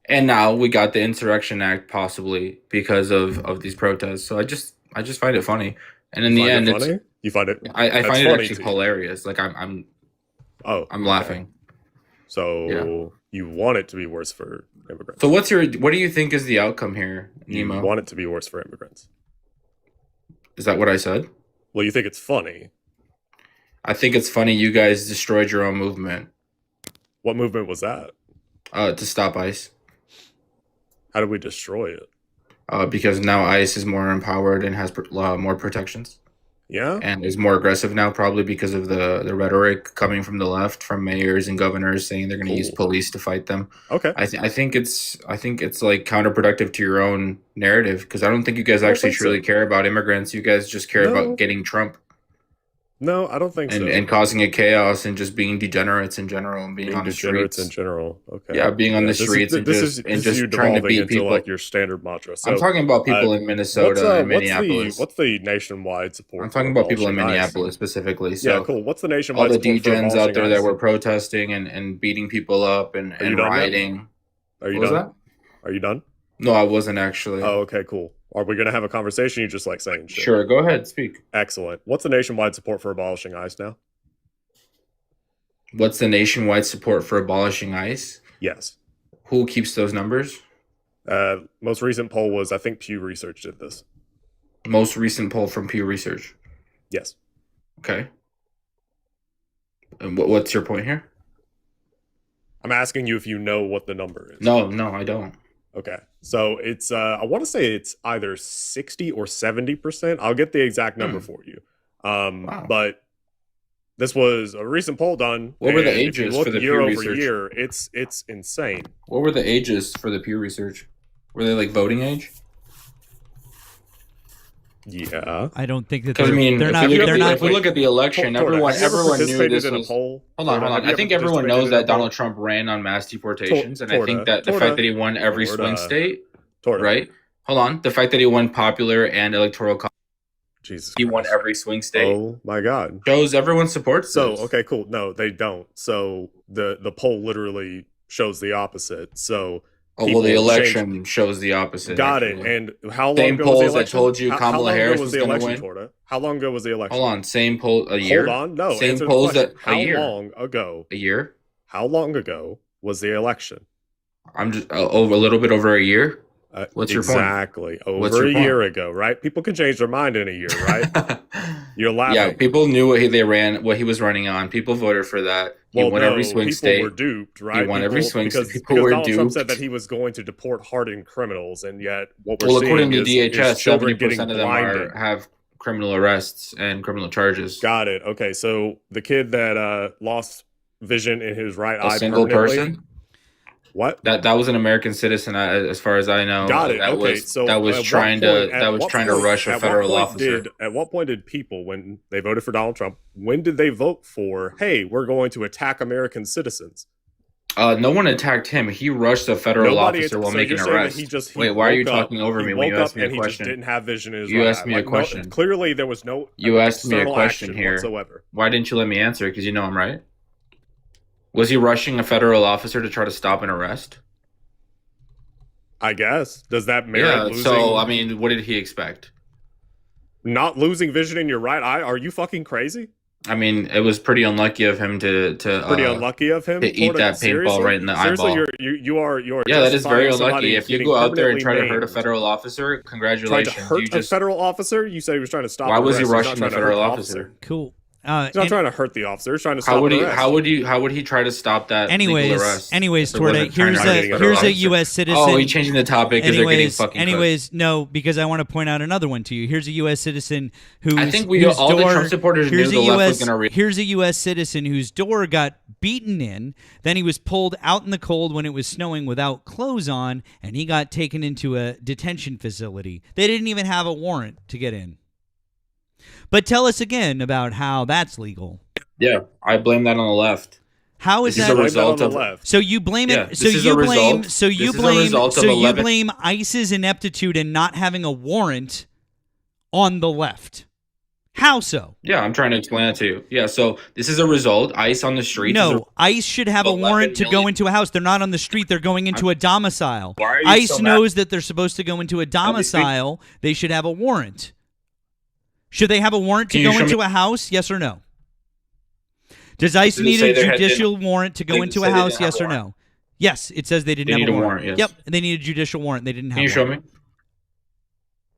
And now we got the Insurrection Act possibly because of these protests. So I just find it funny. And in You the find end, it it's funny? You find it? I that's find it funny actually to you. hilarious. Like I'm I'm laughing. So Yeah. you want it to be worse for immigrants. So what do you think is the outcome here, You Nemo? want it to be worse for immigrants. Is that what I said? Well, you think it's funny. I think it's funny you guys destroyed your own movement. What movement was that? To stop ICE. How did we destroy it? Because now ICE is more empowered and has more protections. Yeah? And is more aggressive now, probably because of the rhetoric coming from the left, from mayors and governors saying they're going to use police to fight them. Okay. I think it's like counterproductive to your own narrative, because I don't think you guys I don't actually think so. truly care about immigrants. You guys just care No. about getting Trump No, I don't think so. and causing a chaos and just being degenerates in general and being on the degenerates streets. in general. Okay. Yeah, being on the this is- streets and this just is- and this is just you trying to devolving beat into people. like your standard mantra. So, I'm talking about people in Minnesota and Minneapolis. What's the nationwide support? I'm for talking about people in abolishing ICE? Minneapolis specifically. So Yeah, cool. What's the all nationwide the support for degens out abolishing there ICE? that were protesting and beating people up and Are you done yet? rioting. Are you What was done? Are you done? No, I wasn't actually. Oh, okay, cool. Are we going to have a conversation? You just like saying shit? Sure, go ahead, speak. Excellent. What's the nationwide support for abolishing ICE now? What's the nationwide support for abolishing ICE? Yes. Who keeps those numbers? Most recent poll was, I think Pew Research did this. Most recent poll from Pew Research. Yes. Okay. And what's your point here? I'm asking you if you know what the number is. No, I don't. Okay. So it's, I want to say it's either 60 or 70%. I'll get the exact number for you. But this was a recent poll done. What were the and if you ages look for the year Pew over Research? year, it's insane. What were the ages for the Pew Research? Were they like voting age? Yeah. I don't think that Because I they're, mean, they're if, not. we look, They're at, not. if we look at the election, Torta, everyone have you ever knew participated this in a was. poll? Hold on, Torta, hold have on. you I ever think everyone participated knows in a that Donald poll? Trump ran on mass deportations, and I Torta, think that the Torta, fact that he won every swing Torta, state, Torta. right? Hold on, the fact that he won popular and electoral, Jesus, he won every swing state. Oh my God. Shows everyone supports So this. okay, cool. No, they don't. So the poll literally shows the opposite. So Oh well, the people election changed- shows the opposite. Got actually. it. And how long Same ago was the polls that election? told you How Kamala long ago Harris was was the gonna election, win? Torta? How long ago was the election? Hold on, same poll a year. Hold on. No, same answer the polls question. that How a year. long ago? A year. How long ago was the election? I'm just over a little bit over a year. What's your point? Exactly. What's Over your a year point? ago, right? People can change their mind in a year, right? You're laughing. Yeah, people knew what he was running on. People voted for that. He Well, won no, every swing people state. were duped, right? He won every swing because, state. People because were Donald Trump duped. said that he was going to deport hardened criminals, and yet what we're Well, seeing according to is DHS, children 70% getting of them blinded. have criminal arrests and criminal charges. Got it. Okay, so the kid that lost vision in his right eye A single permanently. person. What? That was an American citizen, as far as I know. Got it. That Okay, was so that was at what trying point- to at that was what trying to point- rush a at what federal point officer. At what point did people, when they voted for Donald Trump, when did they vote for, hey, we're going to attack American citizens? No one attacked him. He rushed a federal officer while so making you're an saying that arrest. he Wait, why are you woke up, talking over he me when you woke up asked me a and he just question? didn't have vision in his You right asked eye. me a Like, no, question. clearly, there was no You asked me a external question action here. whatsoever. Why didn't you let me answer? Because you know I'm right. Was he rushing a federal officer to try to stop an arrest? I guess. Does that merit Yeah. losing? So I mean, what did he expect? Not losing vision in your right eye? Are you fucking crazy? I mean, it was pretty unlucky of him to Pretty unlucky of him to eat Torta, that paintball seriously? right in the Seriously, eyeball. you are Yeah, that is very justifying somebody unlucky. If you getting go out there and try to permanently hurt a maimed. federal officer, Trying congratulations. to hurt You a just federal officer? You said he was trying to stop. why an was he arrest. He's not rushing the trying to hurt federal the officer? Cool. He's not trying to hurt the officer. He's trying to stop How would an he? arrest. How would he try to stop that legal arrest? Anyways, if it wasn't Torta, trying to hurt a federal here's a officer? U.S. citizen. Oh, he's changing the topic because they're getting fucking cooked. Anyways, no, because I want to point out another one to you. Here's a U.S. citizen whose I think whose all the door- Trump supporters knew here's the a left was US gonna Here's a U.S. citizen whose door got beaten in. Then he was pulled out in the cold when it was snowing without clothes on, and he got taken into a detention facility. They didn't even have a warrant to get in. But tell us again about how that's legal. Yeah, I blame that on the left. How is This that is a result of So you blame it. Yeah, So this is you a blame. result- So you this is a blame. result of So you 11 blame ICE's ineptitude and not having a warrant on the left. How so? Yeah, I'm trying to explain that to you. Yeah, so this is a result. ICE on the streets. is No, ICE should have a 11 warrant to go million into a house. They're not on the street. They're going into a domicile. Why are you ICE so mad? knows that they're supposed to go into a domicile. They should have a warrant. Should they have a warrant to Can you go show into me- a house? Yes or no? Does ICE Does it need say a they had- judicial warrant to go Does it into say a they house? didn't have Yes a or warrant? no? Yes, it says they didn't They have need a a warrant. warrant, yes. Yep, they need a judicial warrant. They didn't have Can you one. show me?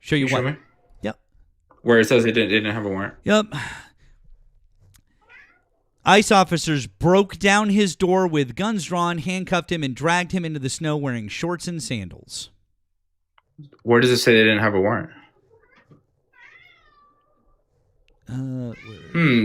Show you Can you what? show me? Yep. Where it says they didn't have a warrant. Yep. ICE officers broke down his door with guns drawn, handcuffed him, and dragged him into the snow wearing shorts and sandals. Where does it say they didn't have a warrant? Do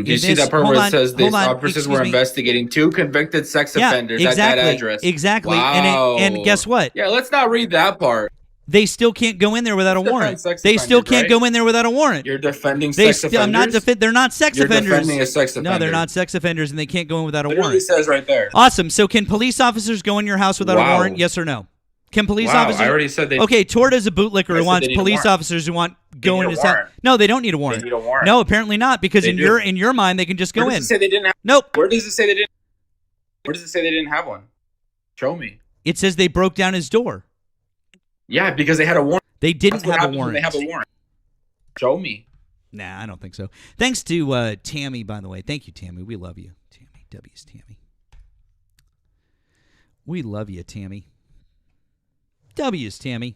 you see that part where it says these officers were investigating 2 convicted sex offenders at that address? Exactly. Wow. And guess what? Yeah, let's not read that part. They still can't go in there without a Defend warrant. sex They still offenders, can't right? go in there without a warrant. You're defending They sex I'm not offenders? they're not sex You're offenders. defending a sex No, they're offender. not sex offenders, and they can't go in without a Literally warrant. says right there. Awesome. So can police officers go in your house without a Wow. warrant? Yes or no? Can police Wow, officers? I already said they- Okay, Torta's a bootlicker I who said wants they need a police warrant. officers who want go need in a his house. warrant. No, they don't need a warrant. need a warrant. No, apparently not, because They in do. your mind they can just go Where in. does it say they didn't have? Nope. Where does it say they didn't? Where does it say they didn't have one? Show me. It says they broke down his door. Yeah, because they had a warrant. They didn't That's what have a happens when warrant. They have a warrant. Show me. Nah, I don't think so. Thanks to Tammy, by the way. Thank you, Tammy. We love you. Tammy. W's Tammy. We love you, Tammy. W's Tammy.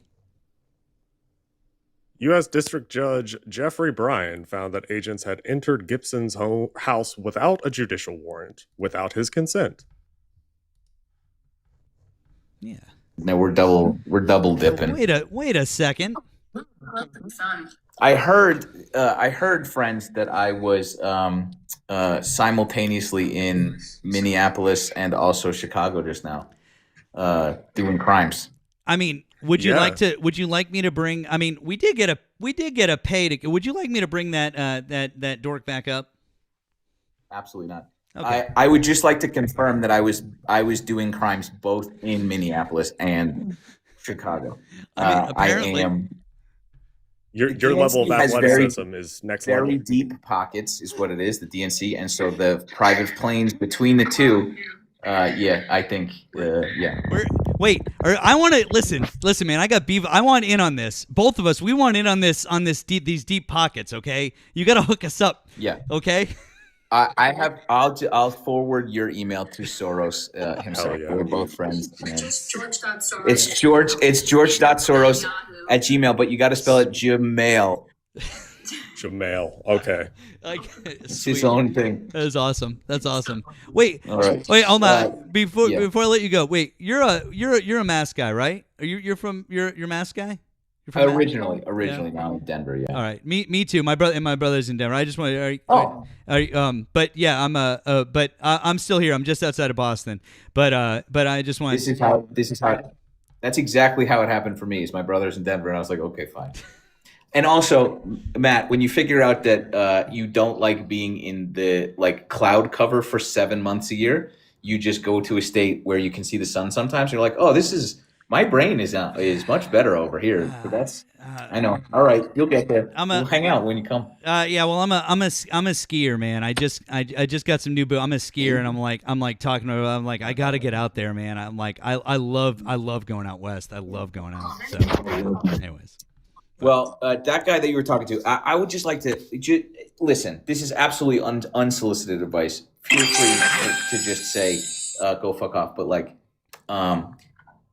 U.S. District Judge Jeffrey Bryan found that agents had entered Gibson's house without a judicial warrant, without his consent. Yeah. No, we're double dipping. Wait a second. I heard, friends, that I was simultaneously in Minneapolis and also Chicago just now, doing crimes. I mean, would you like me to bring? I mean, we did get a pay to. Would you like me to bring that dork back up? Absolutely not. Okay. I would just like to confirm that I was doing crimes both in Minneapolis and Chicago. apparently. I am. Your The level of DNC has athleticism is next level. Very deep pockets is what it is, the DNC, and so the private planes between the two. I think. Wait, I want to listen, man. I got beef. I want in on this. Both of us, we want in on this these deep pockets. Okay, you got to hook us up. Yeah. Okay. I'll forward your email to Soros himself. yeah. We're both friends. It's George.Soros at Gmail, but you got to spell it Gmail. Jamail. Okay. It's his own thing. That is awesome. That's awesome. Wait, All right. wait, hold on. Before I let you go, wait. You're a Mass guy, right? You're Mass guy? You're from Mass? Originally now in Denver. Yeah. All right. Me too. My brother's in Denver. I just want Oh. but yeah, I'm still here. I'm just outside of Boston. But I just want. This is how. That's exactly how it happened for me. Is my brother's in Denver, and I was like, okay, fine. And also, Matt, when you figure out that you don't like being in the cloud cover for 7 months a year, you just go to a state where you can see the sun sometimes. You're like, oh, my brain is much better over here. But that's I know. All right, you'll get there. We'll hang out when you come. Yeah, well, I'm a skier, man. I just got some new boot. I'm a skier, and I'm like talking to her. I'm like, I got to get out there, man. I'm like, I love going out west. I love going out. So, anyways. Well, that guy that you were talking to, I would just like to listen. This is absolutely unsolicited advice. Feel free to just say, go fuck off. But like,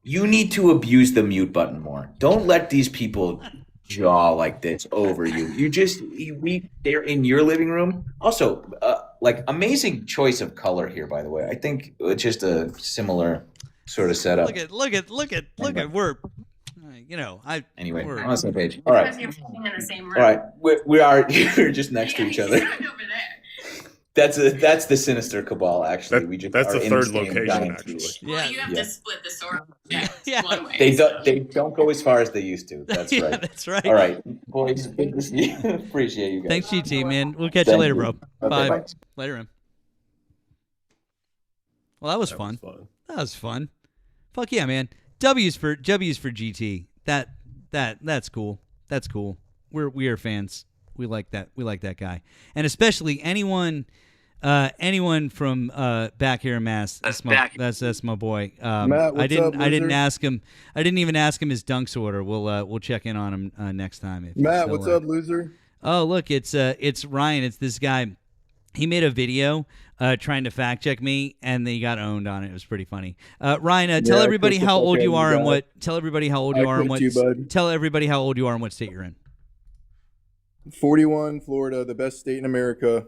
you need to abuse the mute button more. Don't let these people jaw like this over you. They're in your living room. Also, like amazing choice of color here, by the way. I think it's just a similar sort of setup. Look at we're. Anyway, we're on the same page. All right. You're in the same room. All right, we're just next to each other. That's the sinister cabal. Actually, that's the third location. Actually, yeah. You have to split the sword. Yeah. One way. They don't go as far as they used to. That's right. Yeah, that's right. All right, boys. Appreciate you guys. Thanks, GT, man. We'll catch you later, bro. Okay, bye. Later, man. Well, that was fun. That was fun. Fuck yeah, man. W's for GT. That's cool. That's cool. We are fans. We like that. We like that guy, and especially anyone from back here in Mass. That's my boy. Matt, what's I didn't up, ask him. I didn't even ask him his dunks order. We'll check in on him next time. Matt, what's up, loser? Oh, look, it's Ryan. It's this guy. He made a video trying to fact check me, and they got owned on it. It was pretty funny. Ryan, tell everybody how old you are and what. Tell everybody how old you are and what. Tell everybody how old you are and what state you're in. 41, Florida, the best state in America.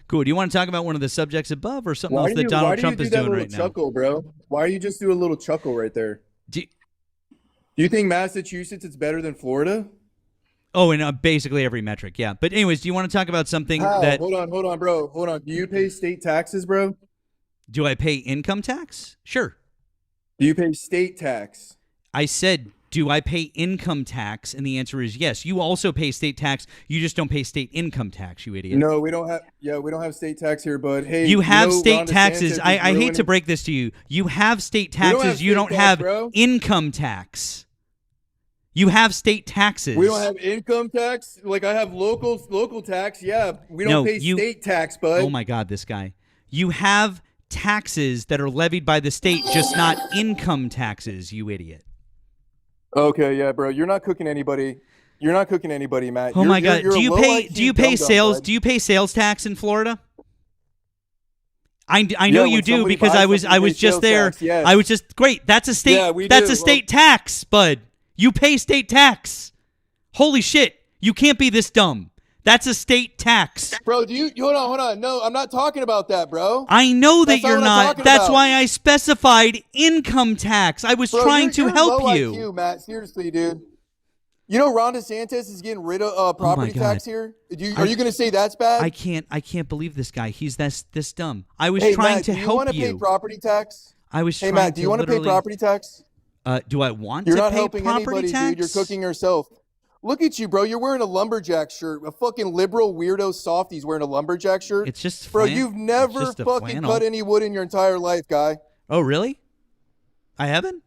Cool. Do you want to talk about one of the subjects above or something else that Donald Trump is doing right now? Chuckle, bro? Why do you just do a little chuckle right there? Do you think Massachusetts is better than Florida? Oh, in basically every metric, yeah. But anyways, do you want to talk about something that... Hold on, bro. Hold on. Do you pay state taxes, bro? Do I pay income tax? Sure. Do you pay state tax? I said, do I pay income tax? And the answer is yes. You also pay state tax. You just don't pay state income tax, you idiot. No, we don't have. Yeah, we don't have state tax here, but hey, you have state taxes. I hate to break this to you. You have state taxes. You don't have income tax. You have state taxes. We don't have income tax. Like I have local tax. Yeah, we don't pay state tax, bud. Oh my God, this guy. You have taxes that are levied by the state, just not income taxes. You idiot. Okay, yeah, bro. You're not cooking anybody. You're not cooking anybody, Matt. Oh my God. Do you pay sales? Do you pay sales tax in Florida? I know you do because I was just there. Yes. I was just great. That's a state. Yeah, that's a state tax, bud. You pay state tax. Holy shit. You can't be this dumb. That's a state tax. Bro, hold on. No, I'm not talking about that, bro. I know that you're not. That's why I specified income tax. I was trying to help you. IQ, Matt. Seriously, dude. You know Ron DeSantis is getting rid of property tax here? Are you going to say that's bad? I can't believe this guy. He's this dumb. I was trying to help you. Do you want to pay property tax? I was Hey, Matt, do you want to pay property tax? Do I want to pay property tax? You're not helping anybody, dude. You're cooking yourself. Look at you, bro. You're wearing a lumberjack shirt. A fucking liberal weirdo softy's wearing a lumberjack shirt. It's just bro. You've never fucking cut any wood in your entire life, guy. Oh, really? I haven't?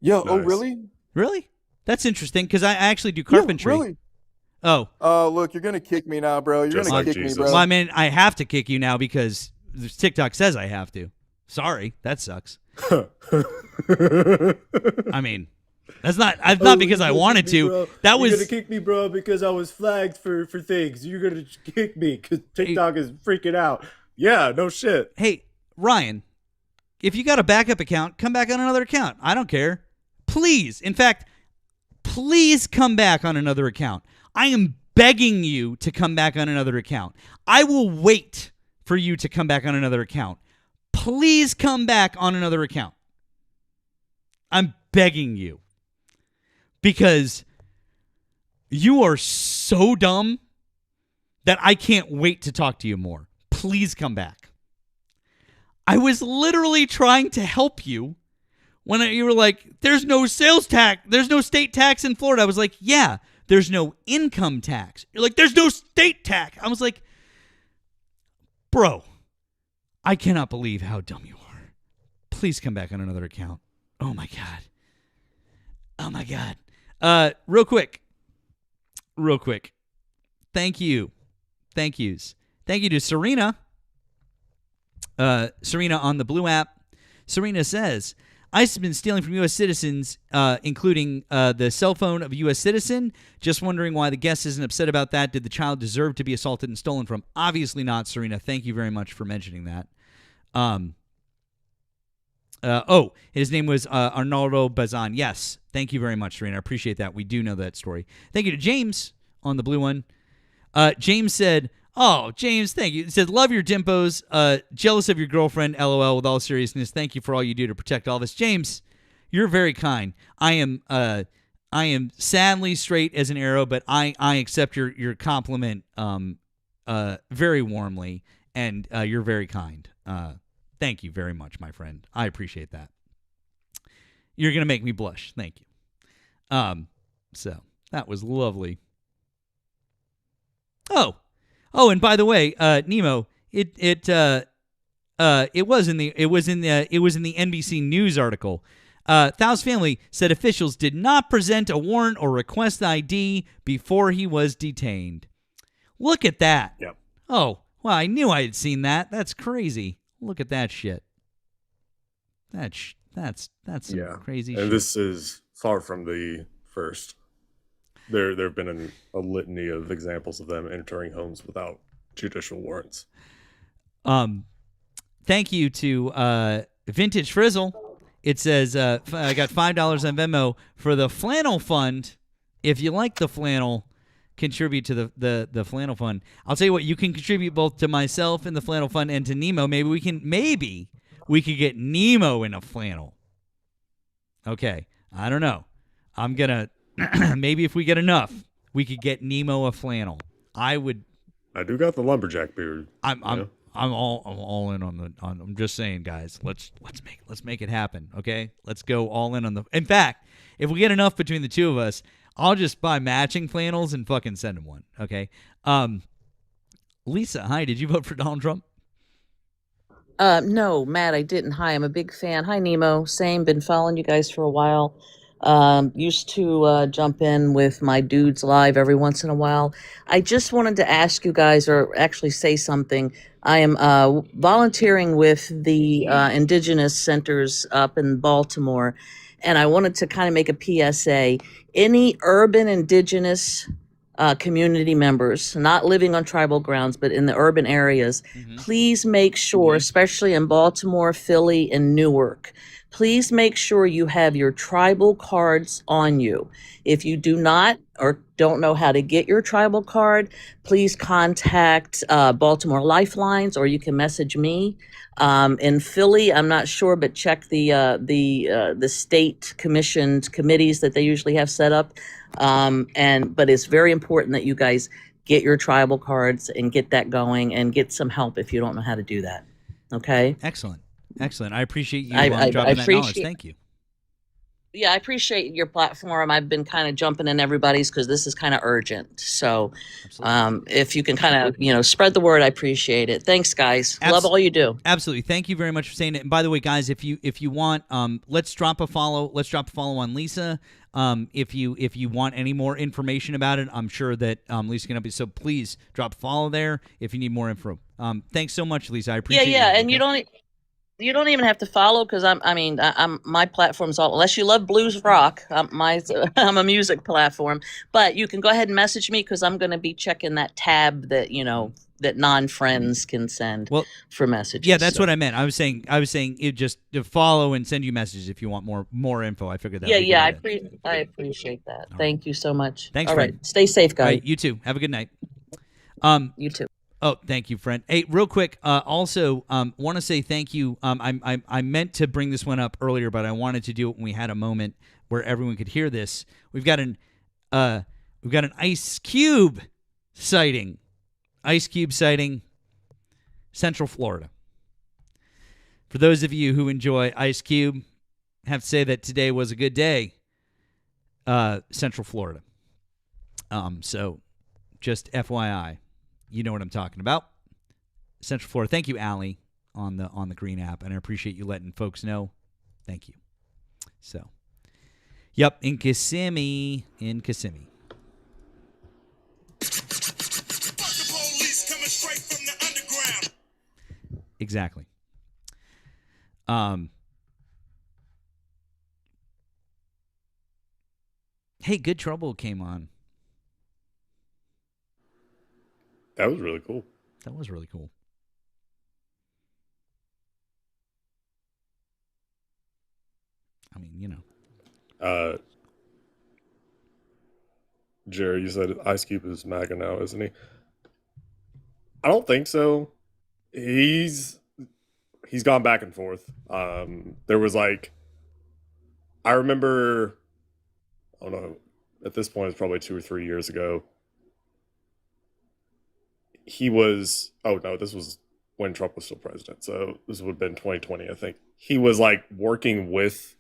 Yeah. Nice. Oh, really? Really? That's interesting because I actually do carpentry. Yeah, really? Oh. Oh, look, you're gonna kick me now, bro. You're gonna kick me, bro. Well, I mean, I have to kick you now because TikTok says I have to. Sorry, that sucks. I mean. That's not because I wanted to. That was you're gonna kick me, bro, because I was flagged for things. You're gonna kick me because TikTok is freaking out. Yeah, no shit. Hey, Ryan, if you got a backup account, come back on another account. I don't care. Please, in fact, please come back on another account. I am begging you to come back on another account. I will wait for you to come back on another account. Please come back on another account. I'm begging you. Because you are so dumb that I can't wait to talk to you more. Please come back. I was literally trying to help you when you were like, there's no sales tax, there's no state tax in Florida. I was like, yeah, there's no income tax. You're like, there's no state tax. I was like, bro, I cannot believe how dumb you are. Please come back on another account. Oh my god. Oh my god. Real quick. Thank yous. Thank you to Serena. Serena on the Blue app. Serena says, ICE has been stealing from U.S. citizens, including the cell phone of a U.S. citizen. Just wondering why the guest isn't upset about that. Did the child deserve to be assaulted and stolen from? Obviously not, Serena. Thank you very much for mentioning that. His name was Arnaldo Bazan. Yes. Thank you very much, Serena. I appreciate that. We do know that story. Thank you to James on the Blue one. James said, James, thank you. It says, love your dimpos. Jealous of your girlfriend, LOL, with all seriousness. Thank you for all you do to protect all of us. James, you're very kind. I am sadly straight as an arrow, but I accept your compliment very warmly, and you're very kind. Thank you very much, my friend. I appreciate that. You're going to make me blush. Thank you. So that was lovely. Oh, and by the way, Nemo, it was in the NBC News article. Thau's family said officials did not present a warrant or request ID before he was detained. Look at that. Yep. Oh, well, I knew I had seen that. That's crazy. Look at that shit. That's some crazy shit. And this is far from the first. There have been a litany of examples of them entering homes without judicial warrants. Thank you to Vintage Frizzle. It says, I got $5 on Venmo for the Flannel Fund. If you like the flannel, contribute to the Flannel Fund. I'll tell you what, you can contribute both to myself and the Flannel Fund and to Nemo. Maybe we could get Nemo in a flannel. Okay, I don't know. I'm going to... Maybe if we get enough, we could get Nemo a flannel. I do got the lumberjack beard. I'm all in on I'm just saying, guys. Let's make it happen. Okay, let's go all in on the. In fact, if we get enough between the two of us, I'll just buy matching flannels and fucking send him one. Okay. Lisa, hi. Did you vote for Donald Trump? No, Matt, I didn't. Hi, I'm a big fan. Hi, Nemo. Same. Been following you guys for a while. Used to jump in with my dudes live every once in a while. I just wanted to ask you guys, or actually say something. I am volunteering with the Indigenous Centers up in Baltimore, and I wanted to kind of make a PSA. Any urban Indigenous community members, not living on tribal grounds, but in the urban areas, please make sure, especially in Baltimore, Philly, and Newark, please make sure you have your tribal cards on you. If you do not or don't know how to get your tribal card, please contact Baltimore Lifelines, or you can message me. In Philly, I'm not sure, but check the state commissioned committees that they usually have set up. But it's very important that you guys get your tribal cards and get that going, and get some help if you don't know how to do that. Okay? Excellent. I appreciate you dropping that knowledge. Thank you. Yeah, I appreciate your platform. I've been kind of jumping in everybody's because this is kind of urgent. So if you can kind of, spread the word, I appreciate it. Thanks, guys. Love all you do. Absolutely. Thank you very much for saying it. And by the way, guys, if you want, let's drop a follow. Let's drop a follow on Lisa. If you want any more information about it, I'm sure that Lisa's going to be. So please drop a follow there if you need more info. Thanks so much, Lisa. I appreciate it. Yeah, and you don't even have to follow, because I'm my platform's all, unless you love blues rock. I'm a music platform, but you can go ahead and message me, because I'm going to be checking that tab that that non-friends can send for messages. Yeah, that's what I meant. I was saying it just to follow and send you messages if you want more info. I figured that. Yeah, I appreciate that. Thank you so much. Thanks, all friend. right, stay safe, guys. All right, you too. Have a good night. You too. Oh, thank you, friend. Hey, real quick, also want to say thank you. I meant to bring this one up earlier, but I wanted to do it when we had a moment where everyone could hear this. We've got an Ice Cube sighting. Ice Cube sighting, Central Florida. For those of you who enjoy Ice Cube, I have to say that today was a good day. Central Florida. So, just FYI. You know what I'm talking about. Central Florida. Thank you, Allie, on the Green app, and I appreciate you letting folks know. Thank you. So, yep, in Kissimmee. Exactly. Hey, Good Trouble came on. That was really cool. That was really cool. I mean, you know. Jerry, you said Ice Cube is MAGA now, isn't he? I don't think so. He's gone back and forth. There was like, I remember, I don't know, at this point it's probably 2 or 3 years ago. He was, oh no, this was when Trump was still president. So this would have been 2020, I think. He was like working with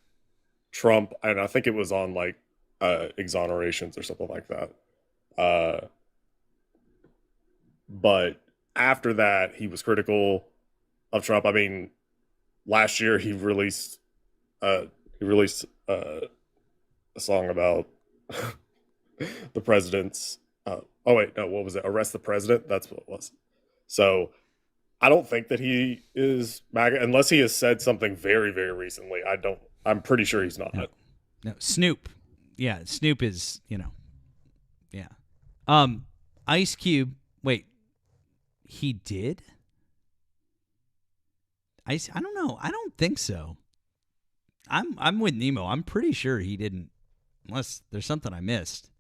Trump, and I think it was on like exonerations or something like that. But after that, he was critical of Trump. I mean, last year he released a song about the president's. Oh wait, no, what was it? Arrest the president. That's what it was. So I don't think that he is MAGA unless he has said something very, very recently. I'm pretty sure he's not. No, Snoop. Yeah, Snoop is, you know. Yeah. Ice Cube. Wait. He did? I don't know. I don't think so. I'm with Nemo. I'm pretty sure he didn't, unless there's something I missed.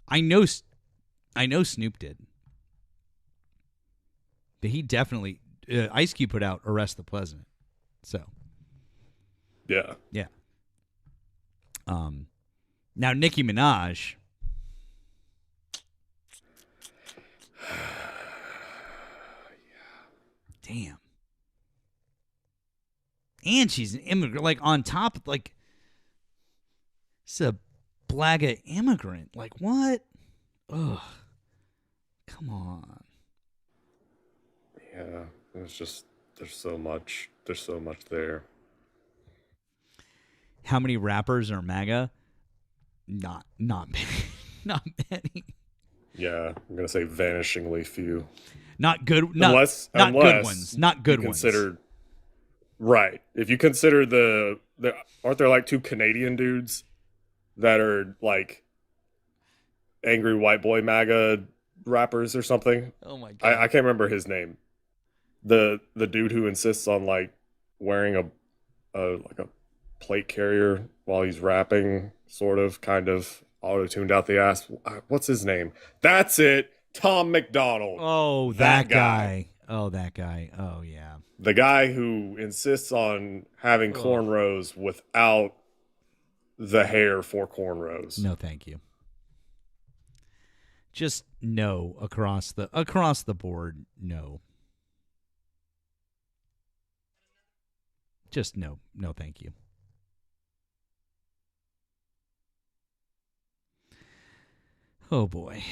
I know Snoop did. But he definitely Ice Cube put out Arrest the President. So. Yeah. Yeah. Now Nicki Minaj. Damn. And she's an immigrant, like on top, like, it's a blaga immigrant. Like, what? Ugh. Come on. Yeah, it's just, there's so much there. How many rappers are MAGA? Not many. Not many. Yeah, I'm gonna say vanishingly few. Not good. Unless good ones. Not good you ones. Right. If you consider the aren't there like 2 Canadian dudes that are like angry white boy MAGA rappers or something? Oh my God. I can't remember his name. The dude who insists on like wearing a plate carrier while he's rapping, sort of, kind of auto-tuned out the ass. What's his name? That's it. Tom McDonald. Oh, that guy. Oh, that guy. Oh, yeah. The guy who insists on having cornrows without the hair for cornrows. No, thank you. Just no across the board. No. Just no. No, thank you. Oh boy.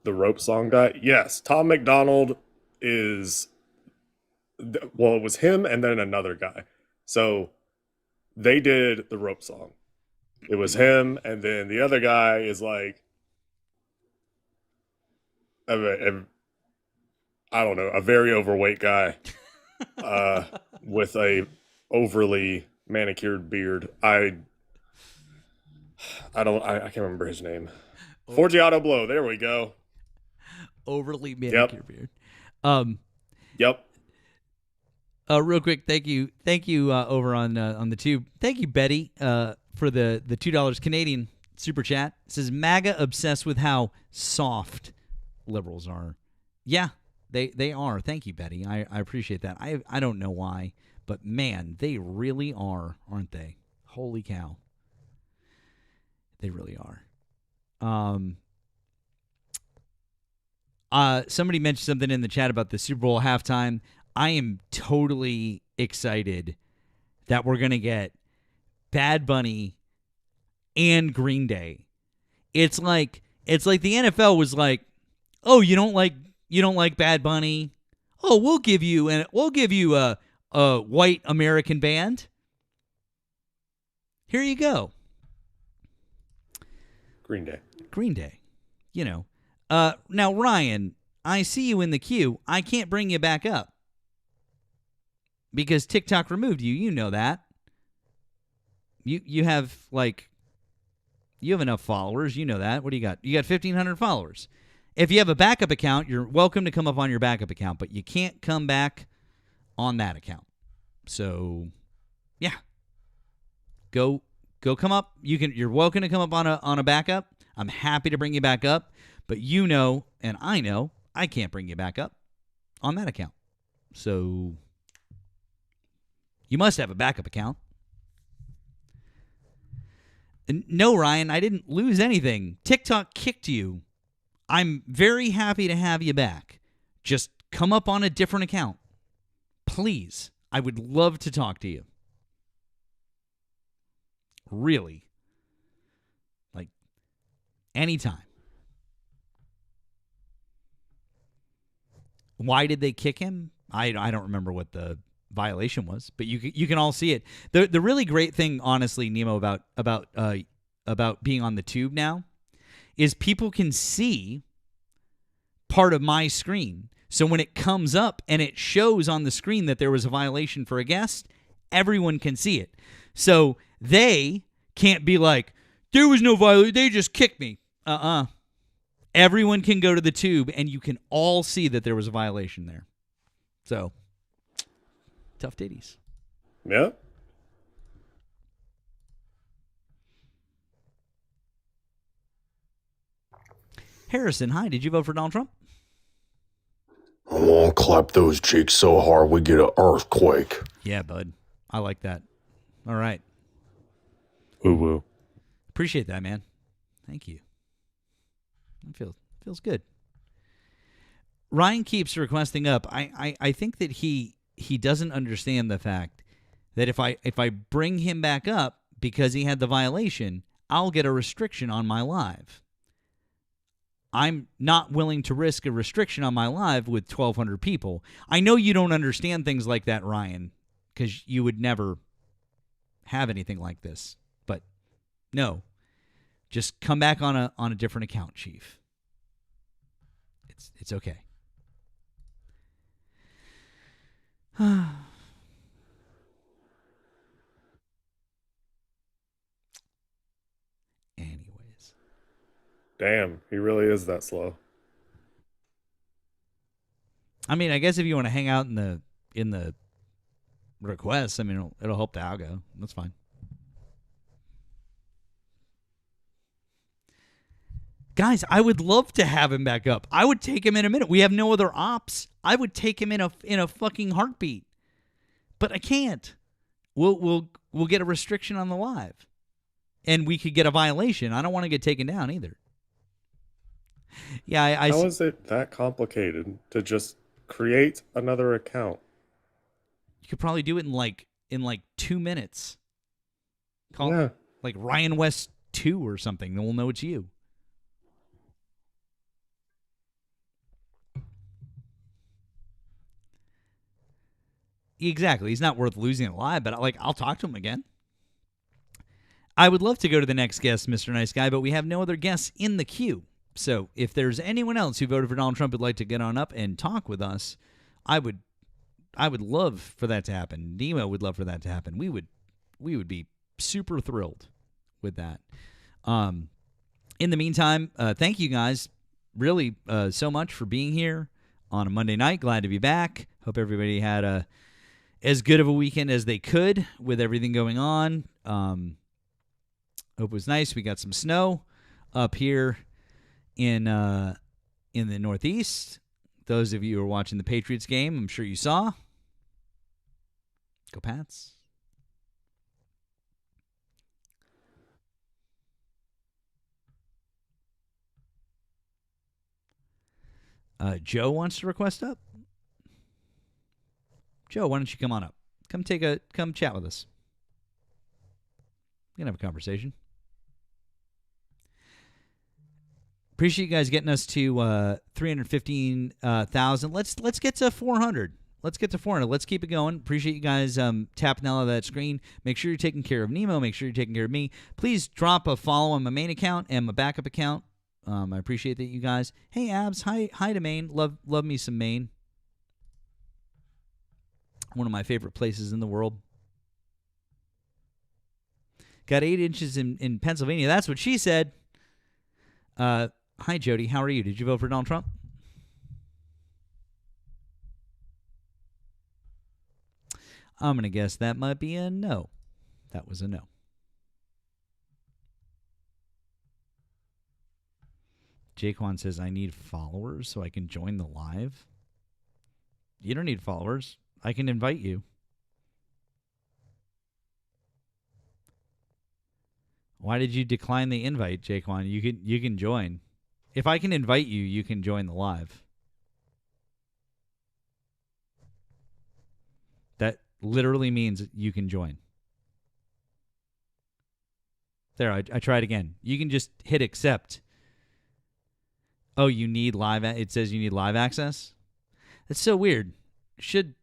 The rope song guy? Yes. Tom McDonald is, well, it was him and then another guy. So they did the rope song. It was him, and then the other guy is like, I don't know, a very overweight guy with a overly manicured beard. I can't remember his name. Forgiato Blow. There we go. Overly manicured beard. Yep. Real quick, thank you over on the tube. Thank you, Betty, for the $2 Canadian super chat. It says MAGA obsessed with how soft liberals are. Yeah, they are. Thank you, Betty. I appreciate that. I don't know why, but man, they really are, aren't they? Holy cow. They really are. Somebody mentioned something in the chat about the Super Bowl halftime. I am totally excited that we're going to get Bad Bunny and Green Day. It's like the NFL was like, "Oh, you don't like Bad Bunny? Oh, we'll give you a white American band." Here you go. Green Day. Green Day. You know. Now, Ryan, I see you in the queue. I can't bring you back up because TikTok removed you. You know that. You have, like, you have enough followers. You know that. What do you got? You got 1,500 followers. If you have a backup account, you're welcome to come up on your backup account, but you can't come back on that account. So, yeah. Go come up. You're welcome to come up on a backup. I'm happy to bring you back up, but you know and I know I can't bring you back up on that account. So you must have a backup account. And no, Ryan, I didn't lose anything. TikTok kicked you. I'm very happy to have you back. Just come up on a different account. Please. I would love to talk to you. Really. Like, anytime. Why did they kick him? I don't remember what the violation was, but you can all see it. The really great thing, honestly, Nemo, about being on the tube now is people can see part of my screen. So when it comes up and it shows on the screen that there was a violation for a guest, everyone can see it. So they can't be like, there was no violation, they just kicked me. Everyone can go to the tube and you can all see that there was a violation there. So, tough titties. Yeah. Harrison, hi, did you vote for Donald Trump? I want to clap those cheeks so hard we get an earthquake. Yeah, bud. I like that. All right. Woo-woo. Appreciate that, man. Thank you. It feels good. Ryan keeps requesting up. I think that he doesn't understand the fact that if I bring him back up because he had the violation, I'll get a restriction on my live. I'm not willing to risk a restriction on my live with 1,200 people. I know you don't understand things like that, Ryan, because you would never have anything like this. But no, just come back on a different account, Chief. It's okay. Damn, he really is that slow. I mean, I guess if you want to hang out in the requests, I mean, it'll help the algo. That's fine. Guys, I would love to have him back up. I would take him in a minute. We have no other ops. I would take him in a fucking heartbeat. But I can't. We'll get a restriction on the live. And we could get a violation. I don't want to get taken down either. Yeah, How is it that complicated to just create another account? You could probably do it in like 2 minutes. Call like Ryan West 2 or something. Then we'll know it's you. Exactly. He's not worth losing it live, but I'll talk to him again. I would love to go to the next guest, Mr. Nice Guy, but we have no other guests in the queue. So if there's anyone else who voted for Donald Trump who'd like to get on up and talk with us, I would love for that to happen. Nemo would love for that to happen. We would be super thrilled with that. In the meantime, thank you guys really so much for being here on a Monday night. Glad to be back. Hope everybody had as good of a weekend as they could with everything going on. Hope it was nice. We got some snow up here in the Northeast. Those of you who are watching the Patriots game, I'm sure you saw. Go Pats. Joe wants to request up. Joe, why don't you come on up? Come chat with us. We can have a conversation. Appreciate you guys getting us to 315,000. Let's get to 400. Let's get to 400. Let's keep it going. Appreciate you guys tapping out of that screen. Make sure you're taking care of Nemo. Make sure you're taking care of me. Please drop a follow on my main account and my backup account. I appreciate that, you guys. Hey, Abs. Hi to Maine. Love me some Maine. One of my favorite places in the world. Got 8 inches in Pennsylvania. That's what she said. Hi, Jody. How are you? Did you vote for Donald Trump? I'm going to guess that might be a no. That was a no. Jaquan says, I need followers so I can join the live. You don't need followers. I can invite you. Why did you decline the invite, Jaquan? You can join. If I can invite you, you can join the live. That literally means you can join. There, I tried again. You can just hit accept. Oh, you need live. It says you need live access. That's so weird. Should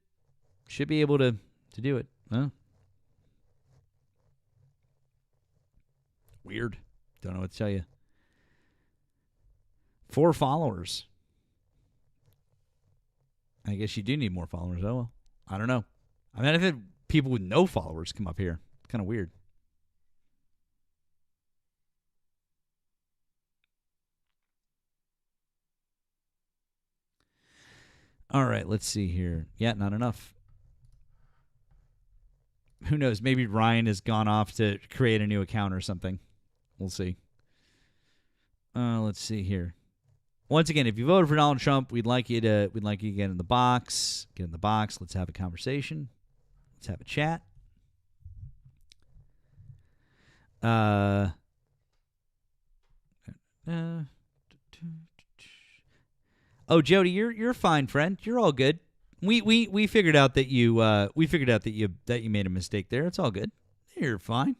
be able to do it. Huh? Weird. Don't know what to tell you. 4 followers. I guess you do need more followers. Oh, well. I don't know. I mean, I've had people with no followers come up here. It's kind of weird. All right, let's see here. Yeah, not enough. Who knows? Maybe Ryan has gone off to create a new account or something. We'll see. Let's see here. Once again, if you voted for Donald Trump, we'd like you to get in the box. Get in the box. Let's have a conversation. Let's have a chat. Oh, Jody, you're fine, friend. You're all good. We figured out that you made a mistake there. It's all good. You're fine.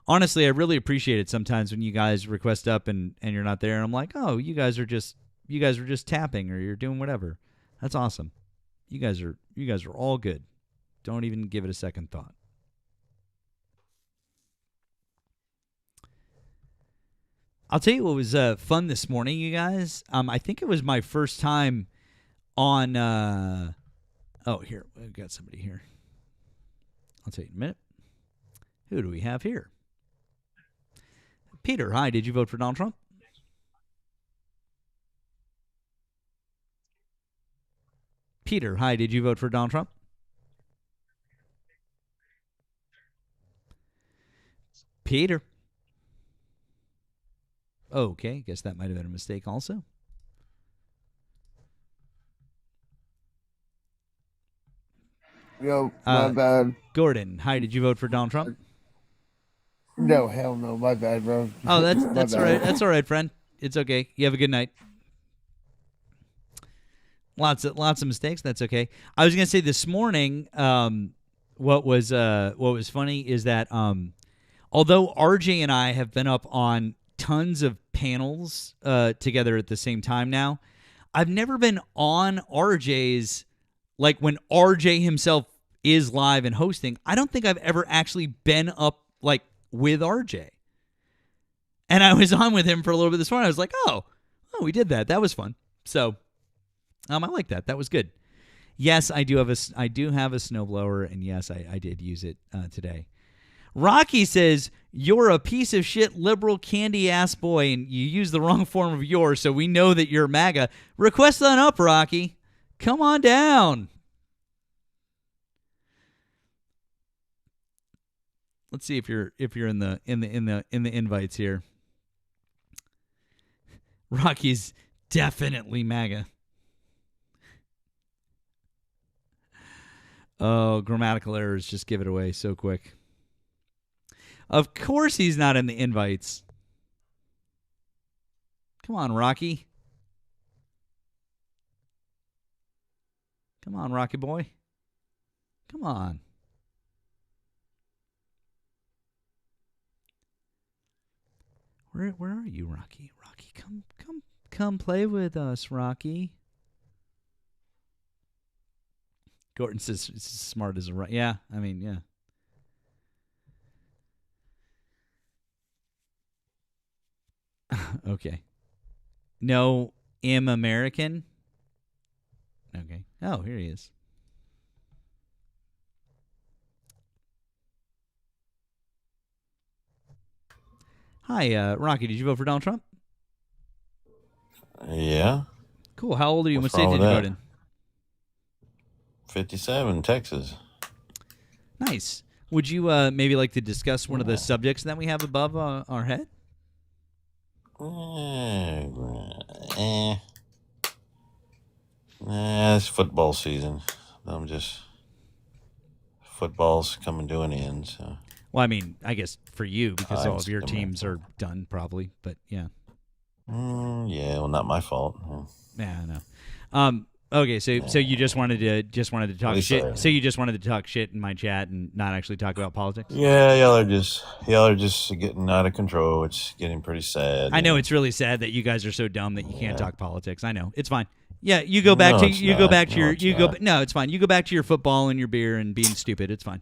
Honestly, I really appreciate it sometimes when you guys request up and you're not there, and I'm like, oh, you guys are just tapping or you're doing whatever. That's awesome. You guys are all good. Don't even give it a second thought. I'll tell you what was fun this morning, you guys. I think it was my first time on. Oh, here we've got somebody here. I'll tell you in a minute. Who do we have here? Peter, hi. Did you vote for Donald Trump? Peter, hi. Did you vote for Donald Trump? Peter. Okay, guess that might have been a mistake also. Yo, my bad. Gordon, hi. Did you vote for Donald Trump? No, hell no. My bad, bro. Oh, that's My all right. bad. That's all right, friend. It's okay. You have a good night. Lots of mistakes. That's okay. I was gonna say this morning. What was funny is that although RJ and I have been up on tons of panels together at the same time now, I've never been on RJ's, like when RJ himself is live and hosting. I don't think I've ever actually been up like with RJ. And I was on with him for a little bit this morning. I was like, oh, we did that. That was fun. So I like that. That was good. Yes, I do have a snowblower, and yes, I did use it today. Rocky says, you're a piece of shit liberal candy ass boy, and you use the wrong form of yours, so we know that you're MAGA. Request that up, Rocky. Come on down. Let's see if you're in the invites here. Rocky's definitely MAGA. Oh, grammatical errors just give it away so quick. Of course he's not in the invites. Come on, Rocky. Come on, Rocky boy. Come on. Where are you, Rocky? Rocky, come play with us, Rocky. Gordon says it's as smart as a right. Yeah, I mean, yeah. Okay. No, American. Okay. Oh, here he is. Hi, Rocky. Did you vote for Donald Trump? Yeah. Cool. How old are you? What's What state wrong did with you that? vote in? 57, Texas. Nice. Would you maybe like to discuss one of the subjects that we have above our head? It's football season. Football's coming to an end. So. Well, I mean, I guess for you because all Time's of your coming. teams are done probably, but yeah. Yeah, well, not my fault. Yeah, I know. Okay, so you just wanted to talk least shit. I- So you just wanted to talk shit in my chat and not actually talk about politics? Yeah, y'all are just getting out of control. It's getting pretty sad. I know it's really sad that you guys are so dumb that you can't talk politics. I know. It's fine. Yeah, you go back No, to it's you go not. back to No, your it's you go not. no, it's fine. You go back to your football and your beer and being stupid. It's fine.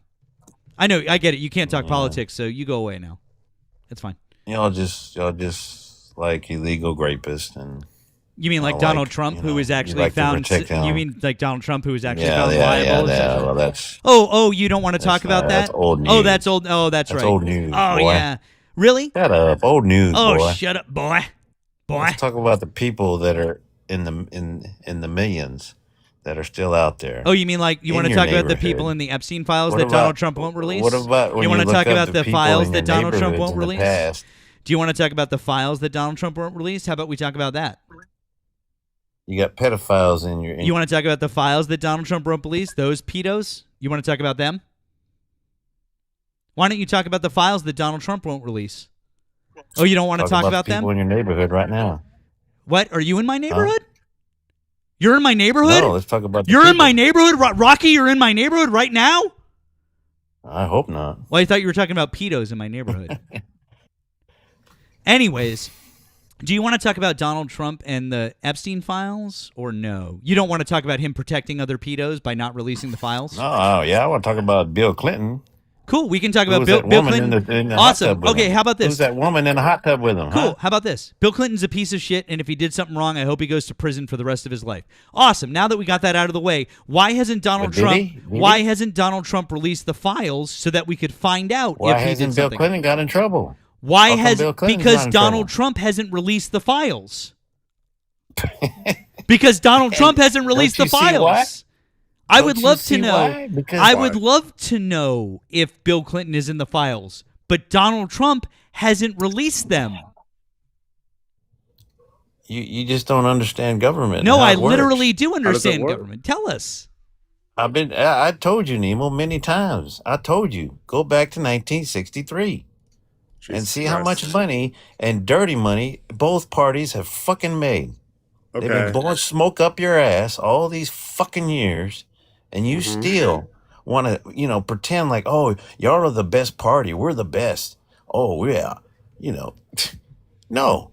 I know. I get it. You can't talk politics, so you go away now. It's fine. Y'all just like illegal rapists and. You mean like y'all Donald Trump, who was you actually like to found? protect You them. mean like Donald Trump, who was actually Yeah, found yeah, liable? yeah, essentially? well, that's Oh, you don't want to talk about that? that's old Oh, news. that's old. Oh, that's right. old news. Oh, boy. yeah. Really? Shut up, old news. Oh, boy. shut up, boy. Boy. Let's talk about the people that are in the millions that are still out there. Oh, you mean like you in want to your talk about the neighborhood. people in the Epstein files What that about- Donald Trump won't release? What about when you want to look talk up about the people files in that your Donald Trump neighborhoods won't in the release? past? Do you want to talk about the files that Donald Trump won't release? How about we talk about that? You got pedophiles in your. You want to talk about the files that Donald Trump won't release? Those pedos? You want to talk about them? Why don't you talk about the files that Donald Trump won't release? Oh, you don't want to talk about the people them? in your neighborhood right now. What? Are you in my neighborhood? You're in my neighborhood? No, let's talk about. The You're in people. my neighborhood? Rocky, you're in my neighborhood right now? I hope not. Well, I thought you were talking about pedos in my neighborhood. Anyways, do you want to talk about Donald Trump and the Epstein files or no? You don't want to talk about him protecting other pedos by not releasing the files? Oh yeah, I want to talk about Bill Clinton. Cool, we can talk Who about was Bill that woman Clinton. in the hot Awesome. tub with Okay, him? how about this? Who's that woman in the hot tub with him? Cool. Huh? How about this? Bill Clinton's a piece of shit, and if he did something wrong, I hope he goes to prison for the rest of his life. Awesome. Now that we got that out of the way, why hasn't Donald But did Trump? he? Did he? Why hasn't Donald Trump released the files so that we could find out Why if he did hasn't Bill something? Clinton got in trouble? Why How come has Bill Clinton's because not in Donald trouble? Trump hasn't released the files? Because Donald Trump hasn't released the you see files. why? I Don't would you love to see know. why? Because I why? would love to know if Bill Clinton is in the files, but Donald Trump hasn't released them. You just don't understand government. No, and how I it works. literally do How does it understand work? government. Tell us. I told you, Nemo, many times. I told you, go back to 1963 and see how much money and dirty money both parties have fucking made. They've been Okay. blowing smoke up your ass all these fucking years, and you still want to, pretend like, oh, y'all are the best party. We're the best. Oh, yeah. No.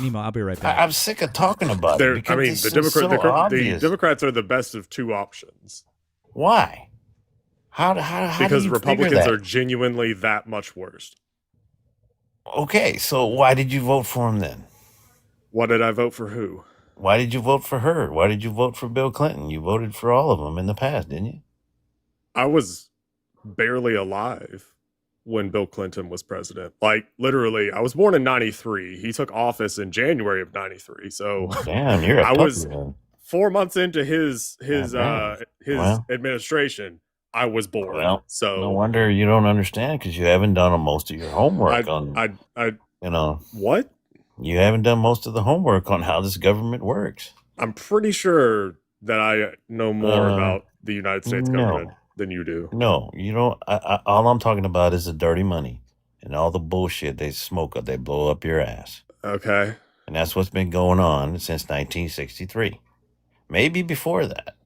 Nemo, I'll be right back. I'm sick of talking about it. They're, I Because mean, this the is Democrat, so the obvious. Democrats are the best of two options Why? How do because you Republicans figure are that? genuinely that much worse. Okay, so why did you vote for him then? Why did I vote for who? Why did you vote for her? Why did you vote for Bill Clinton? You voted for all of them in the past, didn't you? I was barely alive when Bill Clinton was president. Like literally, I was born in '93. He took office in January of '93. So Damn, you're a I was puppy, man. 4 months into his Goddamn. Well. administration. I was born. Well, so no wonder you don't understand because you haven't done most of your homework I what? You haven't done most of the homework on how this government works. I'm pretty sure that I know more about the United States no. government than you do. No, you don't. All I'm talking about is the dirty money and all the bullshit they smoke up, they blow up your ass. Okay. And that's what's been going on since 1963. Maybe before that.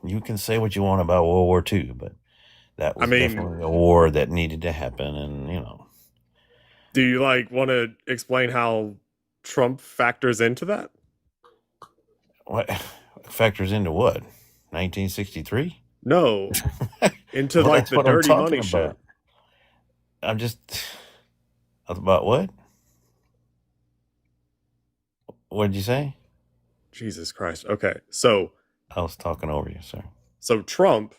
You can say what you want about World War II, but that was definitely a war that needed to happen. And, Do you want to explain how Trump factors into that? what? factors into what? 1963? No, into Well, like that's the what I'm dirty talking money shit. about. I'm just about what? What did you say? Jesus Christ. Okay, so I was talking over you, sir. so Trump,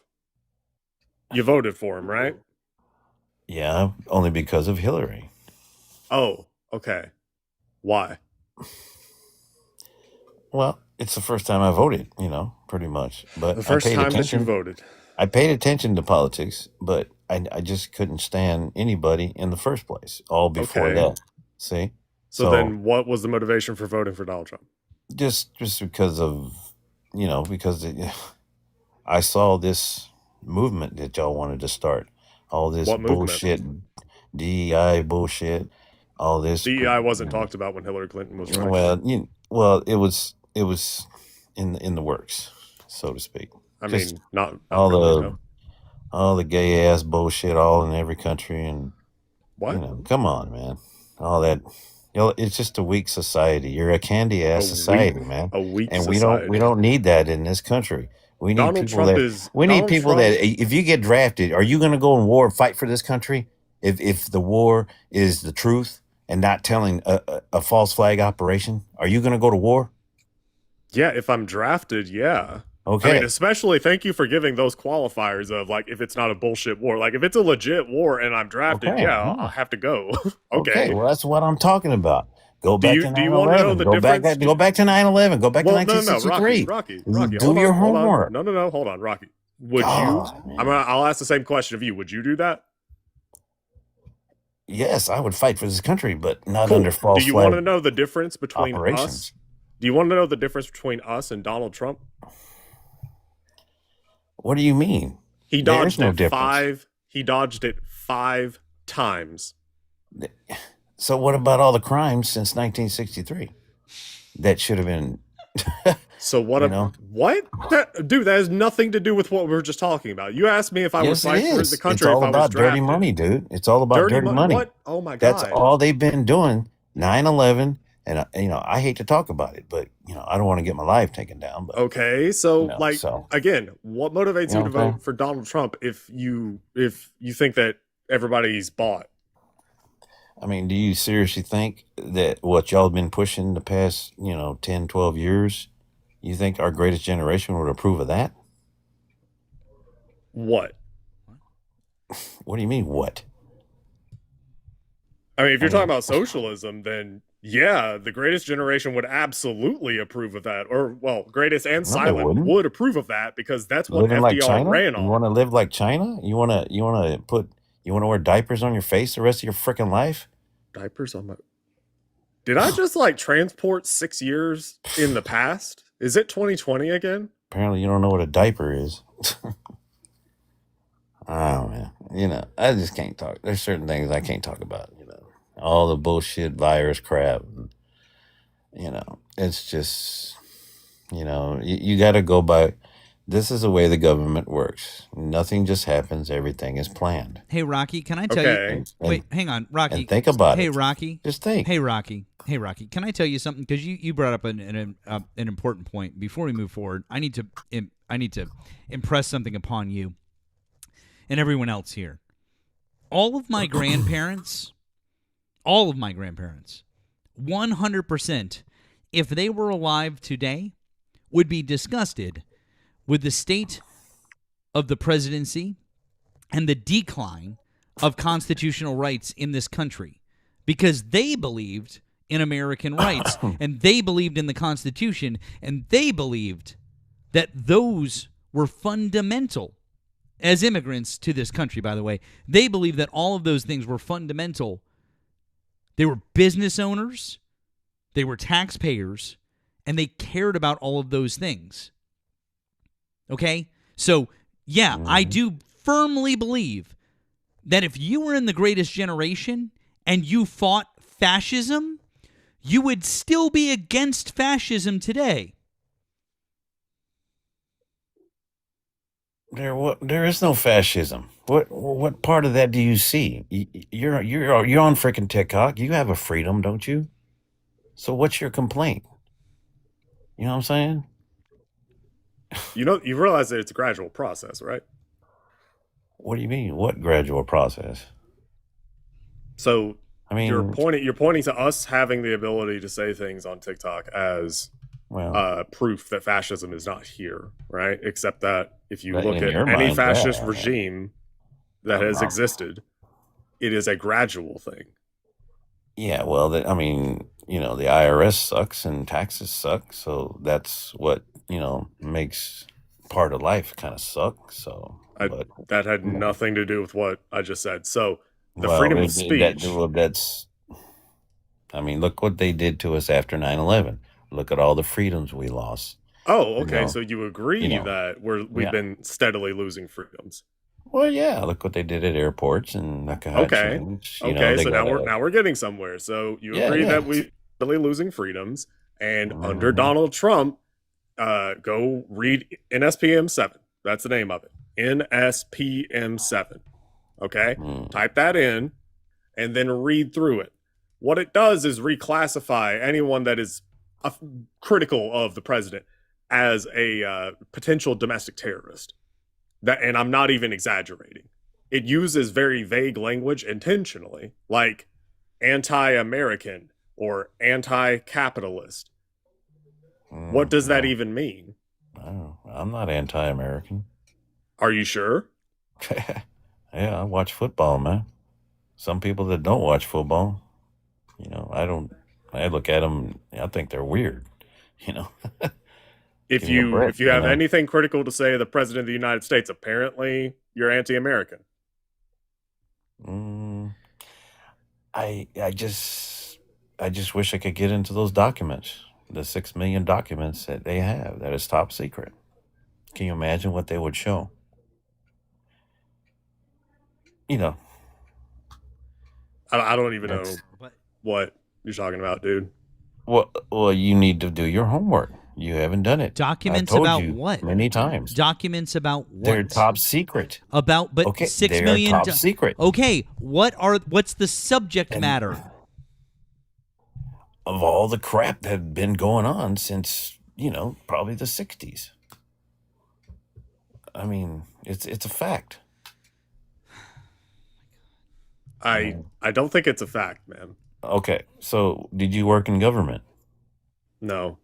you voted for him, right? Yeah, only because of Hillary. Oh, okay. Why? Well, it's the first time I voted, pretty much. But The first I paid time that you attention. voted. I paid attention to politics, but I just couldn't stand anybody in the first place. All before Okay. that, see. So then, what was the motivation for voting for Donald Trump? just because of because I saw this movement that y'all wanted to start, all this What movement? bullshit, DEI bullshit, all this. DEI wasn't talked about when Hillary Clinton was running. Well, it was in the works, so to speak. I Just mean, not all really, the no. all the gay ass bullshit, all in every country, and What? come on, man, all that. It's just a weak society. You're a candy ass A society, weak- man. a weak and society. we don't need that in this country. We need Donald people Trump that is- we need Donald people Trump- that if you get drafted, are you going to go in war and fight for this country? If the war is the truth and not telling a false flag operation, are you going to go to war? Yeah, if I'm drafted, yeah. Okay. I mean, especially thank you for giving those qualifiers of like if it's not a bullshit war. Like if it's a legit war and I'm drafted, Okay, yeah, yeah. I'll have to go. Okay, well that's what I'm talking about. Go Do back you- to do you wanna know 9/11. the Go back. difference? Go back to 9/11. Go back Well, to no, 1963. Rocky. Do hold your on, hold on. homework. No, hold on, Rocky. Would God, you? I'll ask the same question of you. Would you do that? Yes, I would fight for this country, but not Cool. under false Do you flag want to know the difference between operations. us? Do you want to know the difference between us and Donald Trump? What do you mean? He There dodged is no it difference. He dodged it 5 times. So what about all the crimes since 1963? That should have been. So what? What? Dude, that has nothing to do with what we were just talking about. You asked me if I Yes, would it fight for is. the country It's all if I was about dirty drafted. money, dude. It's all about dirty money. What? Oh my god. That's all they've been doing. 9/11, and I hate to talk about it, but I don't want to get my life taken down. But Okay, so like so. again, what motivates You you know to what I'm vote for Donald Trump if you think that everybody's bought? I mean, do you seriously think that what y'all have been pushing the past 10, 12 years, you think our greatest generation would approve of that? What? What do you mean, what? I mean, if you're talking about socialism, then yeah, the greatest generation would absolutely approve of that. Or well, greatest and they silent wouldn't. would approve of that because that's what Living FDR like China? ran You on. want to live like China? You want to wear diapers on your face the rest of your freaking life? Diapers on my. Did I just like transport 6 years in the past? Is it 2020 again? Apparently, you don't know what a diaper is. Oh man, I just can't talk. There's certain things I can't talk about. All the bullshit virus crap. It's just, you got to go by. This is the way the government works. Nothing just happens. Everything is planned. Hey, Rocky, can I tell Okay. you? Wait, hang on, Rocky. And think about hey, it. Rocky. Just think. Hey, Rocky. Can I tell you something? Because you brought up an important point. Before we move forward, I need to impress something upon you and everyone else here. All of my grandparents, 100%, if they were alive today, would be disgusted with the state of the presidency and the decline of constitutional rights in this country because they believed in American rights and they believed in the Constitution and they believed that those were fundamental as immigrants to this country, by the way. They believed that all of those things were fundamental. They were business owners, they were taxpayers, and they cared about all of those things. Okay? So, yeah, I do firmly believe that if you were in the greatest generation and you fought fascism, you would still be against fascism today. There is no fascism. What part of that do you see? You're on freaking TikTok. You have a freedom, don't you? So what's your complaint? You know what I'm saying? You realize that it's a gradual process, right? What do you mean? What gradual process? So I mean, you're pointing to us having the ability to say things on TikTok as proof that fascism is not here, right? Except that if you But look in at your any mind, fascist yeah. regime that has existed, it is a gradual thing. Yeah, well, I mean, the IRS sucks and taxes suck, so that's what makes part of life kind of suck. So, That had nothing to do with what I just said. So the well, freedom of speech. that's. I mean, look what they did to us after 9/11. Look at all the freedoms we lost. Oh, You okay. know, So you agree that we've yeah. been steadily losing freedoms. Well, yeah. Look what they did at airports and Okay. You know, Okay. they So got now we're getting somewhere. So you Yeah, agree yeah. that we're steadily losing freedoms, and under Donald Trump, go read NSPM 7. That's the name of it. NSPM 7. Okay. Type that in, and then read through it. What it does is reclassify anyone that is critical of the president as a potential domestic terrorist. And I'm not even exaggerating. It uses very vague language intentionally, like anti-American or anti-capitalist. What does that even mean? I'm not anti-American. Are you sure? Yeah, I watch football, man. Some people that don't watch football, I don't. I look at them. I think they're weird. If Give me a you break, have you know? anything critical to say of the president of the United States, apparently you're anti-American. I just wish I could get into those documents, the 6 million documents that they have that is top secret. Can you imagine what they would show? I don't even know That's- what you're talking about, dude. Well, you need to do your homework. You haven't done it. Documents I've told about you what? many times. Documents about what? They're top secret. About but Okay, 6 they are million top secret. Okay, what's the subject matter? Of all the crap that had been going on since, probably the 60s. I mean, it's a fact. I don't think it's a fact, man. Okay, so did you work in government? No.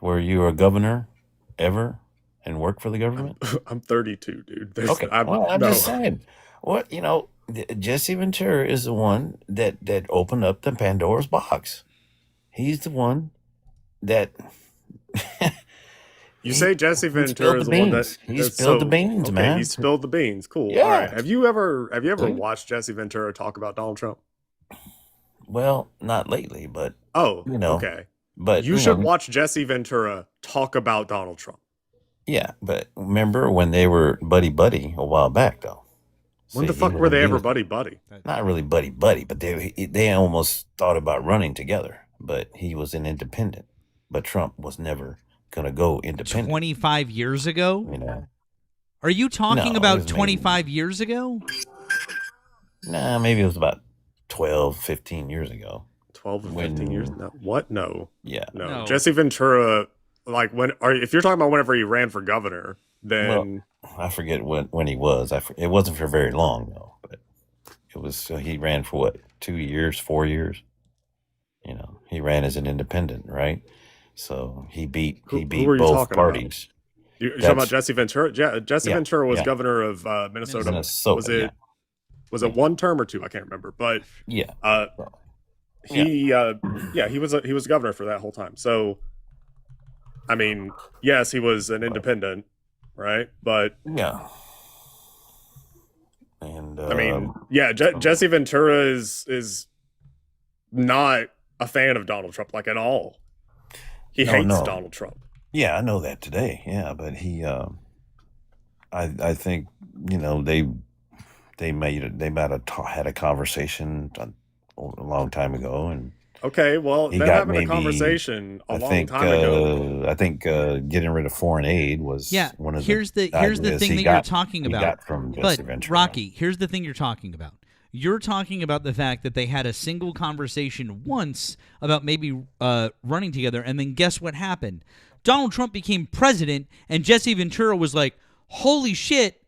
Were you a governor ever and work for the government? I'm 32, dude. Okay, I'm just saying. What Jesse Ventura is the one that opened up the Pandora's box. He's the one that You say Jesse spilled Ventura is the the one that beans. He spilled the beans, okay, man. He spilled the beans. Cool. Yeah. All right. Have you ever See? watched Jesse Ventura talk about Donald Trump? Well, not lately, but Oh, okay. But You should watch Jesse Ventura talk about Donald Trump. Yeah, but remember when they were buddy a while back, though. When the See, fuck he were they was- ever buddy? Not really buddy, but they almost thought about running together. But he was an independent. But Trump was never gonna go independent. 25 years ago? Are you talking No, it about was maybe- 25 years ago? Nah, maybe it was about 12, 15 years ago. 12 or 15 years? No. What? No. Yeah. No. Jesse Ventura, like if you're talking about whenever he ran for governor, then I forget when he was. It wasn't for very long though. But it was. So he ran for what? 2 years, 4 years. He ran as an independent, right? So he beat who beat were you both talking parties. You're talking about Jesse Ventura? Jesse Yeah, Ventura was yeah. governor of Minnesota. Minnesota, Was it 1 term or 2? I can't remember. But Yeah. he was governor for that whole time. So I mean, yes, he was an independent, right? But yeah. And I mean, yeah, Jesse Ventura is not a fan of Donald Trump, like at all. He hates Donald Trump. Yeah, I know that today. Yeah, but he, I think they might have had a conversation a long time ago, and Okay, well, he they're got having maybe a conversation a I long think time ago. I think getting rid of foreign aid was Yeah, one of here's the ideas thing he that got- you're talking he about. got from But Jesse Ventura. Rocky, here's the thing you're talking about. You're talking about the fact that they had a single conversation once about maybe running together, and then guess what happened? Donald Trump became president, and Jesse Ventura was like, holy shit,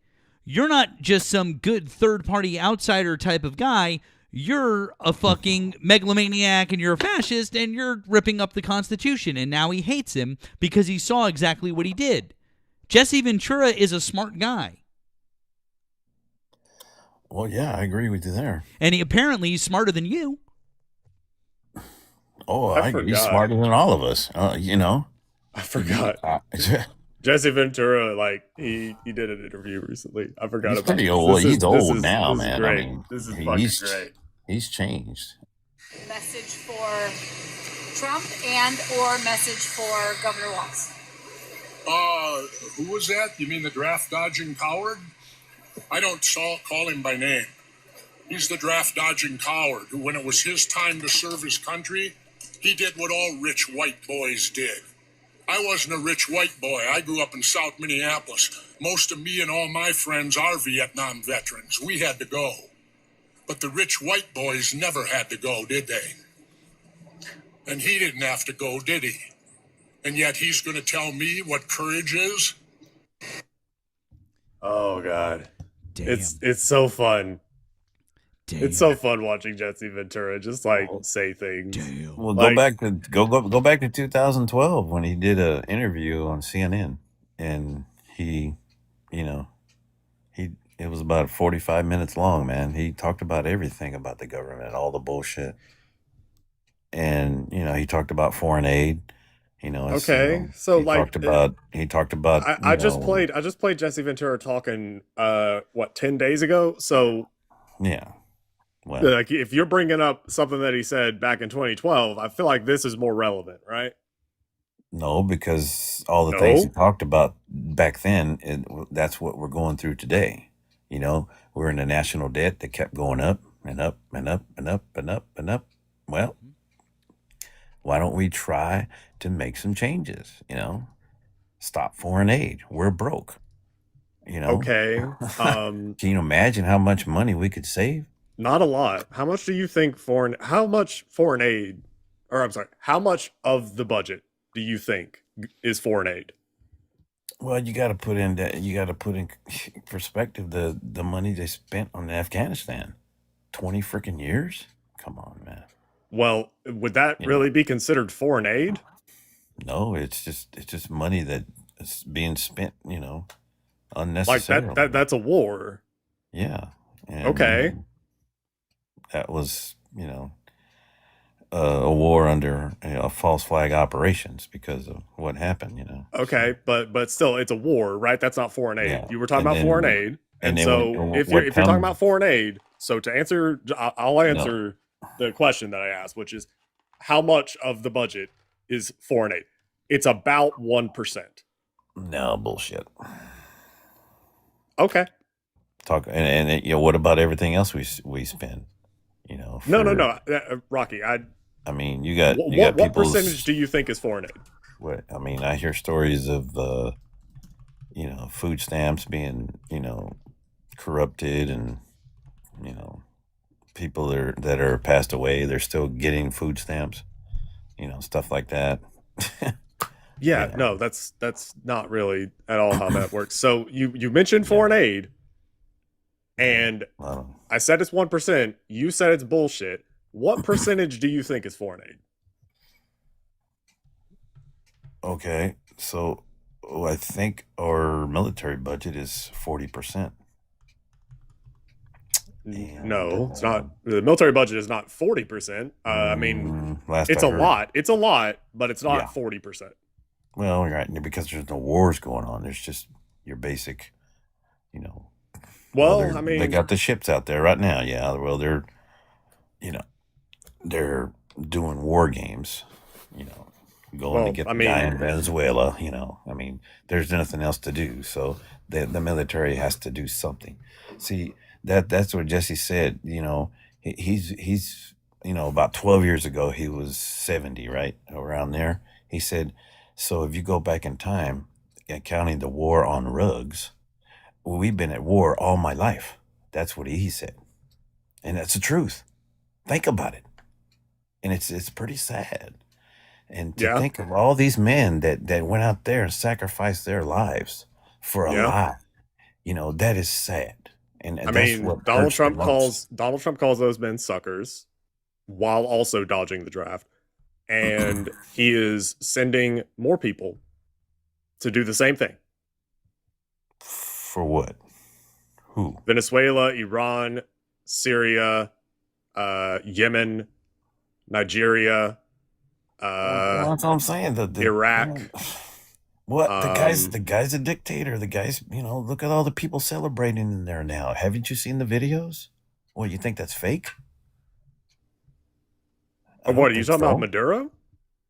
you're not just some good third-party outsider type of guy. You're a fucking megalomaniac, and you're a fascist, and you're ripping up the Constitution. And now he hates him because he saw exactly what he did. Jesse Ventura is a smart guy. Well, yeah, I agree with you there. And apparently he's smarter than you. Oh, I he's forgot. smarter than all of us. You know, I forgot. Jesse Ventura, like he did an interview recently. I forgot He's about pretty this. old. This He's is- old this is- now, this is man. Great. I mean, this is he's fucking great. he's changed. Message for Trump and or message for Governor Walz? Who was that? You mean the draft dodging coward? I don't call him by name. He's the draft dodging coward who, when it was his time to serve his country, he did what all rich white boys did. I wasn't a rich white boy. I grew up in South Minneapolis. Most of me and all my friends are Vietnam veterans. We had to go. But the rich white boys never had to go, did they? And he didn't have to go, did he? And yet he's going to tell me what courage is? Oh God, Damn. it's so fun. Damn. It's so fun watching Jesse Ventura just like say things. Well, Like- go back to 2012 when he did an interview on CNN, and he, it was about 45 minutes long. Man, he talked about everything about the government, all the bullshit, and he talked about foreign aid. Okay, so he like talked about. I just played Jesse Ventura talking 10 days ago. So Yeah. Well, like if you're bringing up something that he said back in 2012, I feel like this is more relevant, right? no, because all the things he No? talked about back then, that's what we're going through today. We're in a national debt that kept going up and up and up and up and up and up. Well, why don't we try to make some changes? Stop foreign aid. We're broke. Okay. Can you imagine how much money we could save? Not a lot. How much do you think how much of the budget do you think is foreign aid? Well, you got to put in perspective the money they spent on Afghanistan. 20 freaking years? Come on, man. Well, would that really be considered foreign aid? No, it's just money that is being spent, Like unnecessarily. that's a war. Yeah. And Okay. that was, a war under false flag operations because of what happened. Okay, but still, it's a war, right? That's not foreign aid. Yeah. You were talking And about then- foreign aid, and and then so what- if what you're talking come- about foreign aid, so to answer, I'll answer the question that I asked, which is how much of the budget is foreign aid? It's about 1%. No, bullshit. Okay. What about everything else we spend? No, for- Rocky. I mean, you got What people's- percentage do you think is foreign aid? What I mean, I hear stories of food stamps being corrupted, and people that are passed away, they're still getting food stamps, stuff like that. Yeah, no, that's not really at all how that works. So you mentioned foreign aid, and I said it's 1%. You said it's bullshit. What percentage do you think is foreign aid? Okay, so I think our military budget is 40%. No, it's not. The military budget is not 40%. I mean, last it's I a heard. lot. It's a lot, but it's not Yeah. 40%. Well, right, because there's no wars going on. There's just your basic, Well, they're- I mean, they got the ships out there right now. Yeah, well, they're doing war games. Going Well, to get I the guy mean- in Venezuela. I mean, there's nothing else to do. So the military has to do something. See, that's what Jesse said. He's about 12 years ago he was 70, right around there. He said, so if you go back in time, counting the war on rugs, we've been at war all my life. That's what he said. And that's the truth. Think about it. And it's pretty sad. And to think of all these men that went out there and sacrificed their lives for a lie, that is sad. And I that's mean, what Donald hurts the Trump most. calls those men suckers while also dodging the draft. And he is sending more people to do the same thing. For what? Who? Venezuela, Iran, Syria, Yemen, Nigeria, Well, that's what I'm saying. Iraq. What the guy's a dictator. The guy's, look at all the people celebrating in there now. Haven't you seen the videos? What, you think that's fake? What are you talking about, Maduro?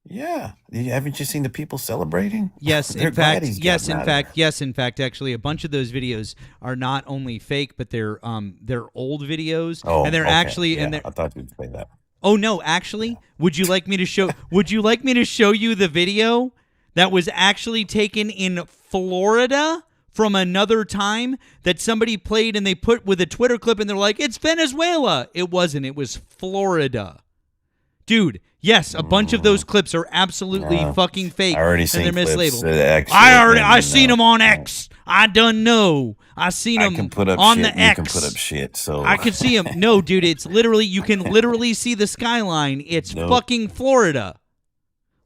Yeah. Haven't you seen the people celebrating? Yes, They're in glad fact, he's yes, gotten in out of fact, yes, in fact, actually, a bunch of those videos are not only fake, but they're old videos, Oh, and they're okay. actually, Yeah, and they're. I thought you'd say that. Oh no, actually, would you like me to show? Would you like me to show you the video that was actually taken in Florida from another time that somebody played and they put with a Twitter clip and they're like, "It's Venezuela." It wasn't. It was Florida. Dude, yes, a bunch of those clips are absolutely fucking fake. I already and seen they're clips mislabeled. that actually I seen them on X. I done know. I seen I them can put up on shit the and you X. can put up shit. So I can see them. No, dude, it's literally, you can literally see the skyline. It's Nope. fucking Florida.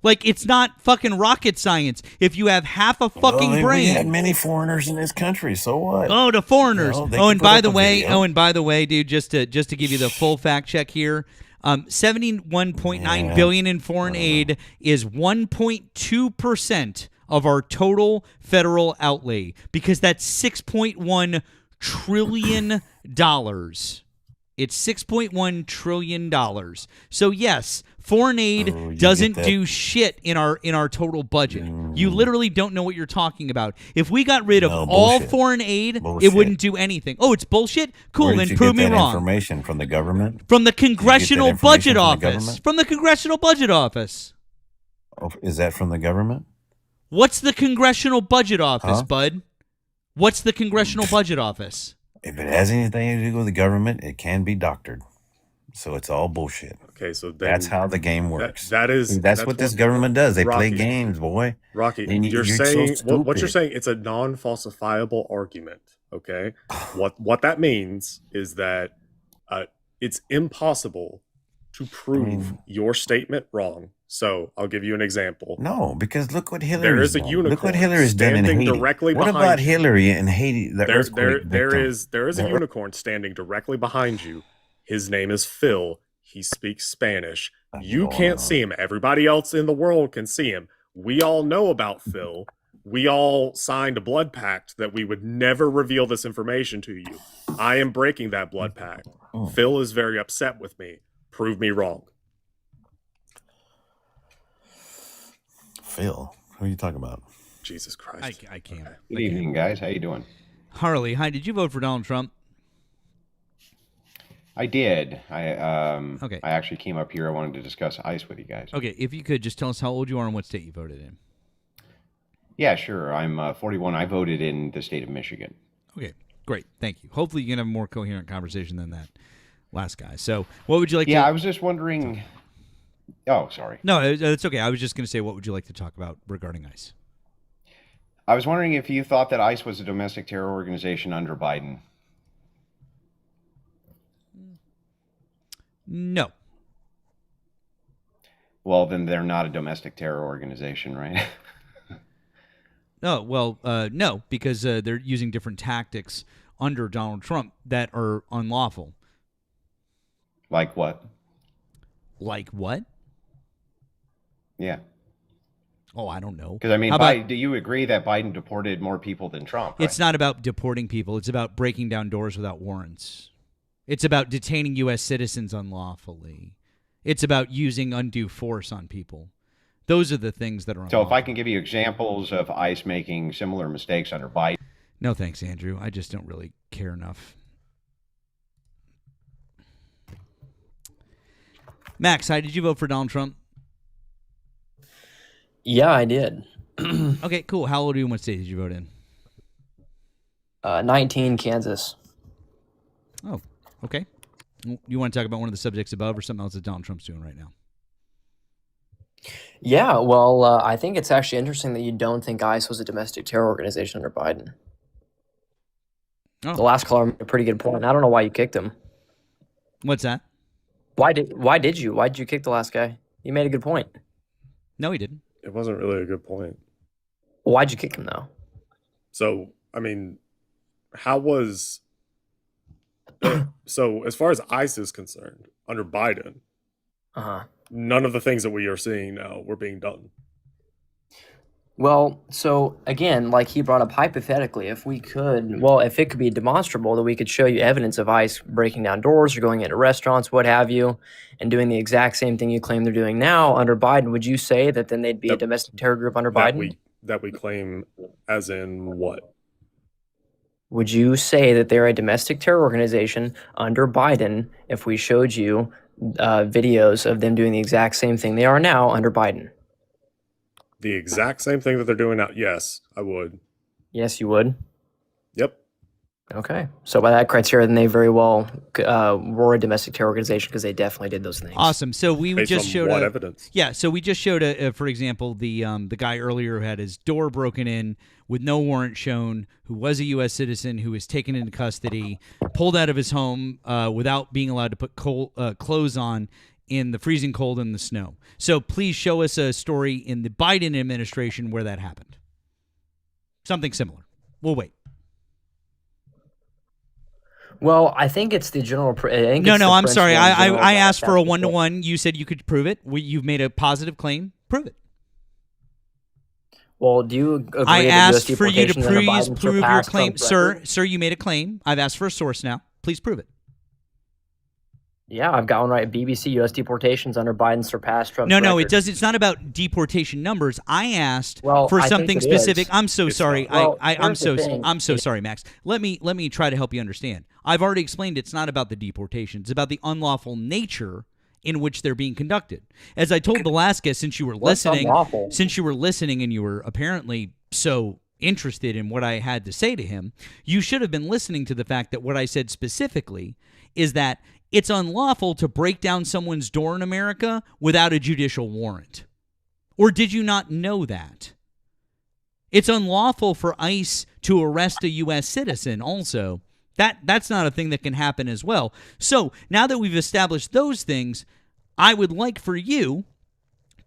Like, it's not fucking rocket science. If you have half a fucking We brain. had many foreigners in this country. So what? Oh, the foreigners. They Oh, can and put by up the a way, video. dude, just to give you the full fact check here, 71.9 billion in foreign aid is 1.2% of our total federal outlay, because that's $6.1 trillion. It's $6.1 trillion. So yes, foreign aid you doesn't get that. do shit in our total budget. You literally don't know what you're talking about. If we got rid of No, all bullshit. foreign aid, it Bullshit. wouldn't do anything. Oh, it's bullshit? Cool, Where did then you prove get me that wrong. information from the government? From the Did you get that Congressional information Budget from the Office. government? From the Congressional Budget Office. Oh, is that from the government? What's the Congressional Budget Office, Huh? bud? What's the Congressional Budget Office? If it has anything to do with the government, it can be doctored. So it's all bullshit. Okay, so then That's how the game works. that's That's what this government does. They play Rocky. games, boy. Rocky, And you're so saying what you're stupid. saying. It's a non-falsifiable argument. Okay, what that means is that it's impossible to prove your statement wrong. So I'll give you an example. No, because look what There Hillary's is a done. unicorn Look what Hillary's done in standing Haiti. directly What behind about you. Hillary in Haiti? The There earthquake victim? is a The unicorn standing directly behind you. His name is Phil. He speaks Spanish. You can't see him. Everybody else in the world can see him. We all know about Phil. We all signed a blood pact that we would never reveal this information to you. I am breaking that blood pact. Phil is very upset with me. Prove me wrong. Phil, who are you talking about? Jesus Christ. I can't. Good evening, guys. How you doing? Harley, hi. Did you vote for Donald Trump? I did. Okay. I actually came up here. I wanted to discuss ICE with you guys. Okay, if you could just tell us how old you are and what state you voted in. Yeah, sure. I'm 41. I voted in the state of Michigan. Okay, great. Thank you. Hopefully you can have a more coherent conversation than that last guy. So what would you like Yeah, to... I was just wondering. Oh, sorry. No, it's okay. I was just going to say, what would you like to talk about regarding ICE? I was wondering if you thought that ICE was a domestic terror organization under Biden. No. Well, then they're not a domestic terror organization, right? No, well, no, because they're using different tactics under Donald Trump that are unlawful. Like what? Like what? Yeah. Oh, I don't know. Because, I mean, How about- do you agree that Biden deported more people than Trump? Right? It's not about deporting people. It's about breaking down doors without warrants. It's about detaining U.S. citizens unlawfully. It's about using undue force on people. Those are the things that are unlawful. So if I can give you examples of ICE making similar mistakes under Biden. No, thanks, Andrew. I just don't really care enough. Max, hi, did you vote for Donald Trump? Yeah, I did. Okay, cool. How old are you and what state did you vote in? 19, Kansas. Oh, okay. You want to talk about one of the subjects above or something else that Donald Trump's doing right now? Yeah, well, I think it's actually interesting that you don't think ICE was a domestic terror organization under Biden. Oh. The last caller made a pretty good point. I don't know why you kicked him. What's that? Why did you kick the last guy? He made a good point. No, he didn't. It wasn't really a good point. Why'd you kick him though? So, I mean, how was so as far as ICE is concerned, under Biden, none of the things that we are seeing now were being done. Well, so again, like he brought up hypothetically, if it could be demonstrable that we could show you evidence of ICE breaking down doors or going into restaurants, what have you, and doing the exact same thing you claim they're doing now under Biden, would you say that then they'd be a domestic terror group under Biden? That we claim as in what? Would you say that they're a domestic terror organization under Biden if we showed you videos of them doing the exact same thing they are now under Biden? The exact same thing that they're doing now? Yes, I would. Yes, you would? Yep. Okay. So by that criteria, then they very well were a domestic terror organization because they definitely did those things. Awesome. So we Based just on showed what evidence? Yeah. So we just showed, for example, the guy earlier who had his door broken in with no warrant shown, who was a U.S. citizen, who was taken into custody, pulled out of his home without being allowed to put clothes on in the freezing cold and the snow. So please show us a story in the Biden administration where that happened. Something similar. We'll wait. Well, I think it's the general. No, I'm sorry. I asked for a 1-to-1. You said you could prove it. You've made a positive claim. Prove it. Well, do you agree I that asked US for you to deportations under please Biden prove your surpassed claim. Trump's Sir, record? sir, you made a claim. I've asked for a source now. Please prove it. Yeah, I've got one right. BBC U.S. deportations under Biden surpassed Trump's No, record. it does. It's not about deportation numbers. I asked Well, for I think something it specific. is. I'm so sorry. Well, I'm here's the thing. so sorry, Max. Let me try to help you understand. I've already explained it's not about the deportation. It's about the unlawful nature in which they're being conducted. As I told the last guest, since you were listening, and you were apparently so interested in what I had to say to him, you should have been listening to the fact that what I said specifically is that it's unlawful to break down someone's door in America without a judicial warrant. Or did you not know that? It's unlawful for ICE to arrest a U.S. citizen also. That's not a thing that can happen as well. So now that we've established those things, I would like for you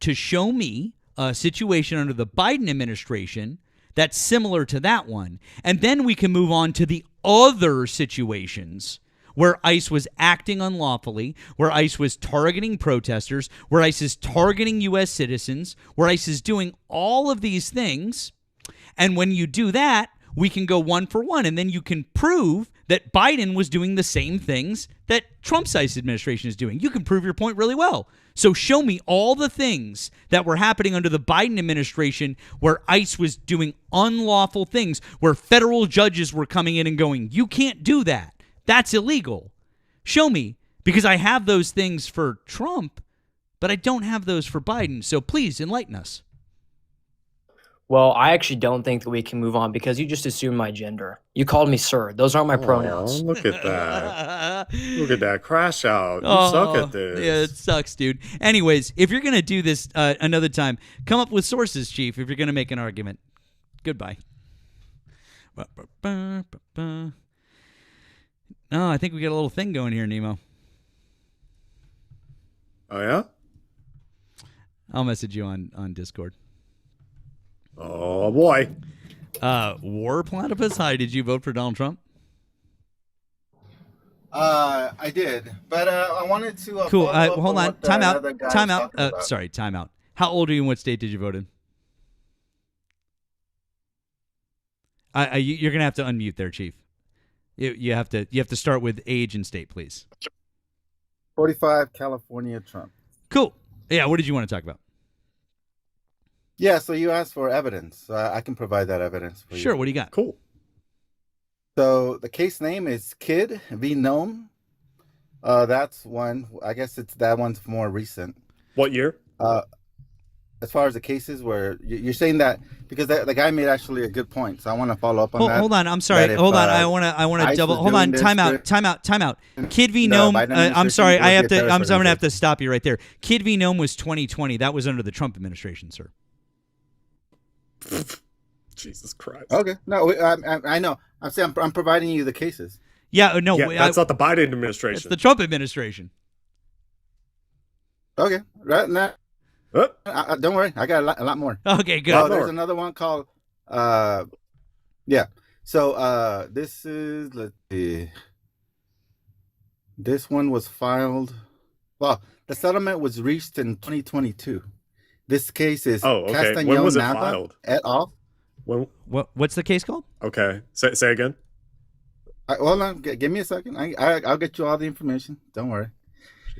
to show me a situation under the Biden administration that's similar to that one. And then we can move on to the other situations where ICE was acting unlawfully, where ICE was targeting protesters, where ICE is targeting U.S. citizens, where ICE is doing all of these things. And when you do that, we can go one for one, and then you can prove that Biden was doing the same things that Trump's ICE administration is doing. You can prove your point really well. So show me all the things that were happening under the Biden administration where ICE was doing unlawful things, where federal judges were coming in and going, you can't do that. That's illegal. Show me, because I have those things for Trump, but I don't have those for Biden. So please enlighten us. Well, I actually don't think that we can move on because you just assumed my gender. You called me sir. Those aren't my pronouns. Look at that. Look at that. Crash out. You suck at this. Yeah, it sucks, dude. Anyways, if you're going to do this another time, come up with sources, Chief, if you're going to make an argument. Goodbye. No, I think we got a little thing going here, Nemo. Oh, yeah? I'll message you on Discord. Oh, boy. War Platypus, hi, did you vote for Donald Trump? I did, but I wanted to. Cool. follow up Hold on. what the Time out. other guy was Time out. talking about. Sorry, time out. How old are you and what state did you vote in? You're going to have to unmute there, Chief. You have to start with age and state, please. 45, California, Trump. Cool. Yeah, what did you want to talk about? Yeah, so you asked for evidence. So I can provide that evidence for you. Sure, what do you got? Cool. So the case name is Kid v. Nome. That's one. I guess that one's more recent. What year? as far as the cases where you're saying that because the guy made actually a good point, so I want to follow up on that. Hold on, I'm sorry. Hold on, I want to double. Hold on, time out. Kid v. Gnome. I'm sorry, I'm gonna have to stop you right there. Kid v. Gnome was 2020. That was under the Trump administration, sir. Jesus Christ. Okay, no, I know. I'm saying I'm providing you the cases. Yeah, no, that's not the Biden administration. It's the Trump administration. Okay, right now. Don't worry, I got a lot more. Okay, good. Oh, there's another one called, yeah. So this is, let's see. This one was filed. Well, the settlement was reached in 2022. This case is okay. When was it Nava filed? Et al. What's the case called? Okay, say again. Hold on, give me a second. I'll get you all the information. Don't worry.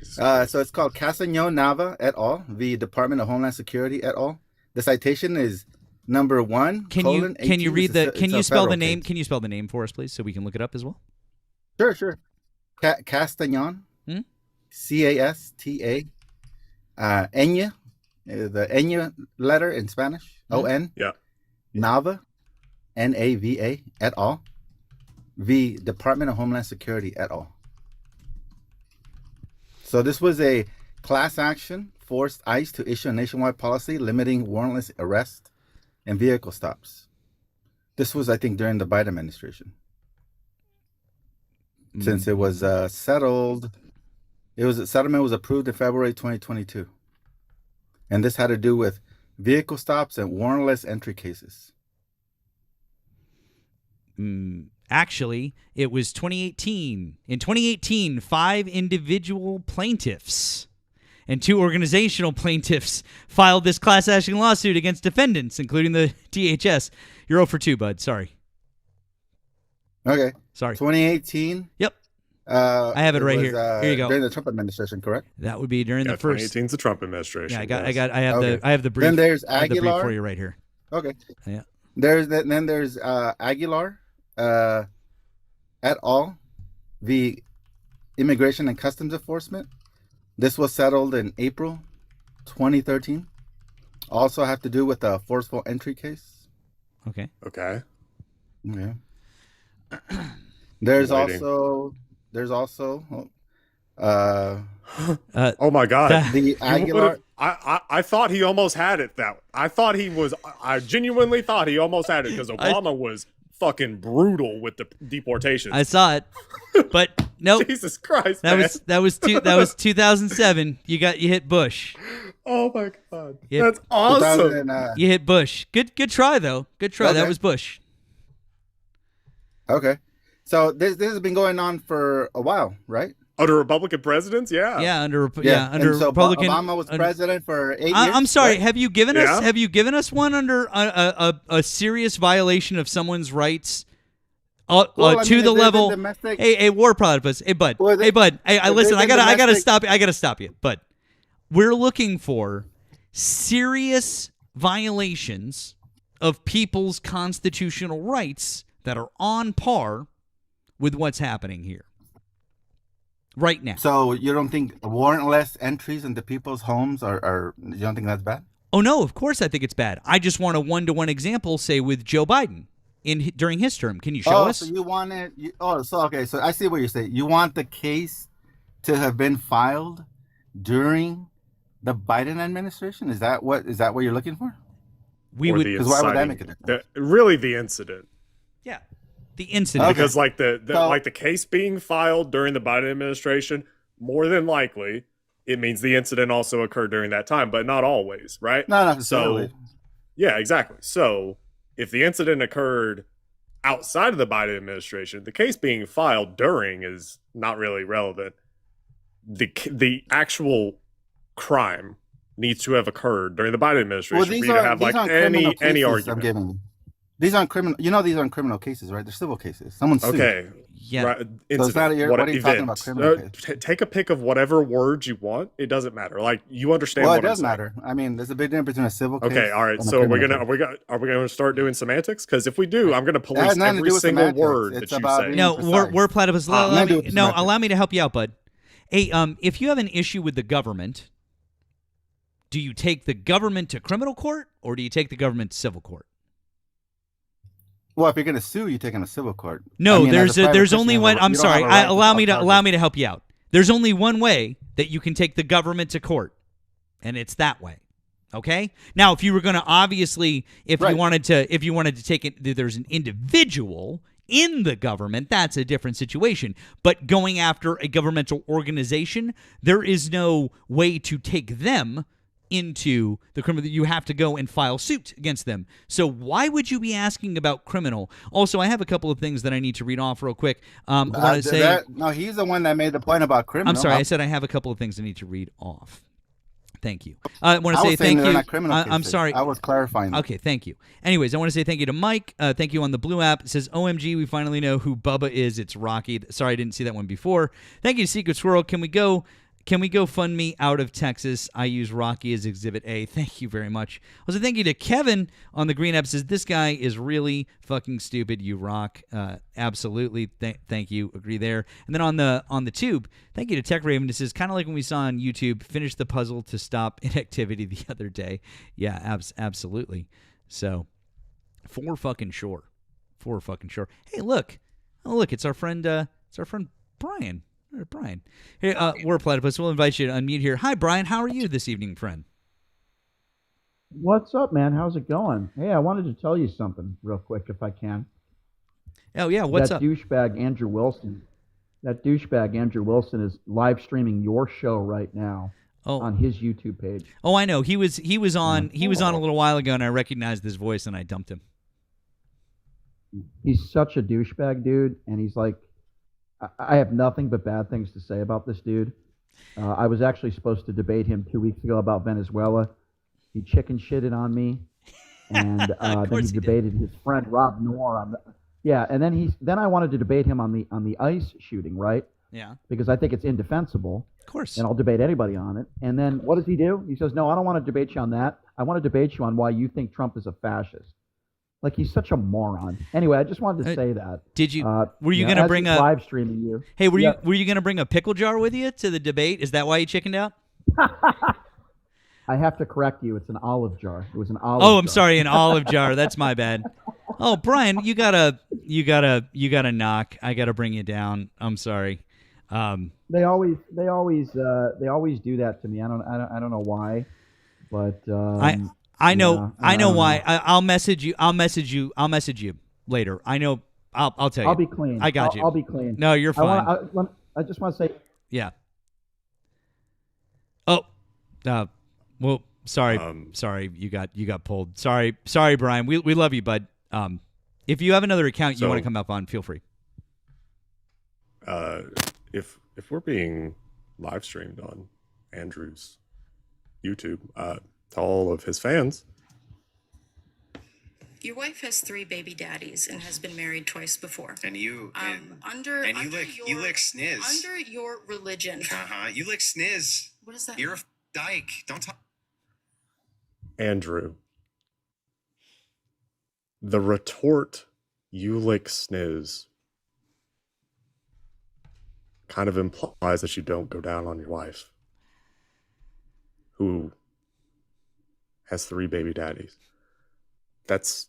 So it's called Castañón Nava et al. The Department of Homeland Security et al. The citation is number 1. Can you read the? Can you spell the name? Case. Can you spell the name for us, please, so we can look it up as well? Sure. Castañón. C-A-S-T-A. Enya, the Enya letter in Spanish. O-N. Yeah. Nava, N-A-V-A et al. The Department of Homeland Security et al. So this was a class action, forced ICE to issue a nationwide policy limiting warrantless arrest and vehicle stops. This was, I think, during the Biden administration. Since it was settled, settlement was approved in February 2022. And this had to do with vehicle stops and warrantless entry cases. Actually, it was 2018. In 2018, 5 individual plaintiffs and 2 organizational plaintiffs filed this class action lawsuit against defendants, including the DHS. You're 0 for 2, bud. Sorry. Okay. Sorry. 2018. Yep. I have it right here. Here you go. During the Trump administration, correct? That would be during the first. 2018 is the Trump administration. Yeah, I have the brief. Then there's I have the brief Aguilar for you right here. Okay. Yeah. Then there's Aguilar et al. The Immigration and Customs Enforcement. This was settled in April 2013. Also have to do with a forceful entry case. Okay. Yeah. There's also oh my God. The Aguilar. I thought he almost had it. I genuinely thought he almost had it because Obama was fucking brutal with the deportation. I saw it, but nope. Jesus Christ, that man. was 2007. You hit Bush. Oh my God, that's awesome. You hit Bush. Good try though. Good try. Okay. That was Bush. Okay, so this has been going on for a while, right? Under Republican presidents, yeah. Yeah, under And so Republican. Obama was president for 8 years. I'm sorry. right? Have you given us one under a serious violation of someone's rights? To the level. Hey, war platypus. Hey, bud. Hey, listen. I gotta stop you. But we're looking for serious violations of people's constitutional rights that are on par with what's happening here right now. So you don't think warrantless entries into people's homes are you don't think that's bad? Oh no, of course I think it's bad. I just want a 1-to-1 example, say with Joe Biden during his term. Can you show us? So you want it? So I see what you're saying. You want the case to have been filed during the Biden administration? Is that what you're looking for? Because why would that make a difference? Really, the incident. Yeah, the incident. Because like the case being filed during the Biden administration, more than likely, it means the incident also occurred during that time, but not always, right? Not necessarily. So, yeah, exactly. So if the incident occurred outside of the Biden administration, the case being filed during is not really relevant. The actual crime needs to have occurred during the Biden administration for you to have like any argument. I'm giving you. These aren't criminal. These aren't criminal cases, right? They're civil cases. Someone's sued. Okay. Yeah. Right. So it's not what are you talking about? Criminal case? Take a pick of whatever words you want. It doesn't matter. Like you understand. Well, what it does I'm saying. matter. I mean, there's a big difference between a civil case. Okay. All right. and a So are we criminal gonna start doing semantics? Because if we do, I'm gonna police nothing to every do with single semantics. word It's that you about say. being No, precise. we're platypus. semantics. Allow me to help you out, bud. Hey, if you have an issue with the government, do you take the government to criminal court or do you take the government to civil court? Well, if you're going to sue, you take them to civil court. No, I mean, as a private there's person, only you one. have a- I'm you don't sorry. have a right to Allow me file to help you out. There's only one way that you can take the government to court, and it's that way. Okay. Now, if you were going to obviously, if you wanted to take it, there's an individual in the government, that's a different situation. But going after a governmental organization, there is no way to take them into the criminal. You have to go and file suit against them. So why would you be asking about criminal? Also, I have a couple of things that I need to read off real quick. I want to say no, he's the one that made the point about criminal. I'm sorry, I said I have a couple of things I need to read off. Thank you. I want to say thank you. I'm sorry. I was clarifying. Okay, thank you. Anyways, I want to say thank you to Mike. Thank you on the Blue app. It says, OMG, we finally know who Bubba is. It's Rocky. Sorry, I didn't see that one before. Thank you to Secret Squirrel. Can we go fund me out of Texas? I use Rocky as Exhibit A. Thank you very much. Also, thank you to Kevin on the Green app. Says, this guy is really fucking stupid. You rock. Absolutely. Thank you. Agree there. And then on the tube, thank you to Tech Raven. This is kind of like when we saw on YouTube, finish the puzzle to stop inactivity the other day. Yeah, absolutely. So, for fucking sure. Hey, look. Oh, look, it's our friend Brian. All right, Brian. Hey, we're Platypus. We'll invite you to unmute here. Hi, Brian. How are you this evening, friend? What's up, man? How's it going? Hey, I wanted to tell you something real quick, if I can. Oh, yeah. What's up? That douchebag Andrew Wilson is live streaming your show right now on his YouTube page. Oh, I know. He was on a little while ago, and I recognized his voice, and I dumped him. He's such a douchebag, dude, and he's like, I have nothing but bad things to say about this dude. I was actually supposed to debate him 2 weeks ago about Venezuela. He chicken shitted on me, and then he debated his friend Rob Noor on and then I wanted to debate him on the ICE shooting, right? Yeah. Because I think it's indefensible. Of course. And I'll debate anybody on it. And then what does he do? He says, "No, I don't want to debate you on that. I want to debate you on why you think Trump is a fascist." Like, he's such a moron. Anyway, I just wanted to say that. Did you? Were you going to bring a live streaming you? Hey, were you going to bring a pickle jar with you to the debate? Is that why you chickened out? I have to correct you. It's an olive jar. It was an olive. Oh, I'm sorry, an olive jar. That's my bad. Oh, Brian, you gotta knock. I gotta bring you down. I'm sorry. They always do that to me. I don't know why, but I know why. I'll message you later. I know. I'll tell you. I'll be clean. I got you. I'll be clean. No, you're fine. I just want to say. Yeah. Oh. Well, sorry. Sorry, you got pulled. Sorry, Brian. We love you, bud. If you have another account you want to come up on, feel free. If we're being live streamed on Andrew's YouTube, to all of his fans. Your wife has 3 baby daddies and has been married twice before. And you under you lick sniz. Under your religion. You lick sniz. What is that? You're a dyke. Don't talk. Andrew. The retort, "you lick sniz," kind of implies that you don't go down on your wife, who has 3 baby daddies. That's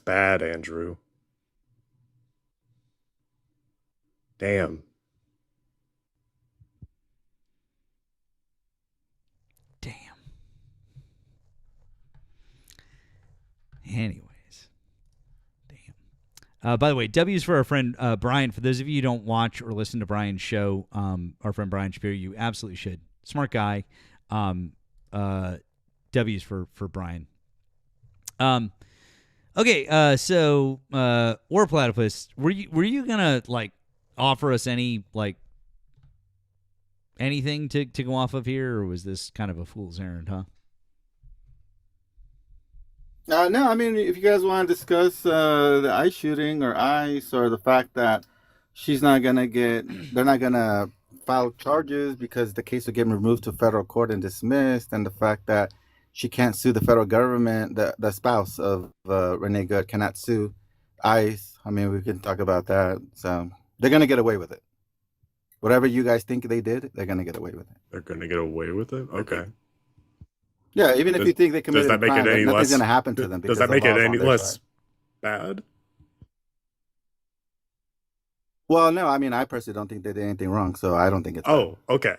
bad, Andrew. Damn. Anyways. Damn. By the way, W's for our friend Brian. For those of you who don't watch or listen to Brian's show, our friend Brian Shapiro, you absolutely should. Smart guy. W's for Brian. Okay, so War Platypus, were you gonna like offer us any like anything to go off of here, or was this kind of a fool's errand, huh? No, I mean, if you guys want to discuss the ICE shooting or ICE or the fact that they're not gonna file charges because the case will get removed to federal court and dismissed, and the fact that she can't sue the federal government, the spouse of Renee Good cannot sue ICE. I mean, we can talk about that. So they're gonna get away with it. Whatever you guys think they did, they're gonna get away with it. They're going to get away with it. Okay. Yeah, even if you think they committed does a that make crime, it any nothing's less? gonna happen to them. Does because that the make it law's on any their less side. bad? Well, no, I mean, I personally don't think they did anything wrong, so I don't think it's. Oh, okay.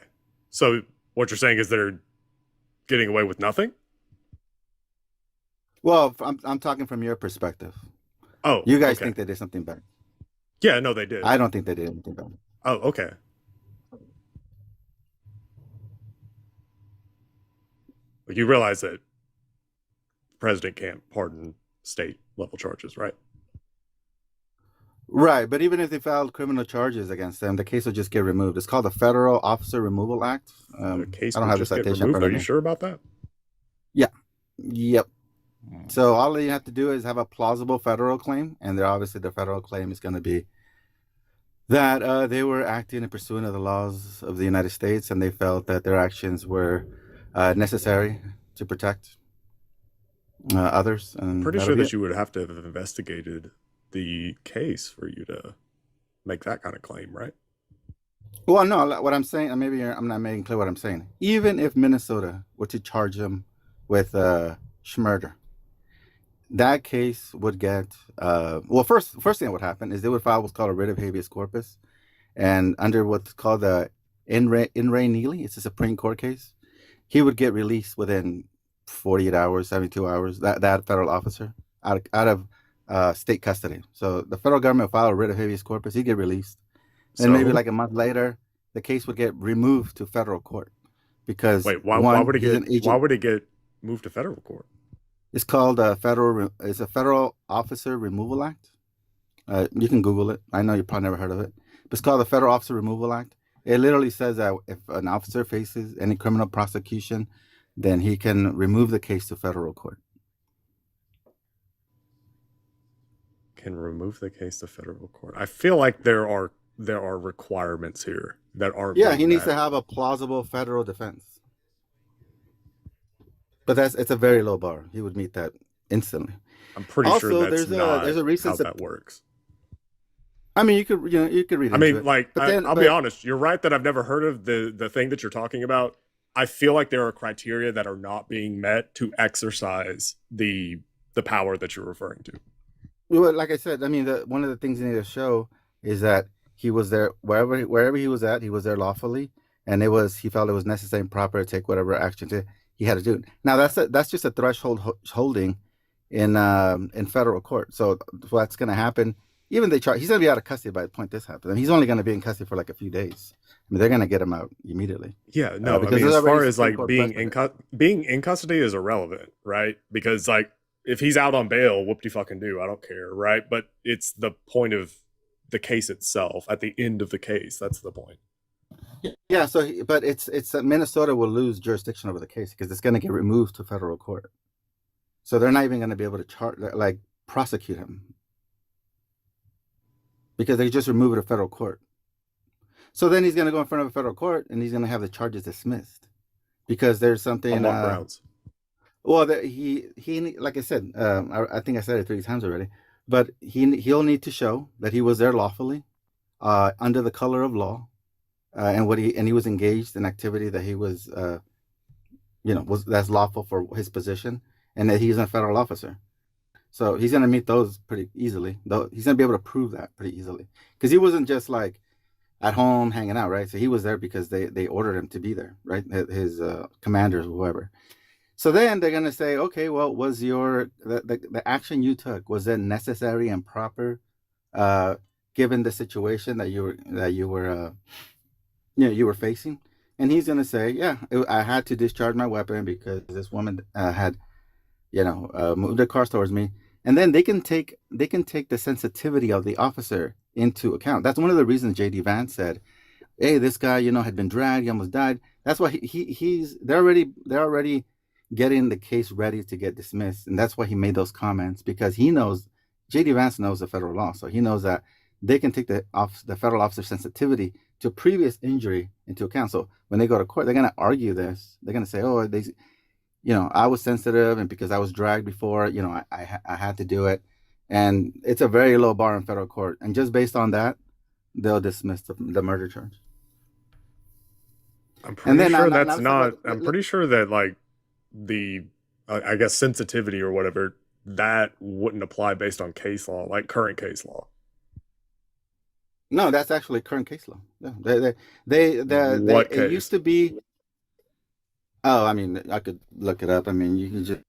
So what you're saying is they're getting away with nothing? Well, I'm talking from your perspective. Oh, You guys okay. think they did something bad. Yeah, no, they did. I don't think they did anything bad. Oh, okay. Like you realize that the president can't pardon state level charges, right? Right, but even if they filed criminal charges against them, the case will just get removed. It's called the Federal Officer Removal Act. The case I don't would have the just get citation in removed. front Are of you me. sure about that? Yeah. Yep. So all you have to do is have a plausible federal claim, and obviously the federal claim is going to be that they were acting in pursuit of the laws of the United States, and they felt that their actions were necessary to protect others. And Pretty that'll sure be that it. you would have to have investigated the case for you to make that kind of claim, right? Well, no, what I'm saying, and maybe I'm not making clear what I'm saying. Even if Minnesota were to charge him with murder, that case would get well. First thing that would happen is they would file what's called a writ of habeas corpus, and under what's called the in re Neely, it's a Supreme Court case. He would get released within 48 hours, 72 hours. That federal officer out of state custody. So the federal government would file a writ of habeas corpus. He'd get released. Then maybe So- like a month later, the case would get removed to federal court because Wait, why one, would it he's get an agent. why would it get moved to federal court? It's called a it's a Federal Officer Removal Act. You can Google it. I know you probably never heard of it. But it's called the Federal Officer Removal Act. It literally says that if an officer faces any criminal prosecution, then he can remove the case to federal court. Can remove the case to federal court. I feel like there are requirements here that aren't. Yeah, being he needs met. to have a plausible federal defense. But it's a very low bar. He would meet that instantly. I'm pretty Also, sure that's there's a recent how that works. I mean, you could read I into mean, it. like, But then- I'll be but- honest. You're right that I've never heard of the thing that you're talking about. I feel like there are criteria that are not being met to exercise the power that you're referring to. Well, like I said, I mean, one of the things you need to show is that he was there wherever he was at. He was there lawfully, and he felt it was necessary and proper to take whatever action he had to do. Now that's just a threshold holding in federal court. So what's going to happen? Even he's going to be out of custody by the point this happens. I mean, he's only going to be in custody for like a few days. I mean, they're going to get him out immediately. Yeah, no. I because mean, there's as far already as Supreme like Court being in custody is irrelevant, right? Because like if he's out on bail, whoop de fucking do. I don't care, right? But it's the point of the case itself. At the end of the case, that's the point. Yeah. So, but it's that Minnesota will lose jurisdiction over the case because it's going to get removed to federal court. So they're not even going to be able to prosecute him because they just remove it to federal court. So then he's going to go in front of a federal court and he's going to have the charges dismissed because there's something. On what grounds? Well, he like I said, I think I said it 3 times already, but he'll need to show that he was there lawfully, under the color of law, and he was engaged in activity that he was, that's lawful for his position, and that he's a federal officer. So he's going to meet those pretty easily. Though he's going to be able to prove that pretty easily because he wasn't just like at home hanging out, right? So he was there because they ordered him to be there, right? His commanders, whoever. So then they're going to say, okay, well, was the action you took, was it necessary and proper, given the situation that you were facing? And he's going to say, yeah, I had to discharge my weapon because this woman had, moved her car towards me. And then they can take the sensitivity of the officer into account. That's one of the reasons J.D. Vance said, hey, this guy, had been dragged, he almost died. That's why they're already getting the case ready to get dismissed. And that's why he made those comments, because he knows, J.D. Vance knows the federal law. So he knows that they can take the federal officer's sensitivity to previous injury into account. So when they go to court, they're going to argue this. They're going to say, oh, I was sensitive, and because I was dragged before, I had to do it. And it's a very low bar in federal court. And just based on that, they'll dismiss the murder charge. I'm And pretty then sure now- that's now- not. I'm pretty sure that like the I guess sensitivity or whatever that wouldn't apply based on case law, like current case law. No, that's actually current case law. Yeah, What it used case? to be. Oh, I mean, I could look it up. I mean, you can just.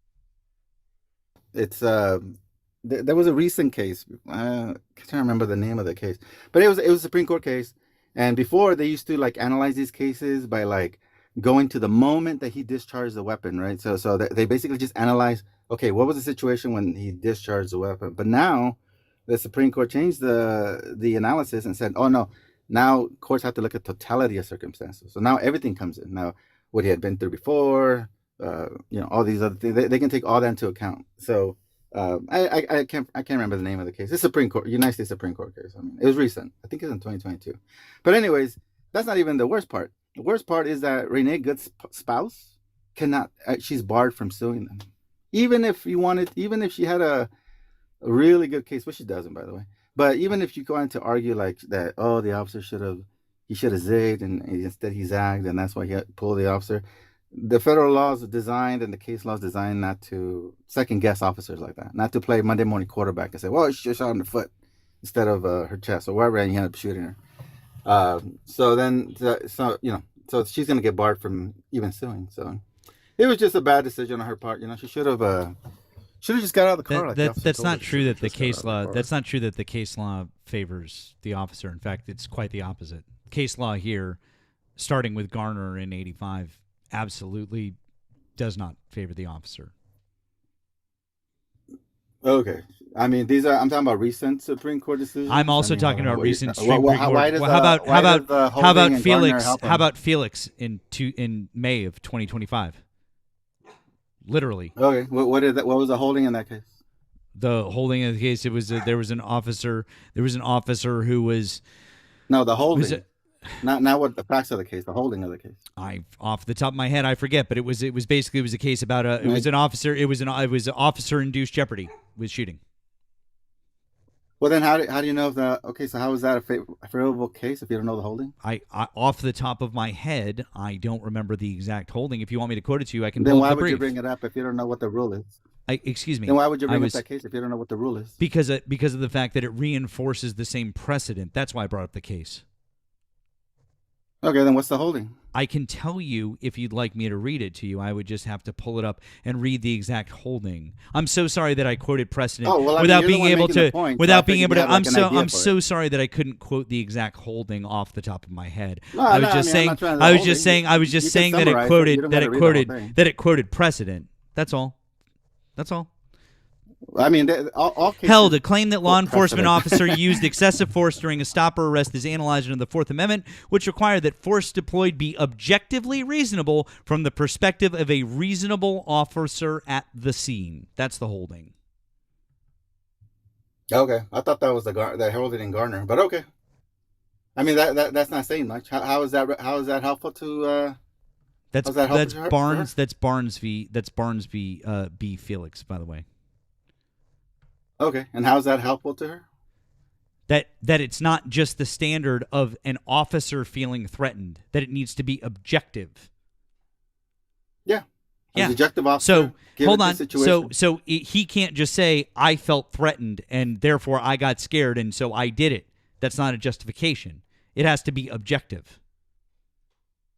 It's there was a recent case. I can't remember the name of the case, but it was a Supreme Court case. And before they used to like analyze these cases by like going to the moment that he discharged the weapon, right? So they basically just analyze, okay, what was the situation when he discharged the weapon? But now the Supreme Court changed the analysis and said, oh no, now courts have to look at totality of circumstances. So now everything comes in. Now what he had been through before, all these other things, they can take all that into account. So I can't remember the name of the case. It's Supreme Court, United States Supreme Court case. I mean, it was recent. I think it was in 2022. But anyways, that's not even the worst part. The worst part is that Renee Good's spouse cannot. She's barred from suing them, even if she had a really good case, which she doesn't, by the way. But even if you go on to argue like that, oh, the officer should have zigged and instead he zagged, and that's why he had pulled the officer. The federal laws are designed and the case law is designed not to second guess officers like that, not to play Monday morning quarterback and say, well, she shot him in the foot instead of her chest or wherever, and he ended up shooting her. So she's going to get barred from even suing. So it was just a bad decision on her part. She should have just got out of the car. That's not true that the case law. That's not true that the case law favors the officer. In fact, it's quite the opposite. Case law here, starting with Garner in '85, absolutely does not favor the officer. Okay. I mean, I'm talking about recent Supreme Court decisions. I'm also talking about recent Supreme Court. Court. How about Felix? How about Felix in May of 2025? Literally. Okay. What is that? What was the holding in that case? The holding of the case. There was an officer. There was an officer who was. No, the holding. Not what the facts of the case. The holding of the case. Off the top of my head, I forget, but it was basically a case about it was an officer. It was an officer induced jeopardy with shooting. Well, then how do you know if that? Okay, so how is that a favorable case if you don't know the holding? I off the top of my head, I don't remember the exact holding. If you want me to quote it to you, I can. Then pull why up the would brief. you bring it up if you don't know what the rule is? Excuse me. Then why would you bring up that case if you don't know what the rule is? Because of the fact that it reinforces the same precedent. That's why I brought up the case. Okay, then what's the holding? I can tell you if you'd like me to read it to you. I would just have to pull it up and read the exact holding. I'm so sorry that I quoted precedent without being able to. I'm so sorry that I couldn't quote the exact holding off the top of my head. I was just saying that it quoted precedent. That's all. That's all. I mean, all cases held a claim that law enforcement officer used excessive force during a stop or arrest is analyzed under the Fourth Amendment, which required that force deployed be objectively reasonable from the perspective of a reasonable officer at the scene. That's the holding. Okay, I thought that was the holding in Garner, but okay. I mean that's not saying much. How is that helpful to? That's Barnes. That's Barnes v. B. Felix, by the way. Okay, and how is that helpful to her? That it's not just the standard of an officer feeling threatened, that it needs to be objective. Yeah. An objective officer. So, hold on. So he can't just say, I felt threatened, and therefore I got scared, and so I did it. That's not a justification. It has to be objective.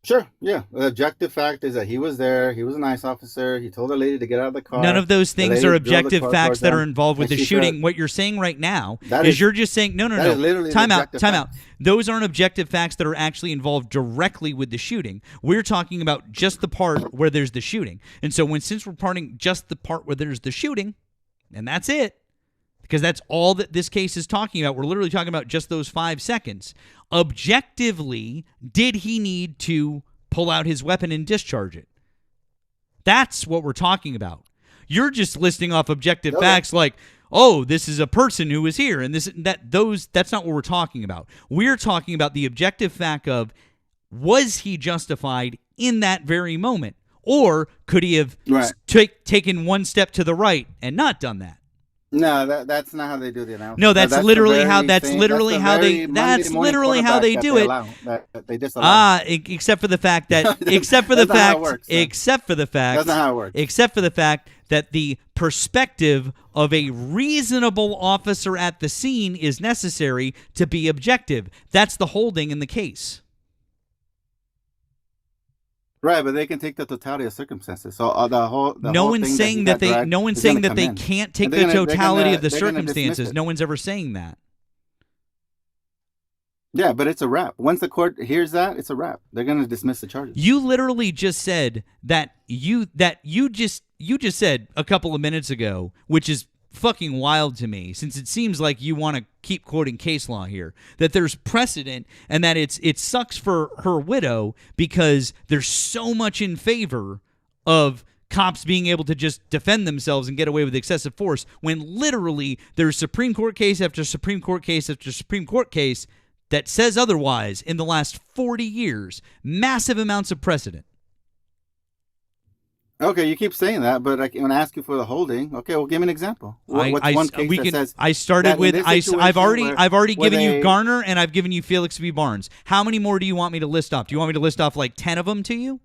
Sure, yeah. The objective fact is that he was there. He was a nice officer. He told the lady to get out of the car. None of those things are objective facts that are involved with the shooting. What you're saying right now is you're just saying, no. Time out. Those aren't objective facts that are actually involved directly with the shooting. We're talking about just the part where there's the shooting. And so since we're parting just the part where there's the shooting, and that's it, because that's all that this case is talking about. We're literally talking about just those 5 seconds. Objectively, did he need to pull out his weapon and discharge it? That's what we're talking about. You're just listing off objective facts like, oh, this is a person who was here, and that's not what we're talking about. We're talking about the objective fact of, was he justified in that very moment? Or could he have taken one step to the right and not done that? No, that's not how they do the announcement. No, that's literally how. That's literally how they. Monday That's morning literally how they quarterback do that it. allow, that they disallow. Except for the fact that. Except for the That's not how it fact. works, Except for the fact. That's not how it works. Except for the fact that the perspective of a reasonable officer at the scene is necessary to be objective. That's the holding in the case. Right, but they can take the totality of circumstances. So No one's saying that they. No one's saying that they can't take the totality of the circumstances. No one's ever saying that. Yeah, but it's a wrap. Once the court hears that, it's a wrap. They're going to dismiss the charges. You literally just said that you just said a couple of minutes ago, which is fucking wild to me, since it seems like you want to keep quoting case law here, that there's precedent and that it sucks for her widow because there's so much in favor of cops being able to just defend themselves and get away with excessive force, when literally there's Supreme Court case after Supreme Court case after Supreme Court case that says otherwise in the last 40 years. Massive amounts of precedent. Okay, you keep saying that, but I'm going to ask you for the holding. Okay, well, give me an example. What's one case that says I started that with in this I've already situation given where you Garner and I've given you Felix v. Barnes. How many more do you want me to list off? Do you want me to list off like 10 of them to you?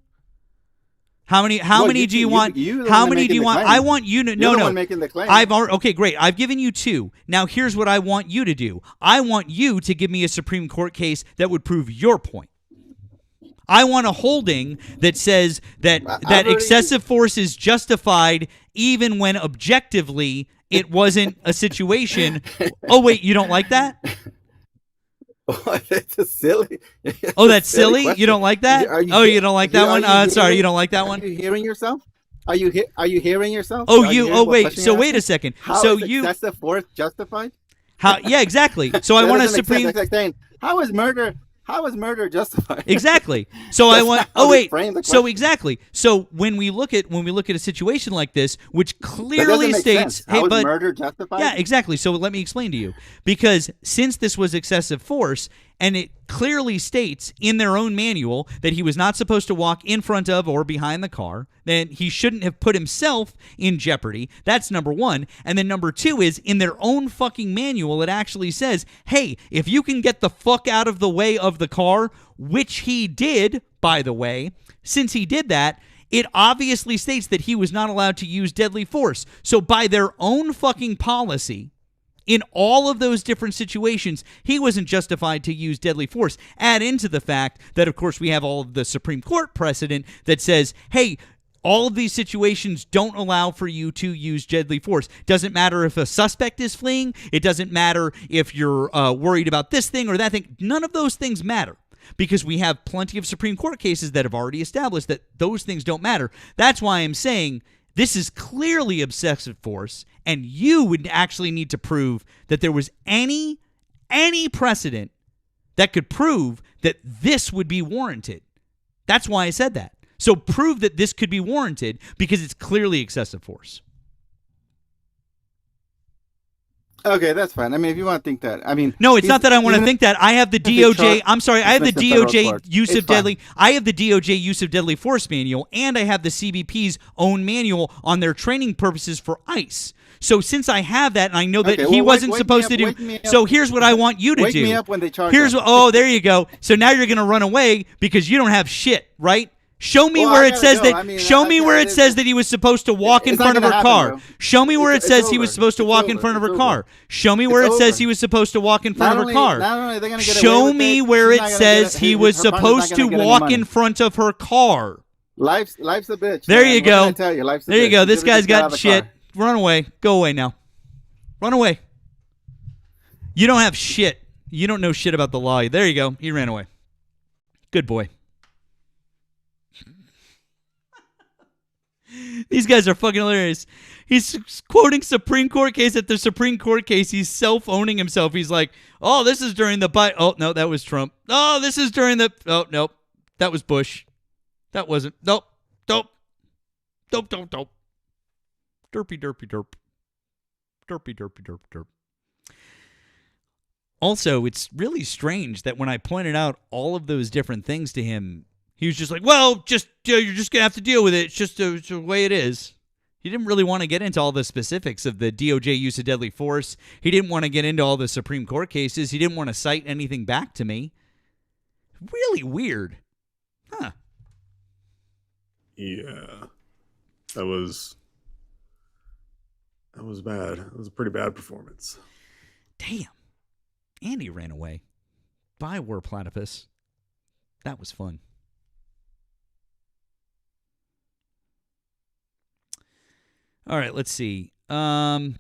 How many do you want? How many do you want? I want you to You're the one making the claim. Okay, great. I've given you 2. Now here's what I want you to do. I want you to give me a Supreme Court case that would prove your point. I want a holding that says that excessive force is justified even when objectively it wasn't a situation. Oh wait, you don't like that? That's silly. Oh, that's silly? You don't like that? You don't like that one? Sorry, you don't like that one? Are you hearing yourself? Are you hearing yourself? Wait. So wait a second. How is excessive force justified? Yeah, exactly. So I want a Supreme. It's like saying, how is murder justified? Exactly. So I want. So exactly. So when we look at a situation like this, which clearly states, how is murder justified? Yeah, exactly. So let me explain to you, because since this was excessive force, and it clearly states in their own manual that he was not supposed to walk in front of or behind the car, then he shouldn't have put himself in jeopardy. That's number 1. And then number 2 is in their own fucking manual, it actually says, hey, if you can get the fuck out of the way of the car, which he did, by the way, since he did that, it obviously states that he was not allowed to use deadly force. So by their own fucking policy, in all of those different situations, he wasn't justified to use deadly force. Add into the fact that, of course, we have all of the Supreme Court precedent that says, hey, all of these situations don't allow for you to use deadly force. Doesn't matter if a suspect is fleeing. It doesn't matter if you're worried about this thing or that thing. None of those things matter, because we have plenty of Supreme Court cases that have already established that those things don't matter. That's why I'm saying this is clearly excessive force, and you would actually need to prove that there was any precedent that could prove that this would be warranted. That's why I said that. So prove that this could be warranted, because it's clearly excessive force. Okay, that's fine. I mean, if you want to think that, I mean, no, it's not that I want to think that. I have the DOJ. I'm sorry, I have the DOJ use of deadly. I have the DOJ use of deadly force manual, and I have the CBP's own manual on their training purposes for ICE. So since I have that, and I know that he wasn't supposed to do. So here's what I want you to do. Wake me up when they charge. There you go. So now you're going to run away because you don't have shit, right? Show me where it says that. Show me where it says that he was supposed to walk in front of her car. Show me where it says he was supposed to walk in front of her car. Show me where it says he was supposed to walk in front of her car. Show me where it says he was supposed to walk in front of her car. Life's a bitch. There you go. There you go. This guy's got shit. Run away. Go away now. Run away. You don't have shit. You don't know shit about the law. There you go. He ran away. Good boy. These guys are fucking hilarious. He's quoting Supreme Court case after Supreme Court case. He's self-owning himself. He's like, oh, this is during the Biden. Oh, no, that was Trump. Oh, this is during the... Oh, nope. That was Bush. That wasn't... Nope. Dope. Dope, dope, dope. Derpy, derpy, derp. Derpy, derpy, derp, derp. Also, it's really strange that when I pointed out all of those different things to him, he was just like, well, you're just going to have to deal with it. It's just the way it is. He didn't really want to get into all the specifics of the DOJ use of deadly force. He didn't want to get into all the Supreme Court cases. He didn't want to cite anything back to me. Really weird. Huh. Yeah. That was bad. It was a pretty bad performance. Damn. Andy ran away. Bye, War Platypus. That was fun. All right, let's see. Probably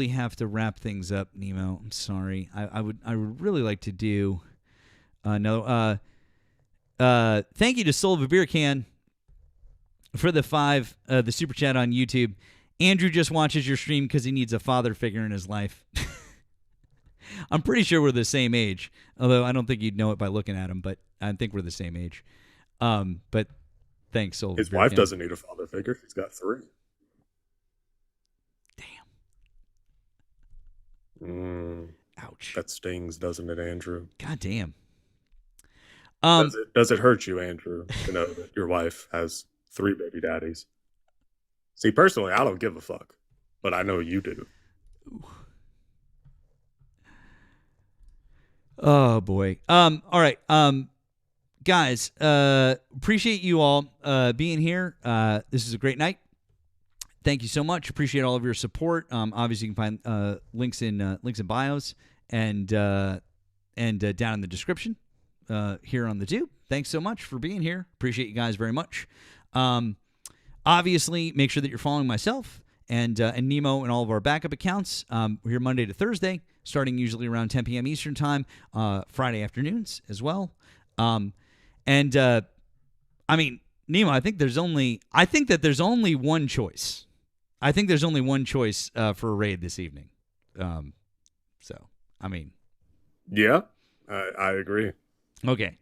have to wrap things up, Nemo. I'm sorry. I would really like to do another. Thank you to Soul of a Beer Can for the super chat on YouTube. Andrew just watches your stream because he needs a father figure in his life. I'm pretty sure we're the same age, although I don't think you'd know it by looking at him, but I think we're the same age. But thanks, Soul. His wife doesn't need a father figure. She's got 3. Ouch. That stings, doesn't it, Andrew? God damn. Does it hurt you, Andrew, to know that your wife has 3 baby daddies? See, personally, I don't give a fuck, but I know you do. Oh boy. All right. Guys, appreciate you all being here. This is a great night. Thank you so much. Appreciate all of your support. Obviously, you can find links in bios and down in the description here on the tube. Thanks so much for being here. Appreciate you guys very much. Obviously, make sure that you're following myself and Nemo and all of our backup accounts. We're here Monday to Thursday, starting usually around 10 p.m. Eastern time. Friday afternoons as well. I mean, Nemo, I think that there's only one choice. I think there's only one choice for a raid this evening. So, I mean. Yeah, I agree. Okay.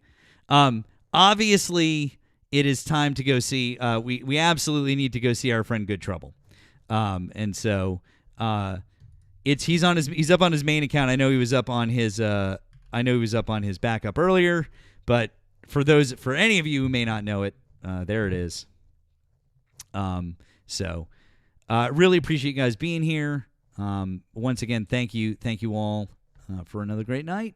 Obviously, it is time to go see. We absolutely need to go see our friend Good Trouble. And so, he's up on his main account. I know he was up on his backup earlier, but for any of you who may not know it, there it is. Really appreciate you guys being here. Once again, thank you all for another great night.